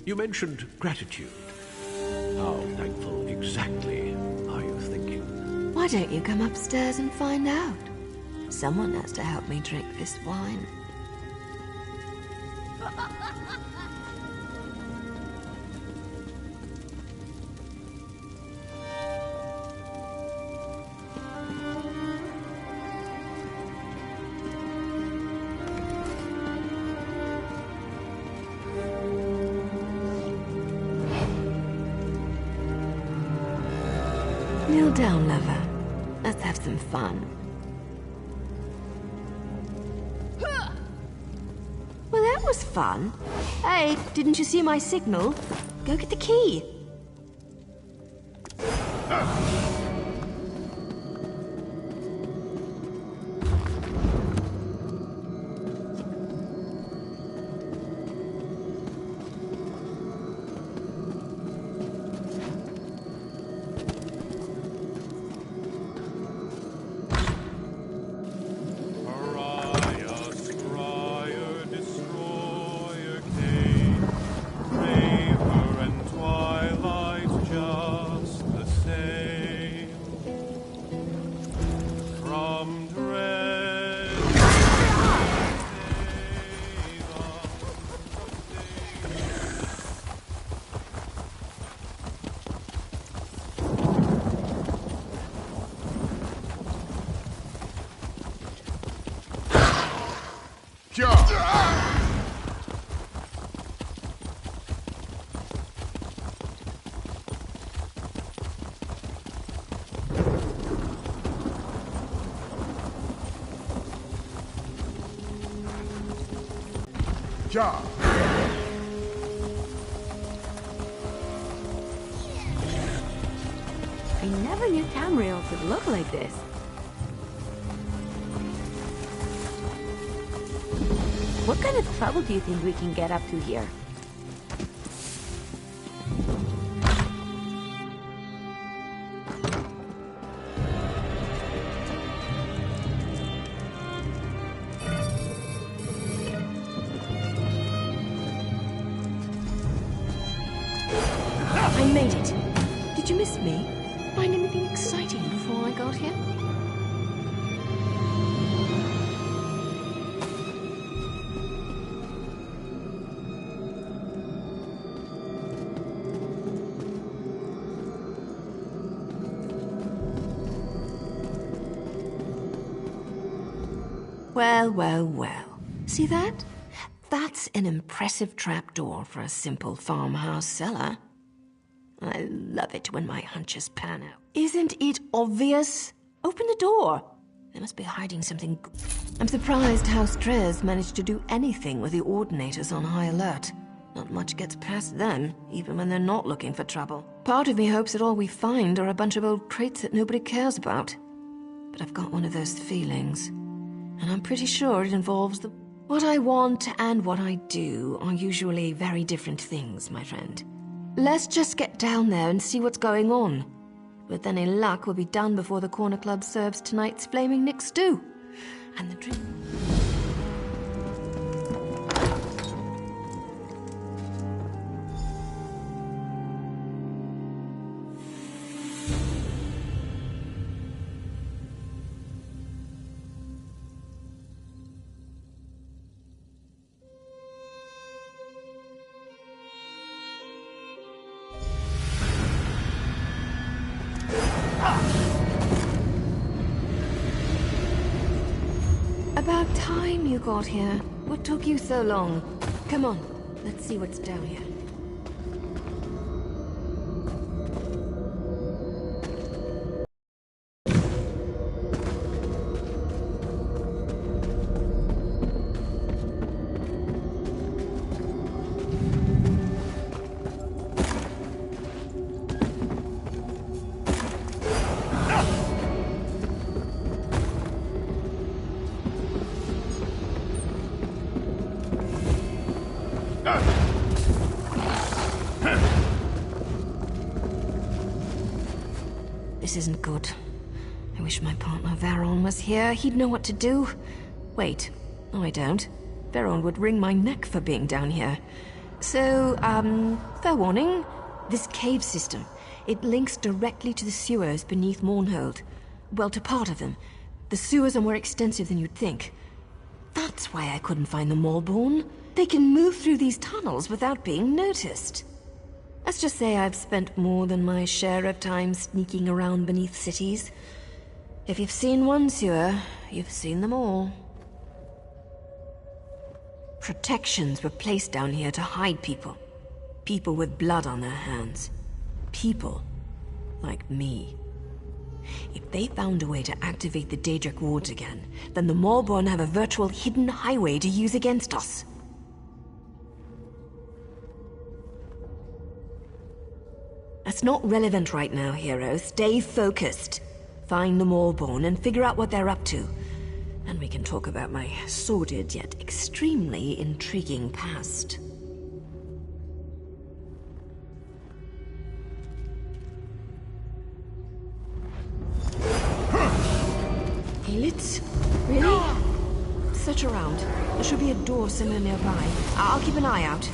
S18: You mentioned gratitude. How thankful exactly are you thinking?
S5: Why don't you come upstairs and find out? Someone has to help me drink this wine. Kneel down, lover. Let's have some fun. Well, that was fun. Hey, didn't you see my signal? Go get the key.
S8: Job.
S9: I never knew Tamriel could look like this. What kind of trouble do you think we can get up to here?
S5: made it. Did you miss me? Find anything exciting before I got here? Well, well, well. See that? That's an impressive trapdoor for a simple farmhouse cellar. I love it when my hunches pan out. Isn't it obvious? Open the door. They must be hiding something. I'm surprised how Strez managed to do anything with the Ordinators on high alert. Not much gets past them, even when they're not looking for trouble. Part of me hopes that all we find are a bunch of old crates that nobody cares about. But I've got one of those feelings. And I'm pretty sure it involves the... What I want and what I do are usually very different things, my friend. Let's just get down there and see what's going on. With any luck, we'll be done before the Corner Club serves tonight's Flaming Nick stew. And the drink... About time you got here. What took you so long? Come on, let's see what's down here. This isn't good. I wish my partner Veron was here. He'd know what to do. Wait. No, I don't. Veron would wring my neck for being down here. So, fair warning. This cave system, it links directly to the sewers beneath Mournhold. Well, to part of them. The sewers are more extensive than you'd think. That's why I couldn't find the Maulborn. They can move through these tunnels without being noticed. Let's just say I've spent more than my share of time sneaking around beneath cities. If you've seen one sewer, you've seen them all. Protections were placed down here to hide people. People with blood on their hands. People like me. If they found a way to activate the Daedric wards again, then the Maulborn have a virtual hidden highway to use against us. That's not relevant right now, hero. Stay focused. Find the Maulborn and figure out what they're up to. And we can talk about my sordid yet extremely intriguing past. Helix? Really? Search around. There should be a door somewhere nearby. I'll keep an eye out.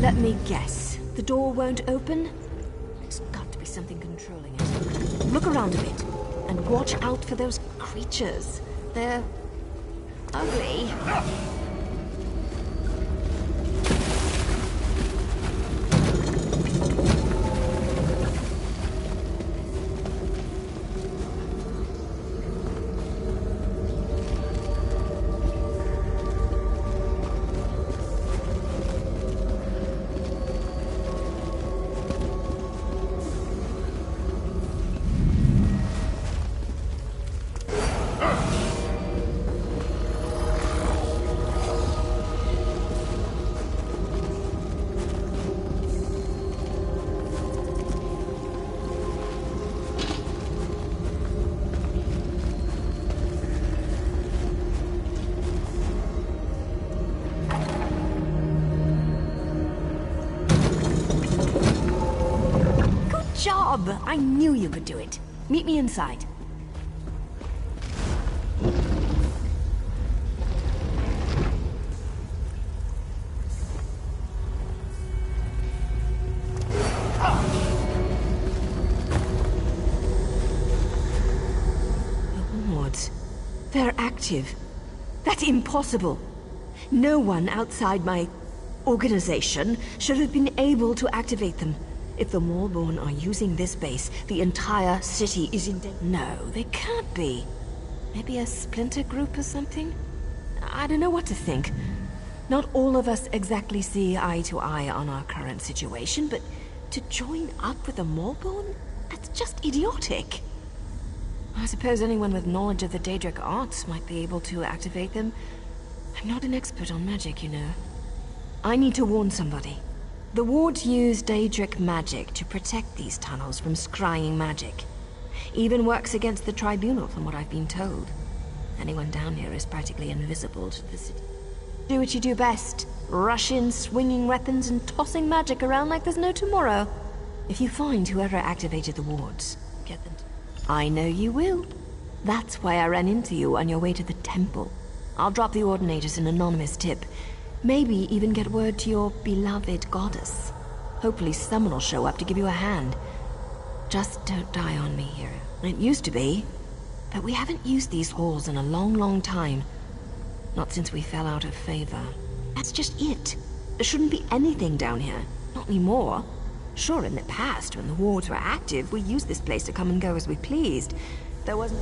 S5: Let me guess. The door won't open? There's got to be something controlling it. Look around a bit. And watch out for those creatures. They're ugly. Job! I knew you could do it. Meet me inside. The wards. They're active. That's impossible. No one outside my organization should have been able to activate them. If the Maulborn are using this base, the entire city is in danger. No, they can't be. Maybe a splinter group or something? I don't know what to think. Not all of us exactly see eye to eye on our current situation, but to join up with the Maulborn? That's just idiotic. I suppose anyone with knowledge of the Daedric arts might be able to activate them. I'm not an expert on magic, you know. I need to warn somebody. The wards use Daedric magic to protect these tunnels from scrying magic. Even works against the Tribunal, from what I've been told. Anyone down here is practically invisible to the city. Do what you do best. Rush in, swinging weapons and tossing magic around like there's no tomorrow. If you find whoever activated the wards, get them. I know you will. That's why I ran into you on your way to the temple. I'll drop the Ordinators an anonymous tip. Maybe even get word to your beloved goddess. Hopefully someone will show up to give you a hand. Just don't die on me, hero. It used to be, but we haven't used these halls in a long, long time. Not since we fell out of favor. That's just it. There shouldn't be anything down here. Not anymore. Sure, in the past, when the wards were active, we used this place to come and go as we pleased. There wasn't...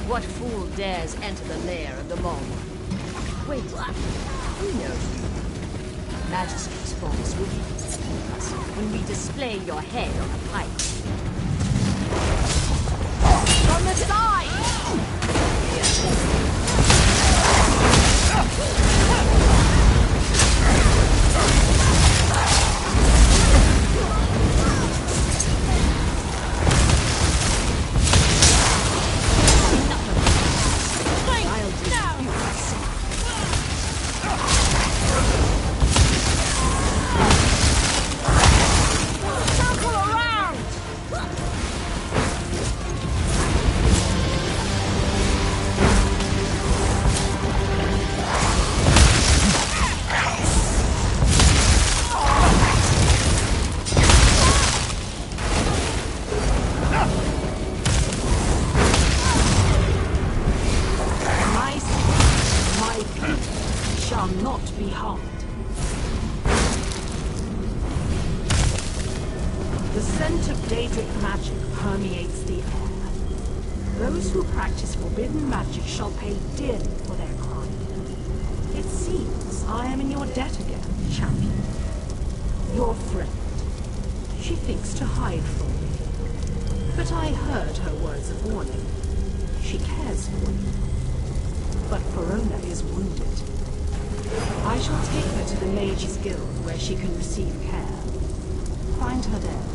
S4: What fool dares enter the lair of the Maulborn? Wait, who knows you? Majesty's forms will be us when we display your head on a pike. From the side!
S13: Shall pay dearly for their crime. It seems I am in your debt again, champion. Your friend. She thinks to hide from me. But I heard her words of warning. She cares for you. But Verona is wounded. I shall take her to the Mages Guild where she can receive care. Find her there.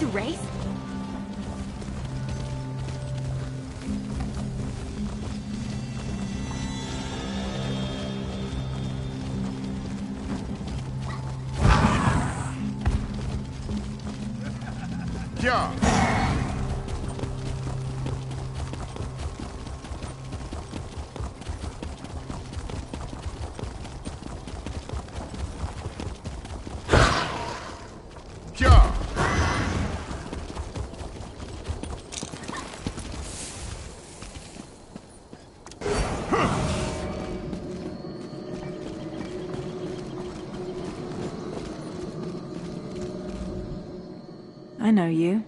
S9: to race?
S8: Yeah.
S19: I know you.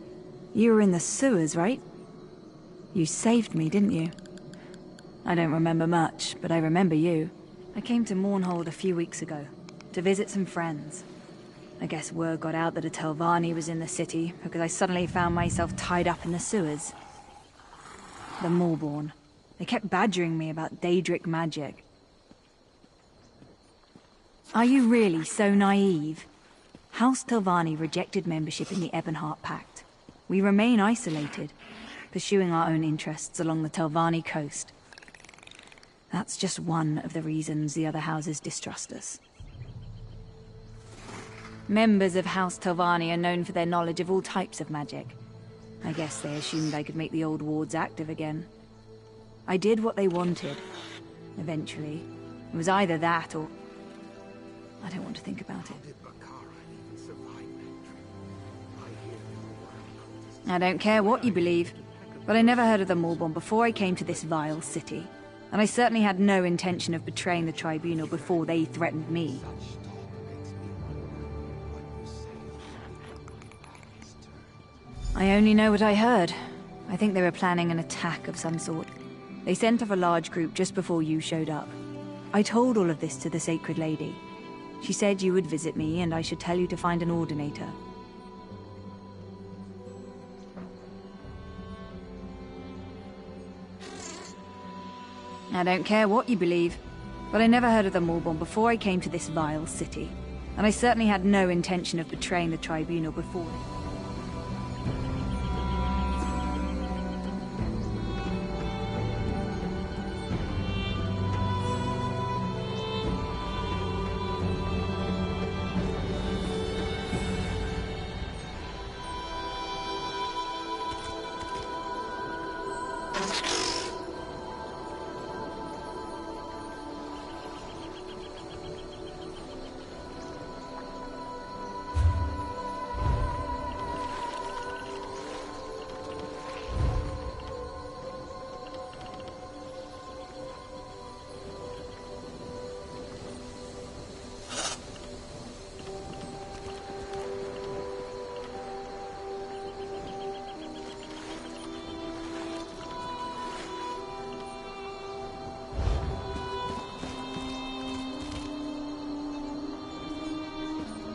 S19: You were in the sewers, right? You saved me, didn't you? I don't remember much, but I remember you. I came to Mournhold a few weeks ago, to visit some friends. I guess word got out that a Telvanni was in the city, because I suddenly found myself tied up in the sewers. The Maulborn. They kept badgering me about Daedric magic. Are you really so naive? House Telvanni rejected membership in the Ebonheart Pact. We remain isolated, pursuing our own interests along the Telvanni coast. That's just one of the reasons the other houses distrust us. Members of House Telvanni are known for their knowledge of all types of magic. I guess they assumed I could make the old wards active again. I did what they wanted. Eventually. It was either that or... I don't want to think about it. I don't care what you believe, but I never heard of the Maulborn before I came to this vile city. And I certainly had no intention of betraying the Tribunal before they threatened me. I only know what I heard. I think they were planning an attack of some sort. They sent off a large group just before you showed up. I told all of this to the Sacred Lady. She said you would visit me and I should tell you to find an Ordinator. I don't care what you believe, but I never heard of the Maulborn before I came to this vile city. And I certainly had no intention of betraying the Tribunal before.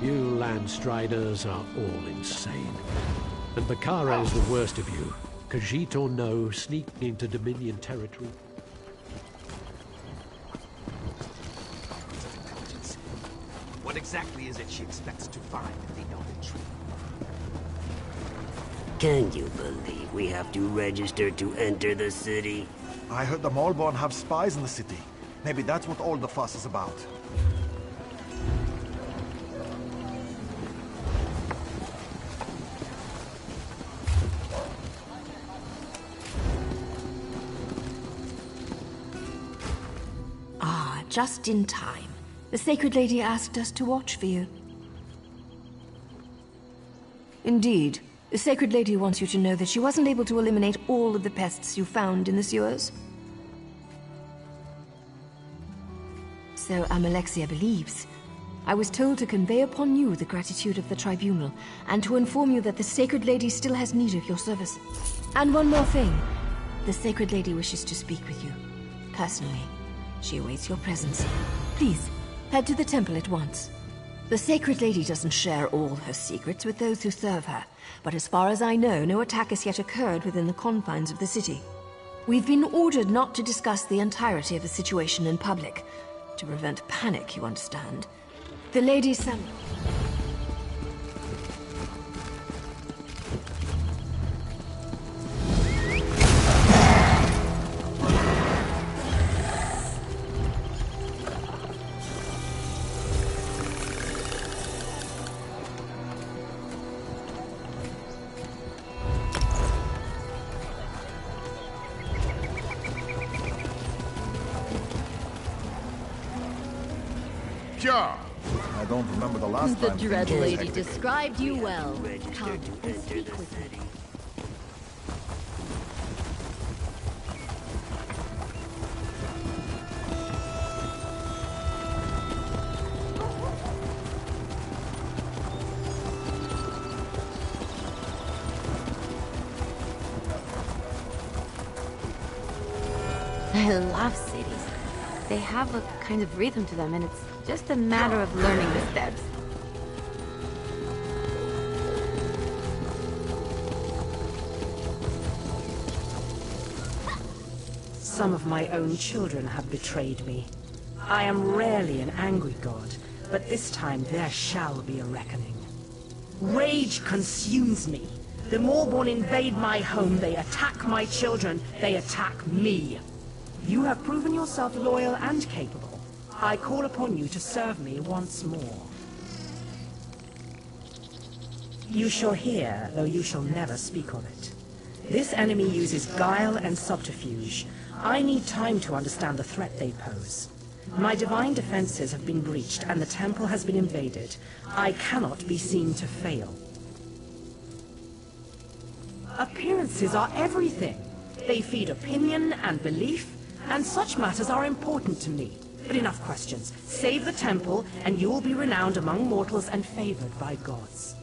S18: You Landstriders are all insane. And Bakara is the worst of you. Khajiit or no, sneaking into Dominion territory.
S7: What exactly is it she expects to find at the Elven Tree?
S22: Can you believe we have to register to enter the city?
S23: I heard the Maulborn have spies in the city. Maybe that's what all the fuss is about.
S5: Just in time. The Sacred Lady asked us to watch for you. Indeed. The Sacred Lady wants you to know that she wasn't able to eliminate all of the pests you found in the sewers. So Amalexia believes. I was told to convey upon you the gratitude of the Tribunal, and to inform you that the Sacred Lady still has need of your service. And one more thing. The Sacred Lady wishes to speak with you. Personally. She awaits your presence. Please, head to the temple at once. The Sacred Lady doesn't share all her secrets with those who serve her, but as far as I know, no attack has yet occurred within the confines of the city. We've been ordered not to discuss the entirety of the situation in public, to prevent panic, you understand. The Lady Sam...
S23: job. I don't remember the last
S2: The
S23: time.
S2: Dread
S23: things
S2: Lady
S23: hectic.
S2: described you well. Come and speak with me.
S9: I love cities. They have a kind of rhythm to them, and it's just a matter of learning the steps.
S17: Some of my own children have betrayed me. I am rarely an angry god, but this time there shall be a reckoning. Rage consumes me. The Maulborn invade my home, they attack my children, they attack me. You have proven yourself loyal and capable. I call upon you to serve me once more. You shall hear, though you shall never speak of it. This enemy uses guile and subterfuge. I need time to understand the threat they pose. My divine defenses have been breached and the temple has been invaded. I cannot be seen to fail. Appearances are everything. They feed opinion and belief, and such matters are important to me. But enough questions. Save the temple, and you will be renowned among mortals and favored by gods.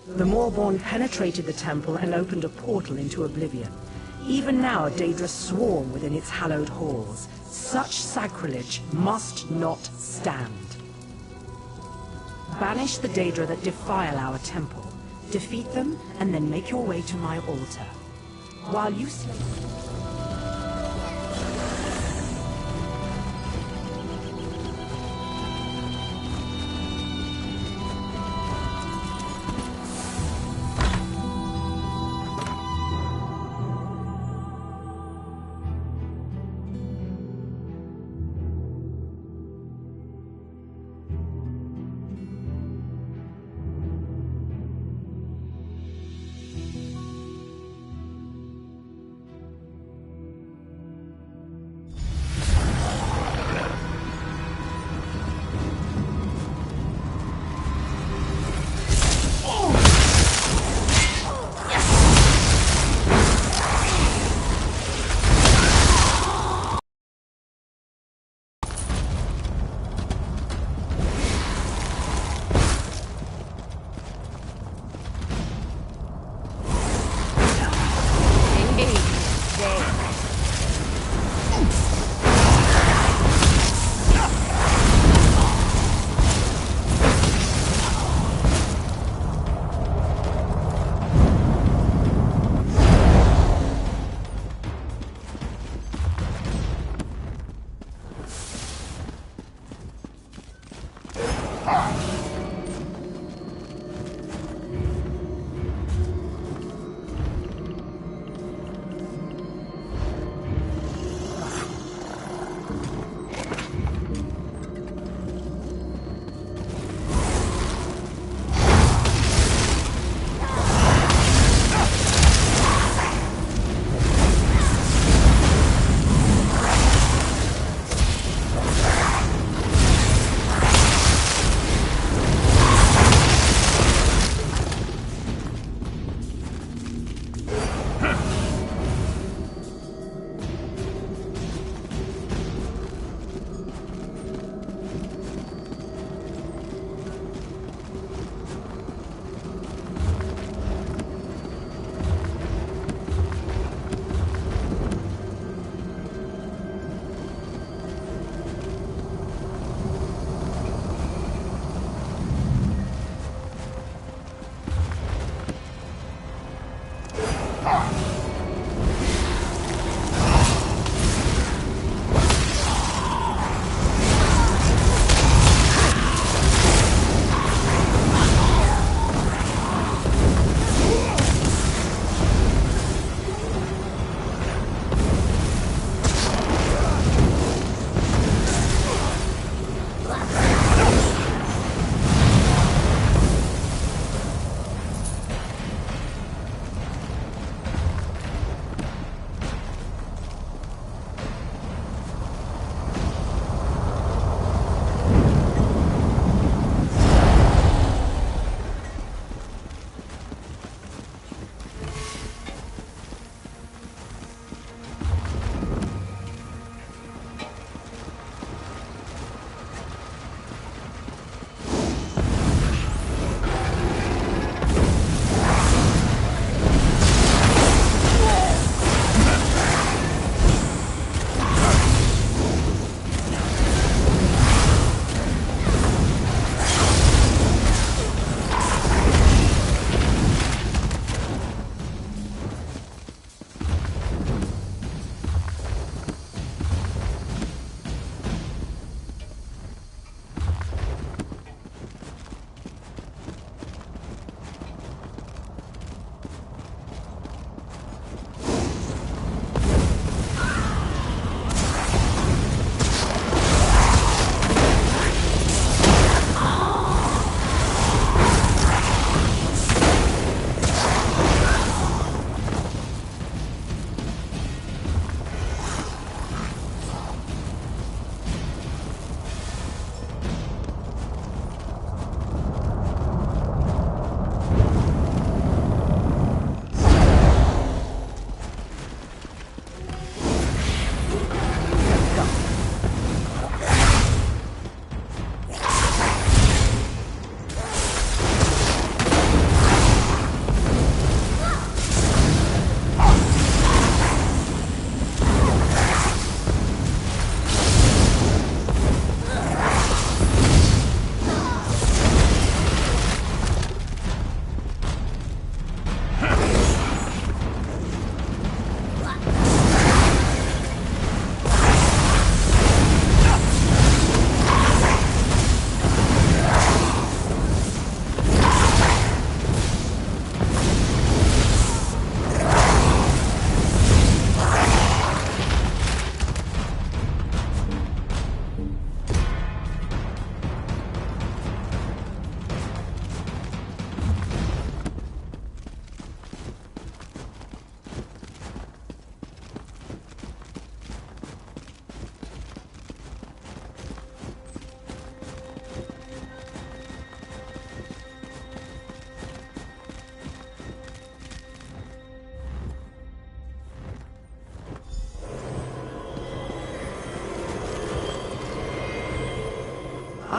S17: The Maulborn penetrated the temple and opened a portal into oblivion. Even now, Daedra swarm within its hallowed halls. Such sacrilege must not stand. Banish the Daedra that defile our temple. Defeat them, and then make your way to my altar. While you slay...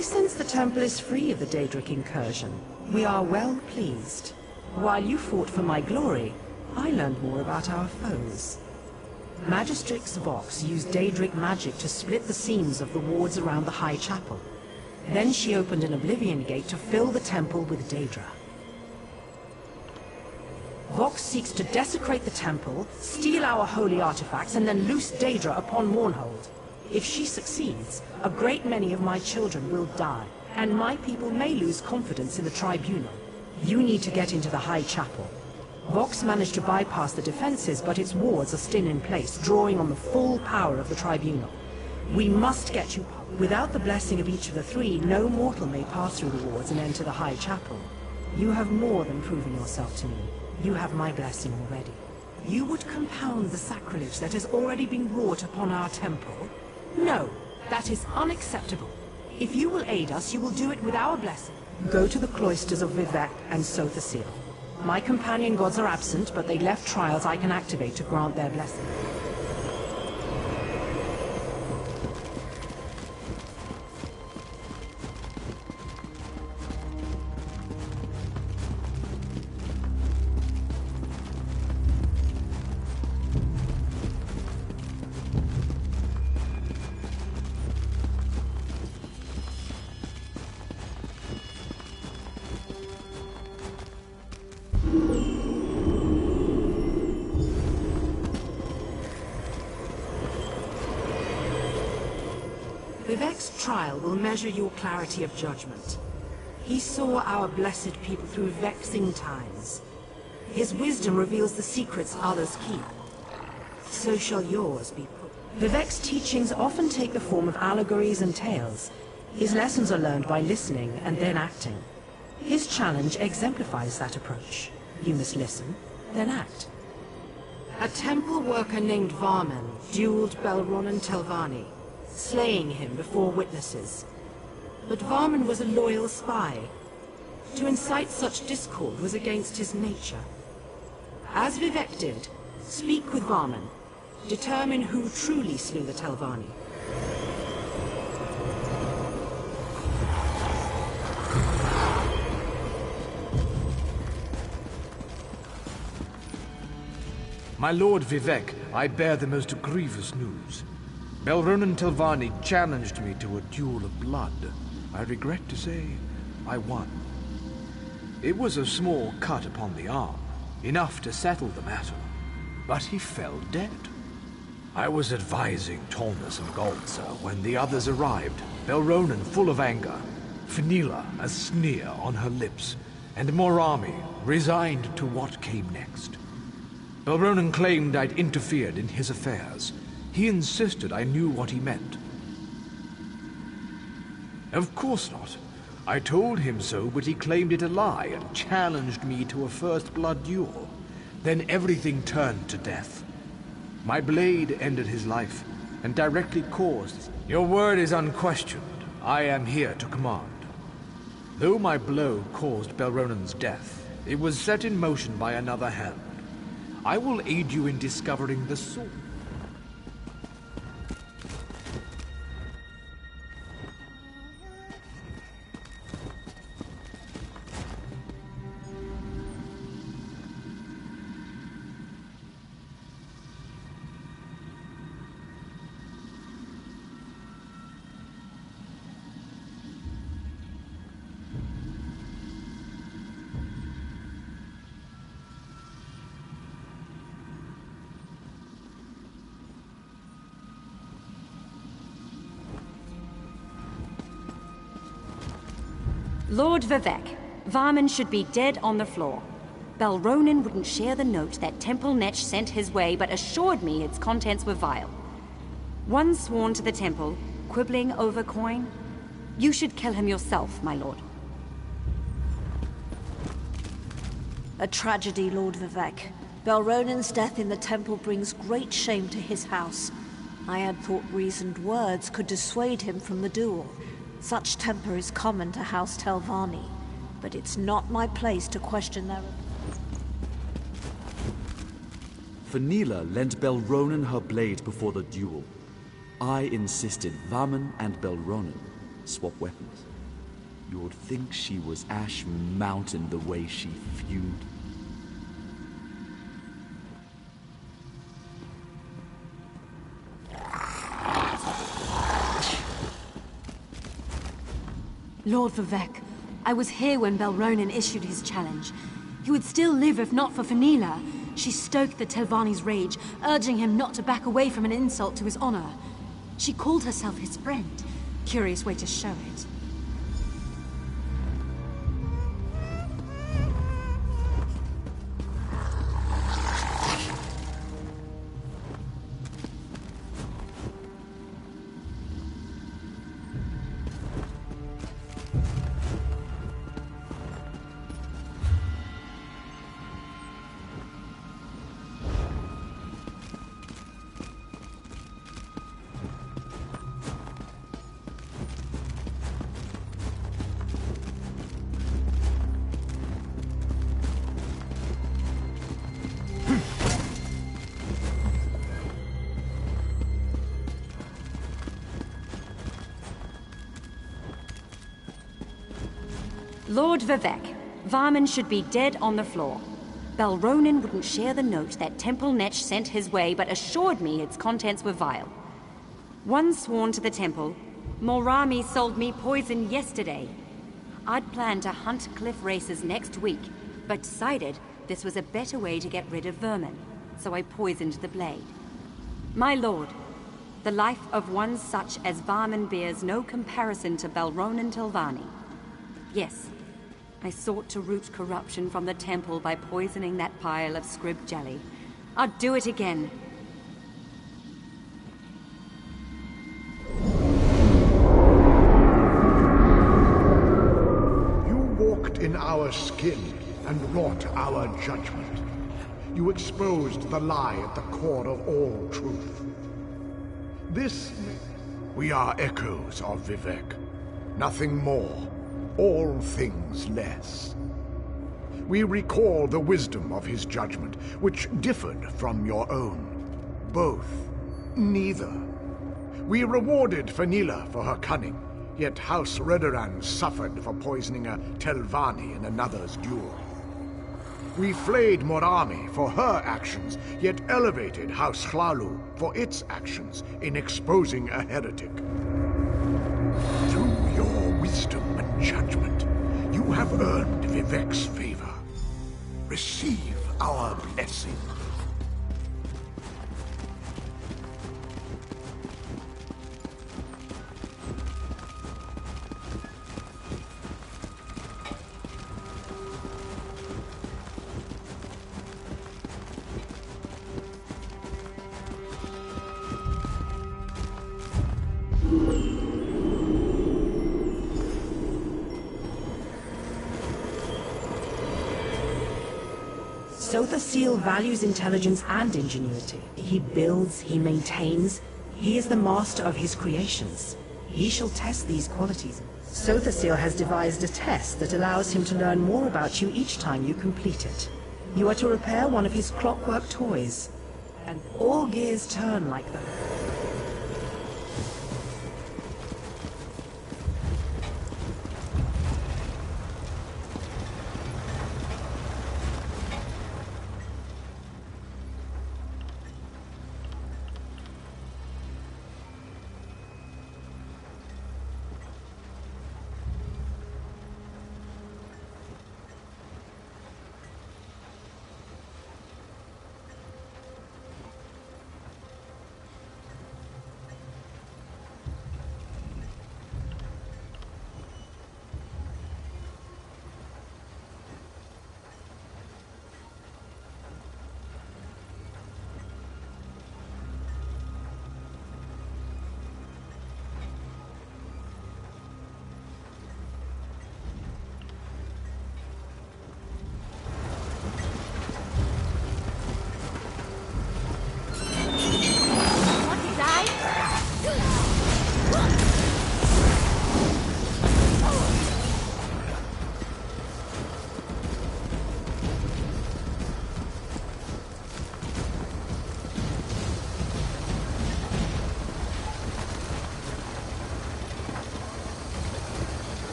S17: I sense the temple is free of the Daedric incursion. We are well pleased. While you fought for my glory, I learned more about our foes. Magistrix Vox used Daedric magic to split the seams of the wards around the High Chapel. Then she opened an Oblivion Gate to fill the temple with Daedra. Vox seeks to desecrate the temple, steal our holy artifacts, and then loose Daedra upon Mournhold. If she succeeds, a great many of my children will die, and my people may lose confidence in the Tribunal. You need to get into the High Chapel. Vox managed to bypass the defenses, but its wards are still in place, drawing on the full power of the Tribunal. We must get you. Without the blessing of each of the three, no mortal may pass through the wards and enter the High Chapel. You have more than proven yourself to me. You have my blessing already. You would compound the sacrilege that has already been wrought upon our temple? No, that is unacceptable. If you will aid us, you will do it with our blessing. Go to the cloisters of Vivec and sow the seal. My companion gods are absent, but they left trials I can activate to grant their blessing. Vivec's trial will measure your clarity of judgment. He saw our blessed people through vexing times. His wisdom reveals the secrets others keep. So shall yours be put. Vivec's teachings often take the form of allegories and tales. His lessons are learned by listening and then acting. His challenge exemplifies that approach. You must listen, then act. A temple worker named Varman dueled Belronan Telvanni, slaying him before witnesses. But Varman was a loyal spy. To incite such discord was against his nature. As Vivec did, speak with Varman. Determine who truly slew the Telvanni.
S3: My lord Vivec, I bear the most grievous news. Belronan Telvanni challenged me to a duel of blood. I regret to say, I won. It was a small cut upon the arm, enough to settle the matter, but he fell dead. I was advising Tolmus and Galtza when the others arrived, Belronan full of anger, Fenila a sneer on her lips, and Morami resigned to what came next. Belronan claimed I'd interfered in his affairs. He insisted I knew what he meant. Of course not. I told him so, but he claimed it a lie and challenged me to a first blood duel. Then everything turned to death. My blade ended his life and directly caused... Your word is unquestioned. I am here to command. Though my blow caused Belronan's death, it was set in motion by another hand. I will aid you in discovering the source.
S14: Lord Vivec, Varman should be dead on the floor. Belronan wouldn't share the note that Temple Netch sent his way, but assured me its contents were vile. One sworn to the temple, quibbling over coin. You should kill him yourself, my lord.
S15: A tragedy, Lord Vivec. Belronan's death in the temple brings great shame to his house. I had thought reasoned words could dissuade him from the duel. Such temper is common to House Telvanni, but it's not my place to question their...
S10: Fenila lent Belronan her blade before the duel. I insisted Varman and Belronan swap weapons.
S6: You'd think she was Ash Mountain the way she fewed.
S14: Lord Vivek, I was here when Belronen issued his challenge. He would still live if not for Fenila. She stoked the Telvanni's rage, urging him not to back away from an insult to his honor. She called herself his friend. Curious way to show it. Lord Vivek, Varman should be dead on the floor. Belronen wouldn't share the note that Temple Netch sent his way, but assured me its contents were vile. One sworn to the temple, Morami sold me poison yesterday. I'd planned to hunt cliff racers next week, but decided this was a better way to get rid of vermin, so I poisoned the blade. My lord, the life of one such as Varman bears no comparison to Belronen Telvanni. Yes, I sought to root corruption from the temple by poisoning that pile of scrib jelly. I'd do it again.
S8: You walked in our skin and wrought our judgment. You exposed the lie at the core of all truth. We are echoes of Vivek. Nothing more. All things less. We recall the wisdom of his judgment, which differed from your own. Both. Neither. We rewarded Fenila for her cunning, yet House Redoran suffered for poisoning a Telvanni in another's duel. We flayed Morami for her actions, yet elevated House Hlalu for its actions in exposing a heretic. Through your wisdom and judgment, you have earned Vivek's favor. Receive our blessing.
S12: Sorcerer values intelligence and ingenuity. He builds, he maintains. He is the master of his creations. He shall test these qualities. Sorcerer has devised a test that allows him to learn more about you each time you complete it. You are to repair one of his clockwork toys, and all gears turn like them.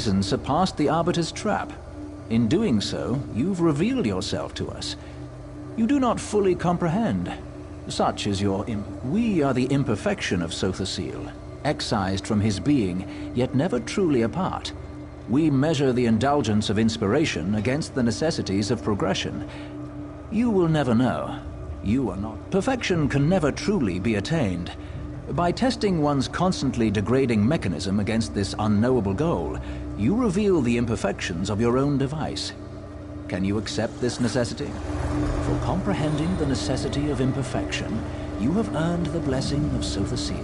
S16: reason surpassed the Arbiter's trap. In doing so, you've revealed yourself to us. You do not fully comprehend. Such is your We are the imperfection of Sorcerer, excised from his being, yet never truly apart. We measure the indulgence of inspiration against the necessities of progression. You will never know. You are not. Perfection can never truly be attained. By testing one's constantly degrading mechanism against this unknowable goal, you reveal the imperfections of your own device. Can you accept this necessity? For comprehending the necessity of imperfection, you have earned the blessing of Sorcerer.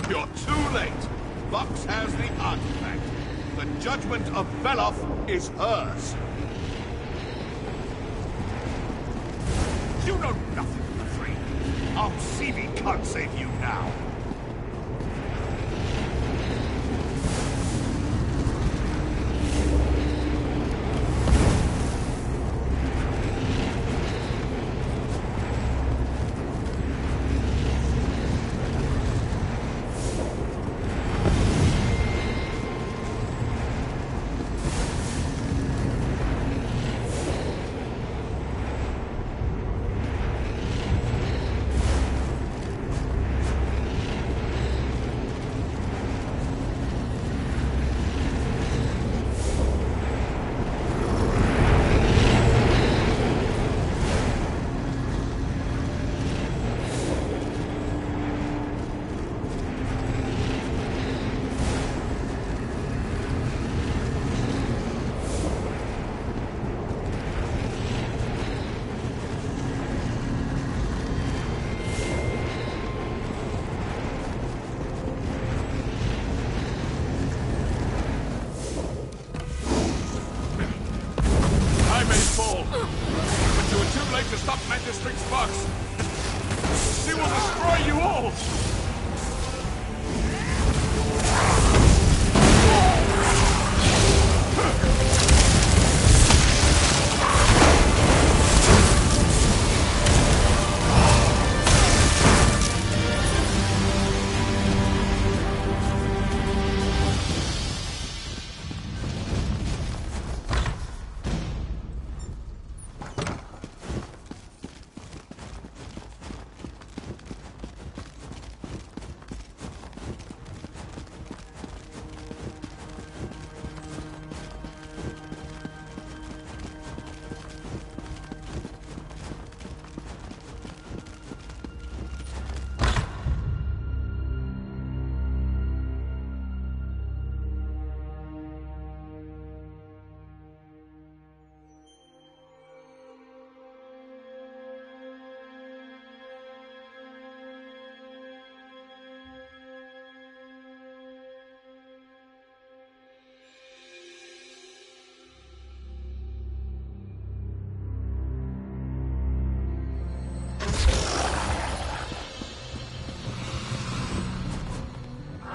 S20: You're too late. Vox has the artifact. The judgment of Beloff is hers. You know nothing of the three. Alcibi can't save you now. To stop Magistrate's Vox. She will destroy you all!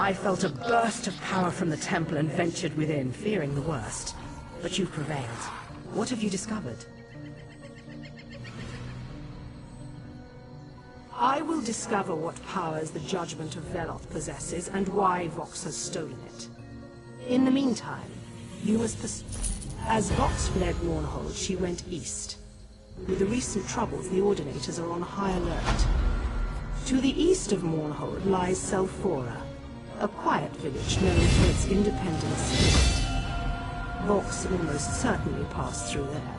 S12: I felt a burst of power from the temple and ventured within, fearing the worst. But you've prevailed. What have you discovered? I will discover what powers the judgment of Veloth possesses and why Vox has stolen it. In the meantime, you must As Vox fled Mournhold, she went east. With the recent troubles, the Ordinators are on high alert. To the east of Mournhold lies Selphora, a quiet village known for its independent spirit. Vox almost certainly passed through there.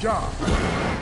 S8: job.